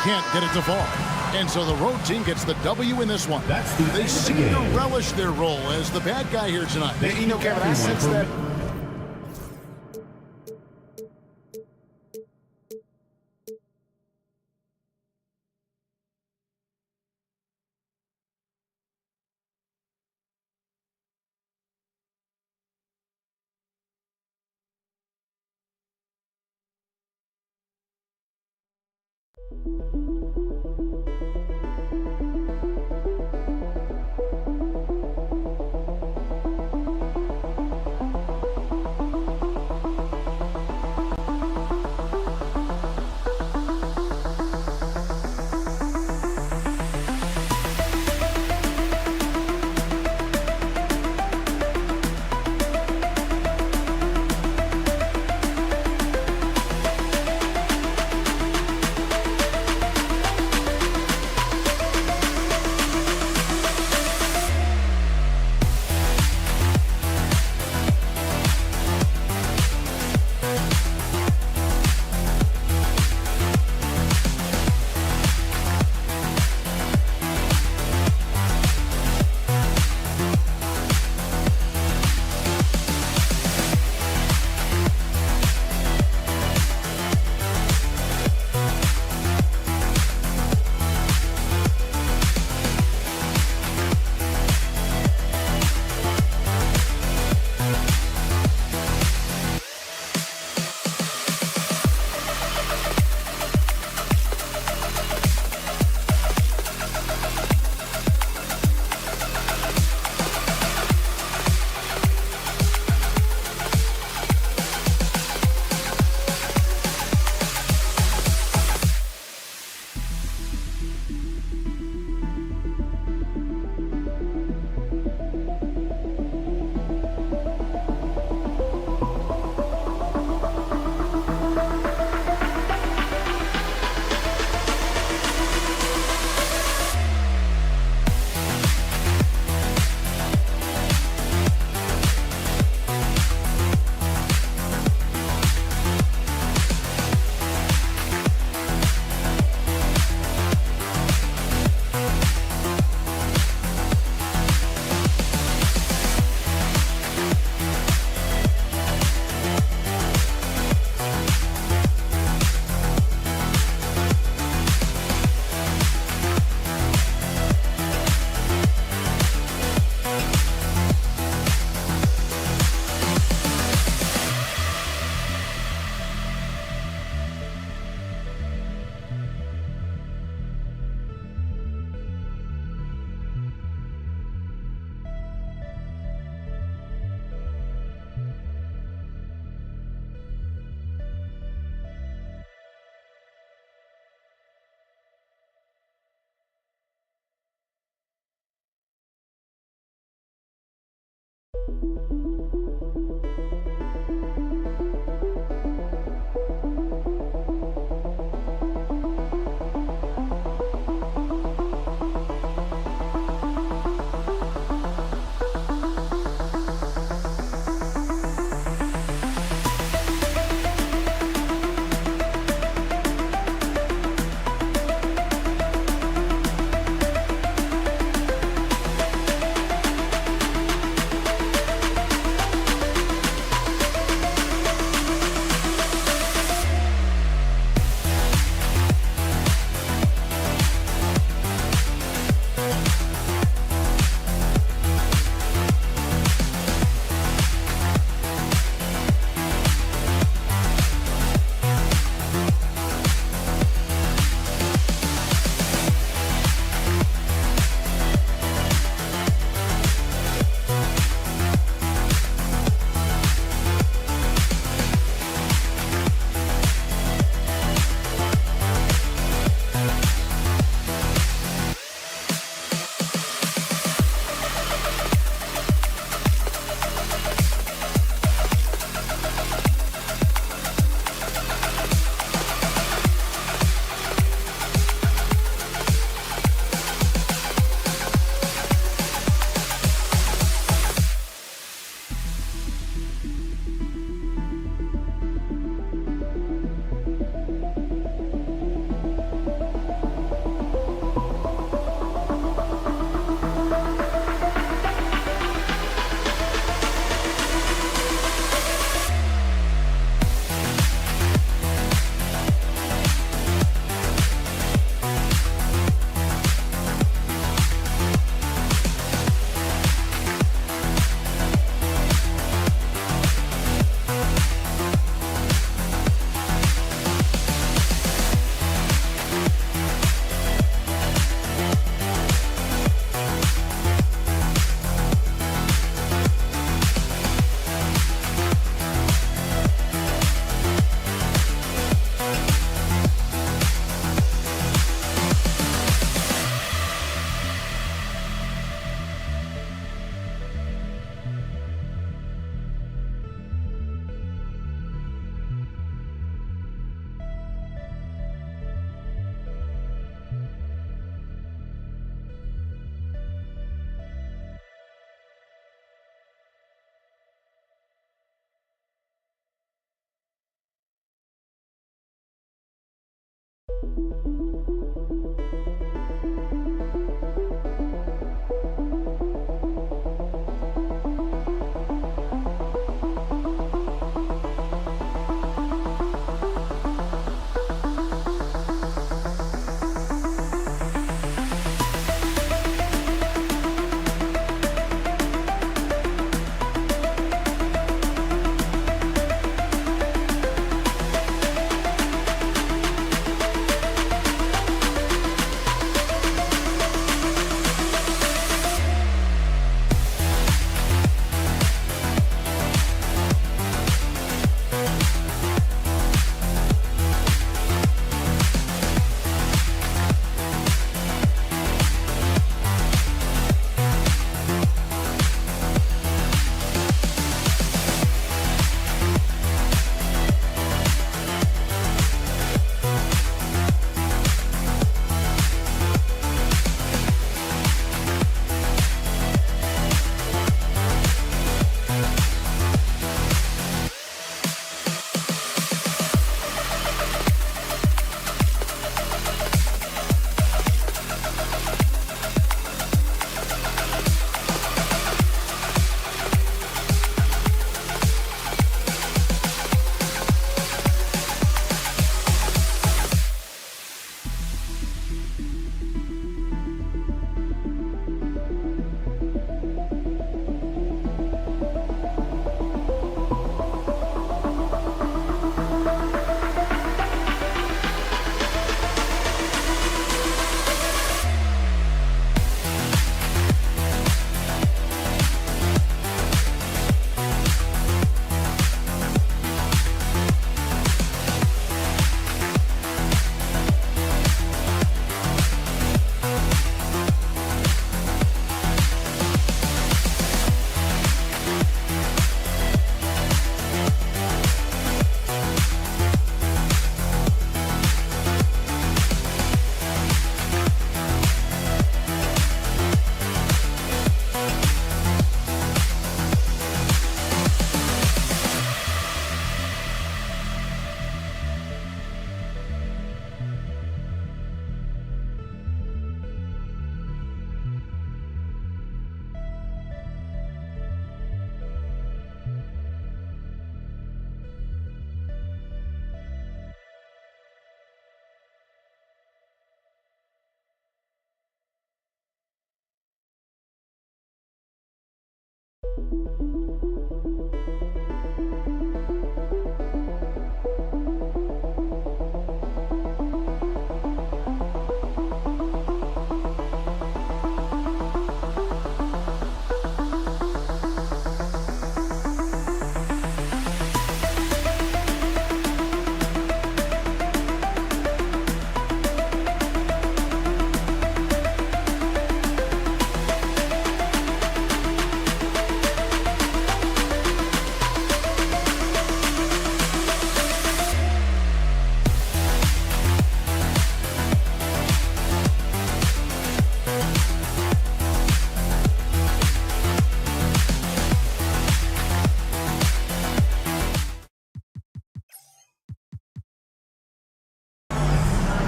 Can't get it to fall. And so the road team gets the W in this one. They seem to relish their role as the bad guy here tonight. You know, Kevin, I sense that.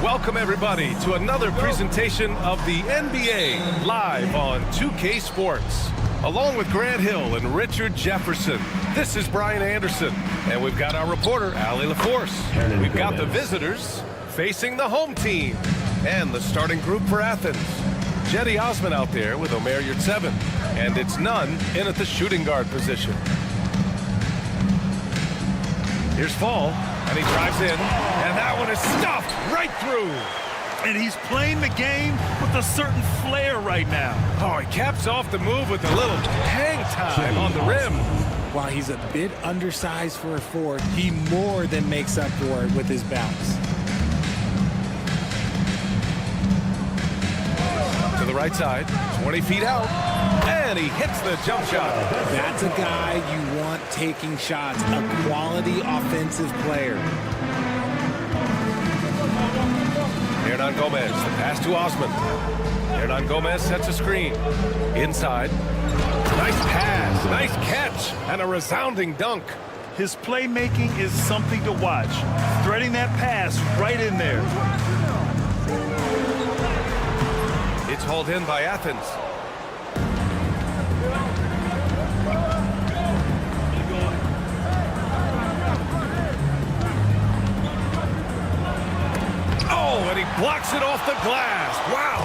welcome everybody to another presentation of the NBA live on 2K Sports. Along with Grant Hill and Richard Jefferson, this is Brian Anderson, and we've got our reporter, Allie LaForce. We've got the visitors facing the home team, and the starting group for Athens. Jetty Osman out there with Omer Yurtseven, and it's Nunn in at the shooting guard position. Here's Fall, and he drives in, and that one is stuffed right through. And he's playing the game with a certain flair right now. Oh, he caps off the move with a little hang time on the rim. While he's a bit undersized for a forward, he more than makes up for it with his bounce. To the right side, 20 feet out, and he hits the jump shot. That's a guy you want taking shots, a quality offensive player. Hernan Gomez, the pass to Osman. Hernan Gomez sets a screen. Inside. Nice pass, nice catch, and a resounding dunk. His playmaking is something to watch. Threading that pass right in there. It's hauled in by Athens. Oh, and he blocks it off the glass. Wow.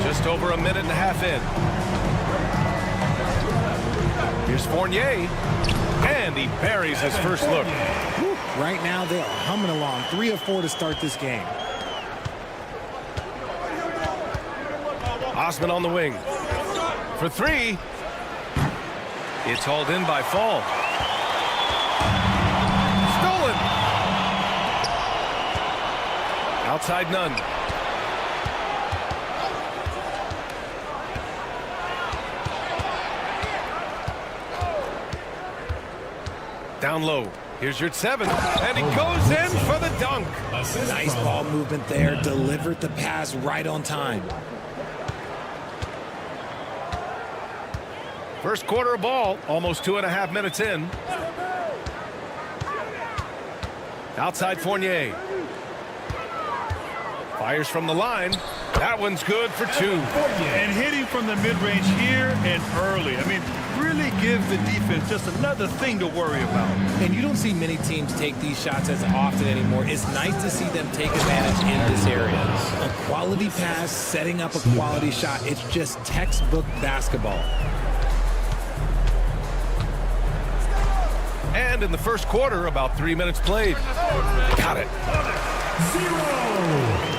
Just over a minute and a half in. Here's Fournier, and he buries his first look. Right now, they are humming along. 3 of 4 to start this game. Osman on the wing. For 3. It's hauled in by Fall. Stolen. Outside Nunn. Down low. Here's Yurtseven, and he goes in for the dunk. Nice ball movement there. Delivered the pass right on time. First quarter of ball, almost 2.5 minutes in. Outside Fournier. Fires from the line. That one's good for 2. And hitting from the mid-range here and early. I mean, really gives the defense just another thing to worry about. And you don't see many teams take these shots as often anymore. It's nice to see them take advantage in this area. A quality pass, setting up a quality shot. It's just textbook basketball. And in the first quarter, about 3 minutes played. Got it. 0.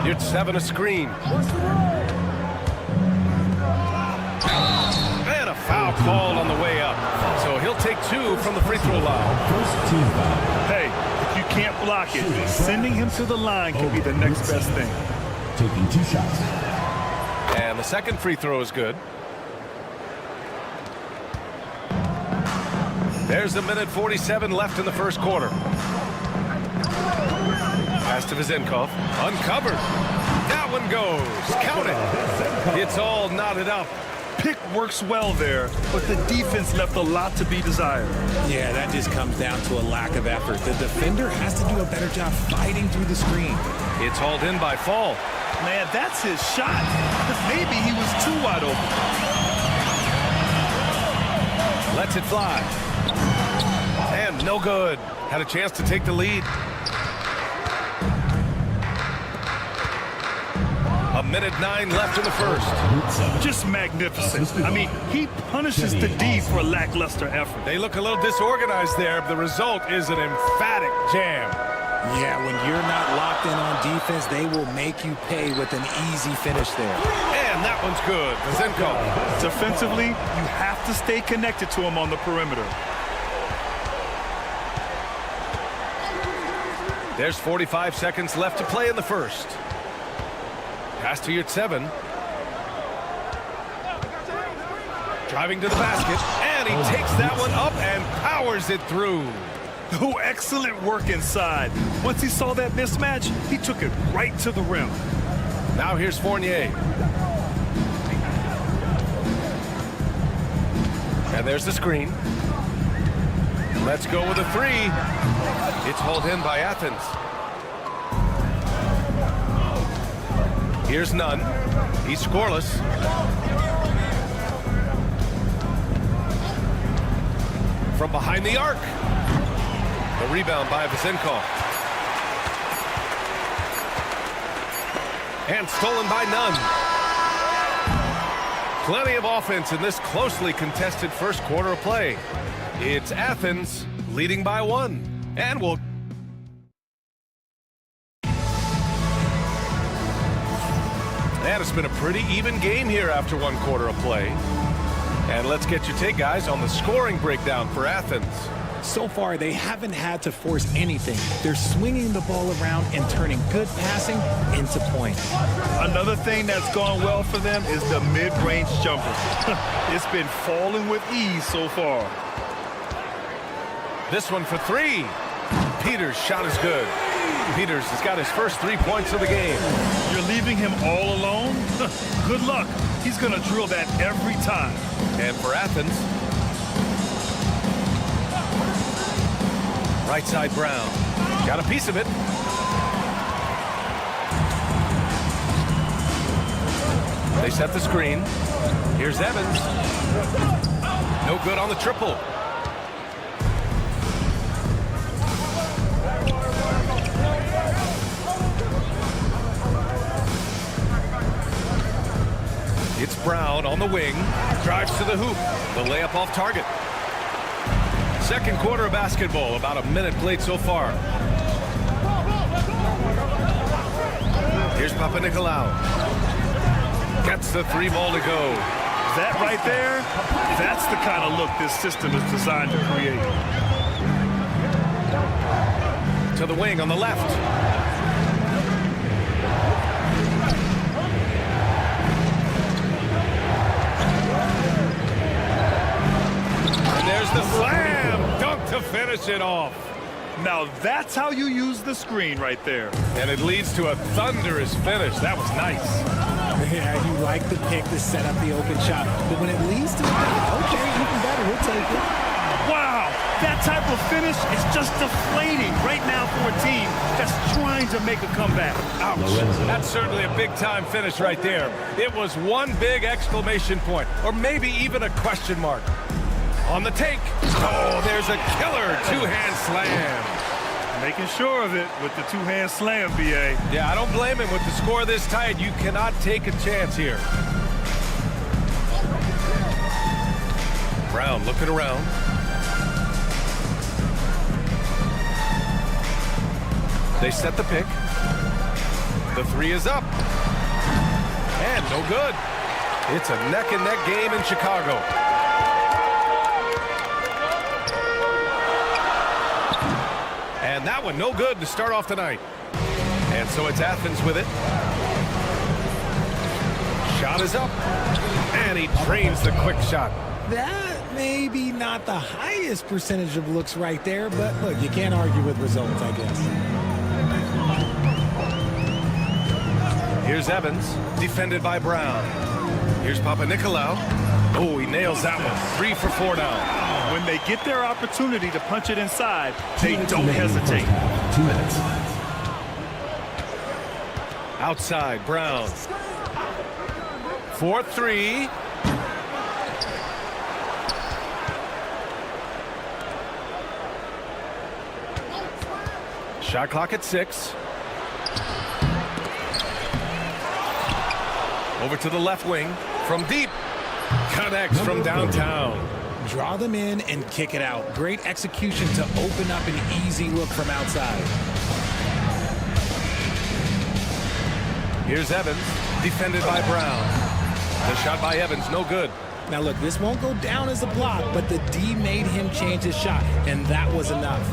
Yurtseven a screen. And a foul called on the way up. So he'll take 2 from the free throw line. First team foul. Hey, if you can't block it, sending him to the line can be the next best thing. Taking 2 shots. And the second free throw is good. There's a minute 47 left in the first quarter. Pass to Vizenkov. Uncovered. That one goes. Count it. It's all knotted up. Pick works well there, but the defense left a lot to be desired. Yeah, that just comes down to a lack of effort. The defender has to do a better job fighting through the screen. It's hauled in by Fall. Man, that's his shot. But maybe he was too wide open. Lets it fly. And no good. Had a chance to take the lead. A minute 9 left in the first. Just magnificent. I mean, he punishes the D for lackluster effort. They look a little disorganized there, but the result is an emphatic jam. Yeah, when you're not locked in on defense, they will make you pay with an easy finish there. And that one's good. Vizenkov. Defensively, you have to stay connected to him on the perimeter. There's 45 seconds left to play in the first. Pass to Yurtseven. Driving to the basket, and he takes that one up and powers it through. Oh, excellent work inside. Once he saw that mismatch, he took it right to the rim. Now here's Fournier. And there's the screen. Let's go with a three. It's hauled in by Athens. Here's Nunn. He's scoreless. From behind the arc. The rebound by Vasenkov. And stolen by Nunn. Plenty of offense in this closely contested first quarter of play. It's Athens leading by 1. And we'll... And it's been a pretty even game here after 1 quarter of play. And let's get your take, guys, on the scoring breakdown for Athens. So far, they haven't had to force anything. They're swinging the ball around and turning good passing into points. Another thing that's gone well for them is the mid-range jumper. It's been falling with ease so far. This one for 3. Peters' shot is good. Peters has got his first 3 points of the game. You're leaving him all alone? Good luck. He's going to drill that every time. And for Athens, right side Brown. Got a piece of it. They set the screen. Here's Evans. No good on the triple. It's Brown on the wing. Drives to the hoop. The layup off target. Second quarter of basketball. About a minute played so far. Here's Papanikolaou. Gets the 3 ball to go. That right there, that's the kind of look this system is designed to create. To the wing on the left. And there's the slam dunk to finish it off. Now that's how you use the screen right there. And it leads to a thunderous finish. That was nice. Yeah, you like the pick to set up the open shot, but when it leads to okay, even better, we'll take it. Wow, that type of finish is just deflating right now for a team that's trying to make a comeback. Ouch. That's certainly a big-time finish right there. It was one big exclamation point, or maybe even a question mark. On the take. Oh, there's a killer two-hand slam. Making sure of it with the two-hand slam, B.A. Yeah, I don't blame him. With the score this tight, you cannot take a chance here. Brown looking around. They set the pick. The 3 is up. And no good. It's a neck-and-neck game in Chicago. And that one no good to start off the night. And so it's Athens with it. Shot is up. And he trains the quick shot. That may be not the highest percentage of looks right there, but look, you can't argue with results, I guess. Here's Evans, defended by Brown. Here's Papanikolaou. Oh, he nails that one. 3 for 4 now. When they get their opportunity to punch it inside, they don't hesitate. 2 minutes. Outside, Brown. 4-3. Shot clock at 6. Over to the left wing. From deep. Connects from downtown. Draw them in and kick it out. Great execution to open up an easy look from outside. Here's Evans, defended by Brown. The shot by Evans, no good. Now look, this won't go down as a block, but the D made him change his shot, and that was enough.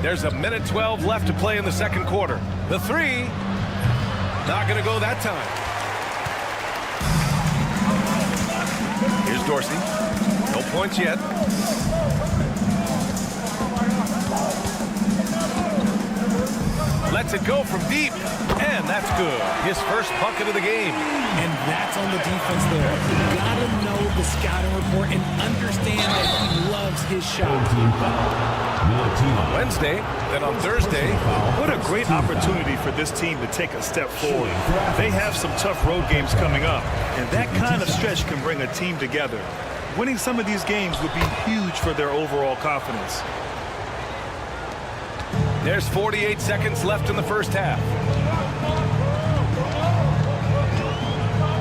There's a minute 12 left to play in the second quarter. The 3, not going to go that time. Here's Dorsey. No points yet. Lets it go from deep, and that's good. His first bucket of the game. And that's on the defense there. You gotta know the scouting report and understand that he loves his shot. On Wednesday, then on Thursday. What a great opportunity for this team to take a step forward. They have some tough road games coming up, and that kind of stretch can bring a team together. Winning some of these games would be huge for their overall confidence. There's 48 seconds left in the first half.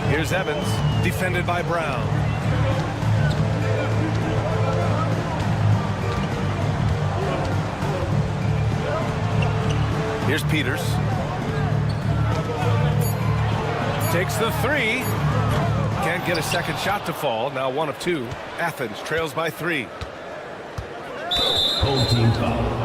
Here's Evans, defended by Brown. Here's Peters. Takes the three. Can't get a second shot to fall. Now 1 of 2. Athens trails by 3. Home team foul.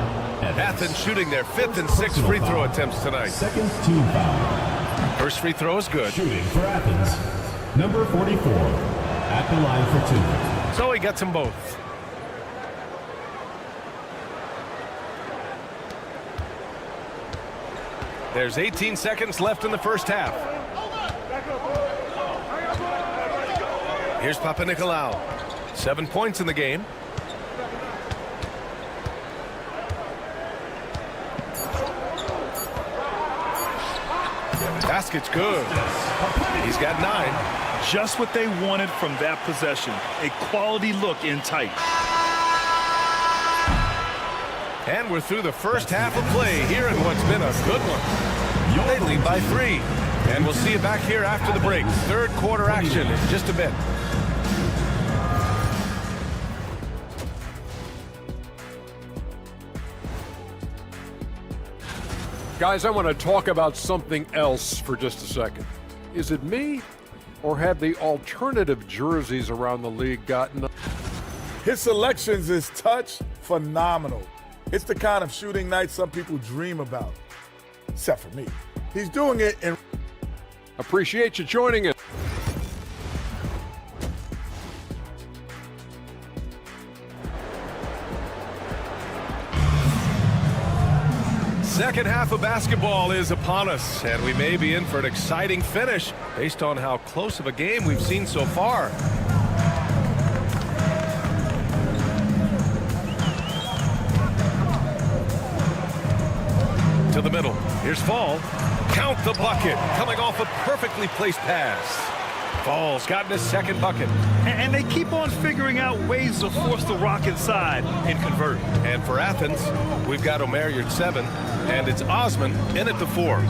Athens shooting their 5th and 6th free throw attempts tonight. Second team foul. First free throw is good. Shooting for Athens, number 44, at the line for 2. So he gets them both. There's 18 seconds left in the first half. Here's Panathinaikos. 7 points in the game. Basket's good. He's got 9. Just what they wanted from that possession. A quality look in tight. And we're through the first half of play here in what's been a good one. They lead by 3. And we'll see you back here after the break. Third quarter action in just a bit. Guys, I want to talk about something else for just a second. Is it me, or have the alternative jerseys around the league gotten? His selections is touch phenomenal. It's the kind of shooting night some people dream about, except for me. He's doing it in... Appreciate you joining us. Second half of basketball is upon us, and we may be in for an exciting finish based on how close of a game we've seen so far. To the middle. Here's Fall. Count the bucket. Coming off a perfectly placed pass. Fall's gotten his second bucket. And they keep on figuring out ways to force the rock inside and convert. And for Athens, we've got Omer at 7, and it's Osman in at the 4.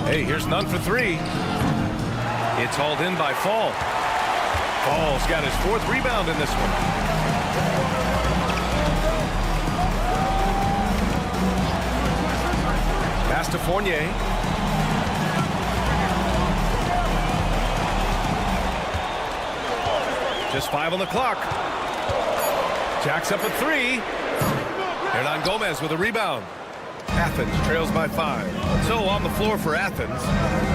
Hey, here's none for 3. It's hauled in by Fall. Fall's got his 4th rebound in this one. Pass to Fournier. Just 5 on the clock. Jacks up at 3. Hernan Gomez with a rebound. Athens trails by 5. So on the floor for Athens,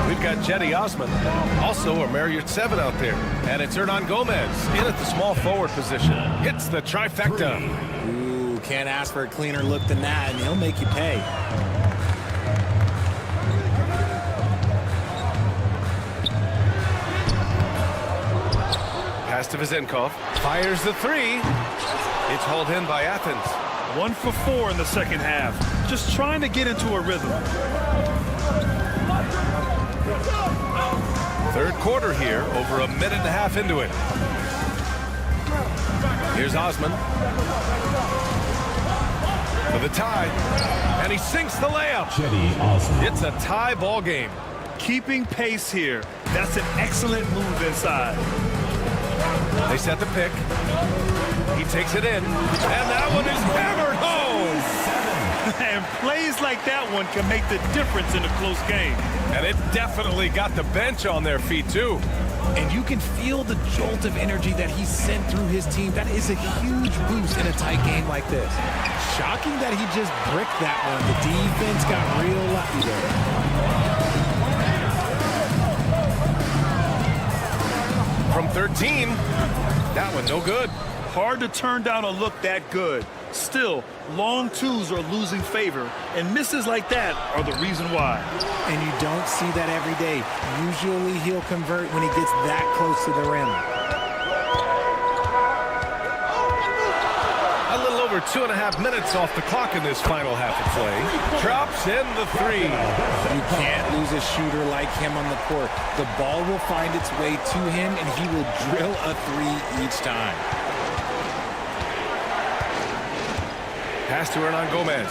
we've got Jetty Osman. Also a Marriott 7 out there. And it's Hernan Gomez in at the small forward position. Hits the trifecta. Ooh, can't ask for a cleaner look than that, and he'll make you pay. Pass to Vizenkov. Fires the 3. It's hauled in by Athens. 1 for 4 in the second half. Just trying to get into a rhythm. Third quarter here, over a minute and a half into it. Here's Osman. For the tie. And he sinks the layup. It's a tie ball game. Keeping pace here. That's an excellent move inside. They set the pick. He takes it in. And that one is hammered home. And plays like that one can make the difference in a close game. And it definitely got the bench on their feet, too. And you can feel the jolt of energy that he sent through his team. That is a huge boost in a tight game like this. Shocking that he just bricked that one. The defense got real lucky there. From 13, that one no good. Hard to turn down a look that good. Still, long twos are losing favor, and misses like that are the reason why. And you don't see that every day. Usually he'll convert when he gets that close to the rim. A little over 2.5 minutes off the clock in this final half of play. Drops in the three. You can't lose a shooter like him on the court. The ball will find its way to him, and he will drill a three each time. Pass to Hernan Gomez.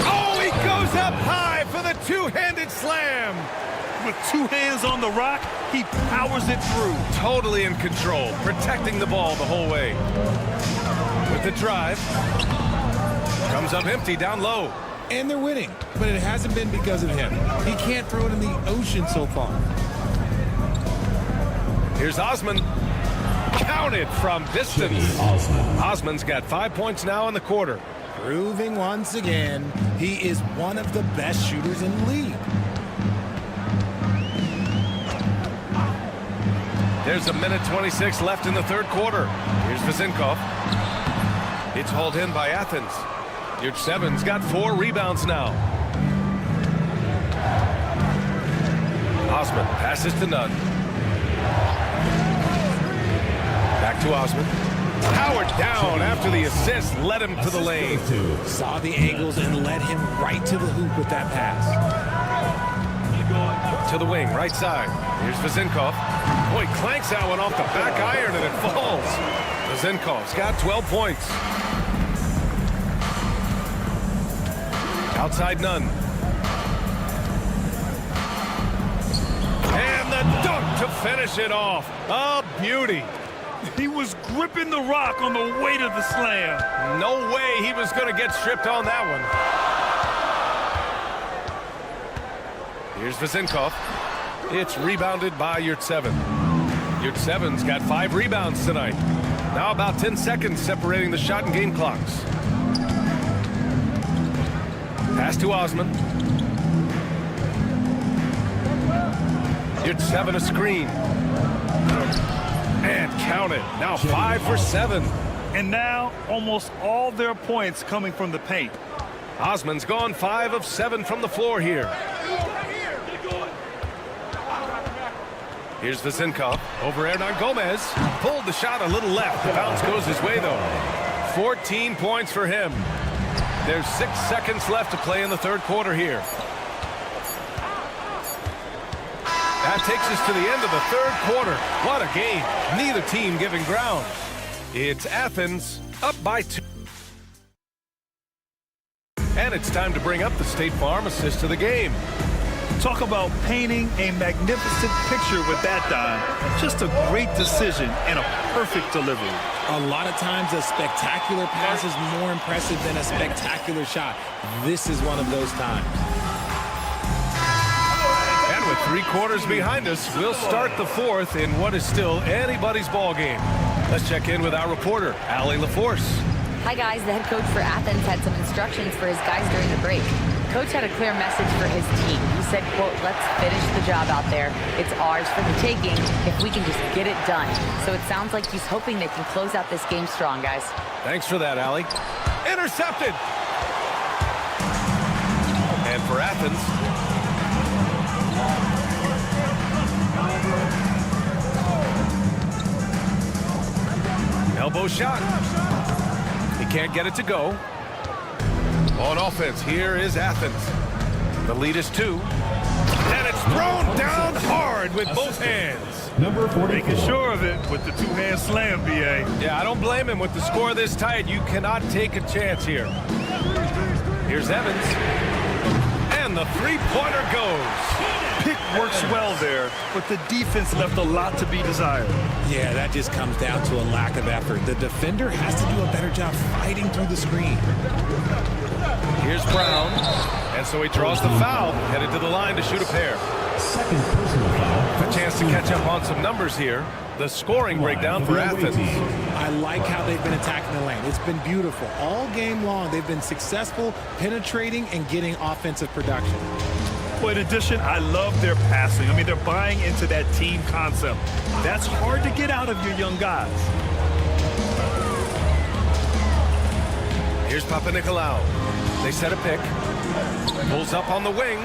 Oh, he goes up high for the two-handed slam. With two hands on the rock, he powers it through. Totally in control, protecting the ball the whole way. With the drive. Comes up empty down low. And they're winning, but it hasn't been because of him. He can't throw it in the ocean so far. Here's Osman. Counted from distance. Osman's got 5 points now in the quarter. Proving once again, he is one of the best shooters in the league. There's a minute 26 left in the third quarter. Here's Vezinkov. It's hauled in by Athens. Yurtseven's got 4 rebounds now. Osman passes to Nunn. Back to Osman. Powered down after the assist led him to the lane. Saw the angles and led him right to the hoop with that pass. To the wing, right side. Here's Vezinkov. Boy, clanks that one off the back iron and it falls. Vezinkov's got 12 points. Outside Nunn. And the dunk to finish it off. A beauty. He was gripping the rock on the weight of the slam. No way he was going to get stripped on that one. Here's Vezinkov. It's rebounded by Yurtseven. Yurtseven's got 5 rebounds tonight. Now about 10 seconds separating the shot and game clocks. Pass to Osman. Yurtseven a screen. And count it. Now 5 for 7. And now almost all their points coming from the paint. Osman's gone 5 of 7 from the floor here. Here's Vezinkov over Hernan Gomez. Pulled the shot a little left. The bounce goes his way, though. 14 points for him. There's 6 seconds left to play in the third quarter here. That takes us to the end of the third quarter. What a game. Neither team giving ground. It's Athens up by 2. And it's time to bring up the State Farm assist of the game. Talk about painting a magnificent picture with that dime. Just a great decision and a perfect delivery. A lot of times a spectacular pass is more impressive than a spectacular shot. This is one of those times. And with 3 quarters behind us, we'll start the fourth in what is still anybody's ball game. Let's check in with our reporter, Allie LaForce. Hi, guys. The head coach for Athens had some instructions for his guys during the break. Coach had a clear message for his team. He said, quote, let's finish the job out there. It's ours for the taking if we can just get it done. So it sounds like he's hoping they can close out this game strong, guys. Thanks for that, Allie. Intercepted. And for Athens. Elbow shot. He can't get it to go. On offense, here is Athens. The lead is 2. And it's thrown down hard with both hands. Number 44. Making sure of it with the two-hand slam, B.A. Yeah, I don't blame him. With the score this tight, you cannot take a chance here. Here's Evans. And the three-pointer goes. Pick works well there, but the defense left a lot to be desired. Yeah, that just comes down to a lack of effort. The defender has to do a better job fighting through the screen. Here's Brown. And so he draws the foul, headed to the line to shoot a pair. Second personal foul. A chance to catch up on some numbers here. The scoring breakdown for Athens. I like how they've been attacking the lane. It's been beautiful. All game long, they've been successful penetrating and getting offensive production. Well, in addition, I love their passing. I mean, they're buying into that team concept. That's hard to get out of your young guys. Here's Papanikolaou. They set a pick. Pulls up on the wing.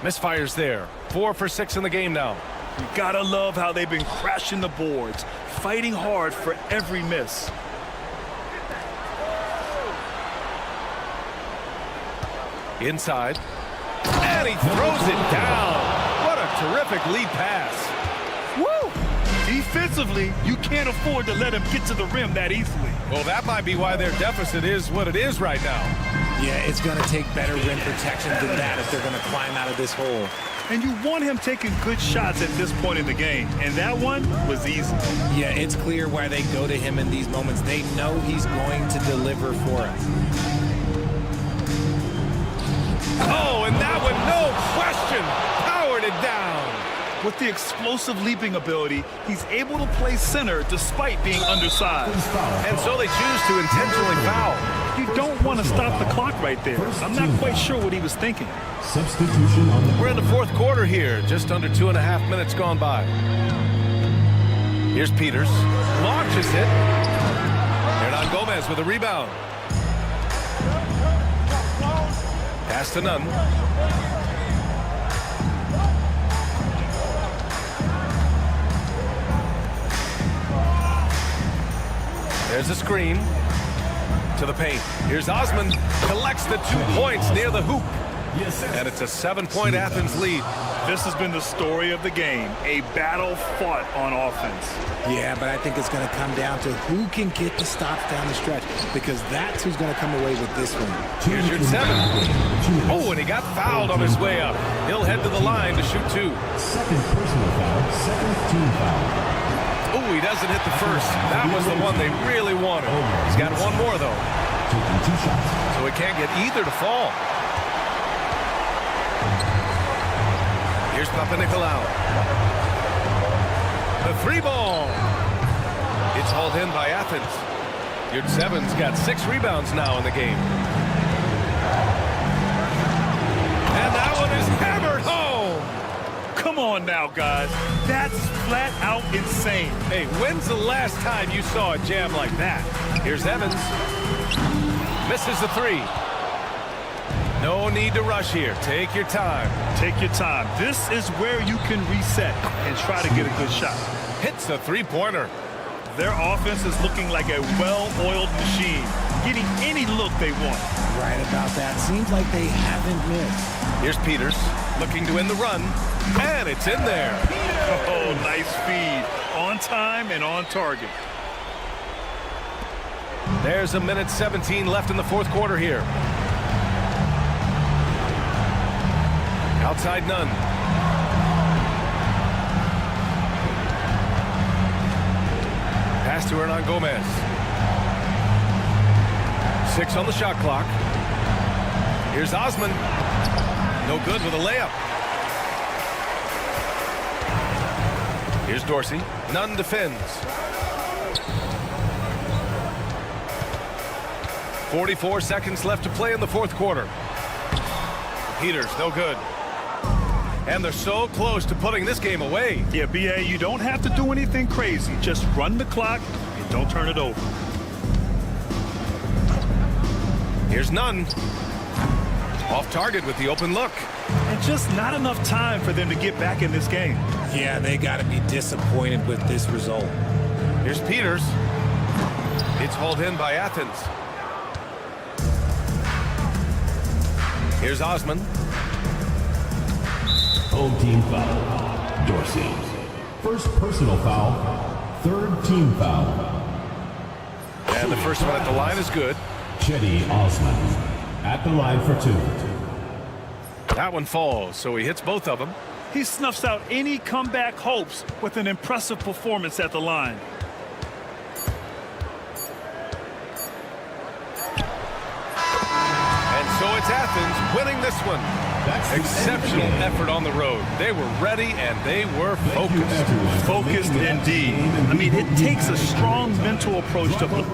Misfires there. 4 for 6 in the game now. You gotta love how they've been crashing the boards, fighting hard for every miss. Inside. And he throws it down. What a terrific lead pass. Woo! Defensively, you can't afford to let him get to the rim that easily. Well, that might be why their deficit is what it is right now. Yeah, it's going to take better rim protection than that if they're going to climb out of this hole. And you want him taking good shots at this point in the game, and that one was easy. Yeah, it's clear why they go to him in these moments. They know he's going to deliver for us. Oh, and that one, no question, powered it down. With the explosive leaping ability, he's able to play center despite being undersized. And so they choose to intentionally foul. You don't want to stop the clock right there. I'm not quite sure what he was thinking. Substitution on the... We're in the fourth quarter here, just under 2.5 minutes gone by. Here's Peters, launches it. Hernan Gomez with a rebound. Pass to Nunn. There's a screen to the paint. Here's Osman, collects the 2 points near the hoop. And it's a 7-point Athens lead. This has been the story of the game, a battle fought on offense. Yeah, but I think it's going to come down to who can get the stops down the stretch, because that's who's going to come away with this one. Here's your 7. Oh, and he got fouled on his way up. He'll head to the line to shoot 2. Second personal foul, second team foul. Oh, he doesn't hit the first. That was the one they really wanted. He's got one more, though. Taking 2 shots. So he can't get either to fall. Here's Papanikolaou. The 3 ball. It's hauled in by Athens. Your 7's got 6 rebounds now in the game. And that one is hammered home. Come on now, guys. That's flat out insane. Hey, when's the last time you saw a jam like that? Here's Evans. Misses the 3. No need to rush here. Take your time. Take your time. This is where you can reset and try to get a good shot. Hits the 3-pointer. Their offense is looking like a well-oiled machine, getting any look they want. Right about that. Seems like they haven't missed. Here's Peters looking to end the run, and it's in there. Oh, nice feed. On time and on target. There's 1:17 left in the fourth quarter here. Outside Nunn. Pass to Hernan Gomez. 6 on the shot clock. Here's Osman. No good with a layup. Here's Dorsey. Nunn defends. 44 seconds left to play in the fourth quarter. Peters, no good. And they're so close to putting this game away. Yeah, B.A., you don't have to do anything crazy. Just run the clock and don't turn it over. Here's Nunn. Off target with the open look. And just not enough time for them to get back in this game. Yeah, they got to be disappointed with this result. Here's Peters. It's hauled in by Athens. Here's Osman. Home team foul. Dorsey. First personal foul. Third team foul. And the first one at the line is good. Cedi Osman at the line for 2. That one falls, so he hits both of them. He snuffs out any comeback hopes with an impressive performance at the line. And so it's Athens winning this one. Exceptional effort on the road. They were ready and they were focused. Focused indeed. I mean, it takes a strong mental approach to play.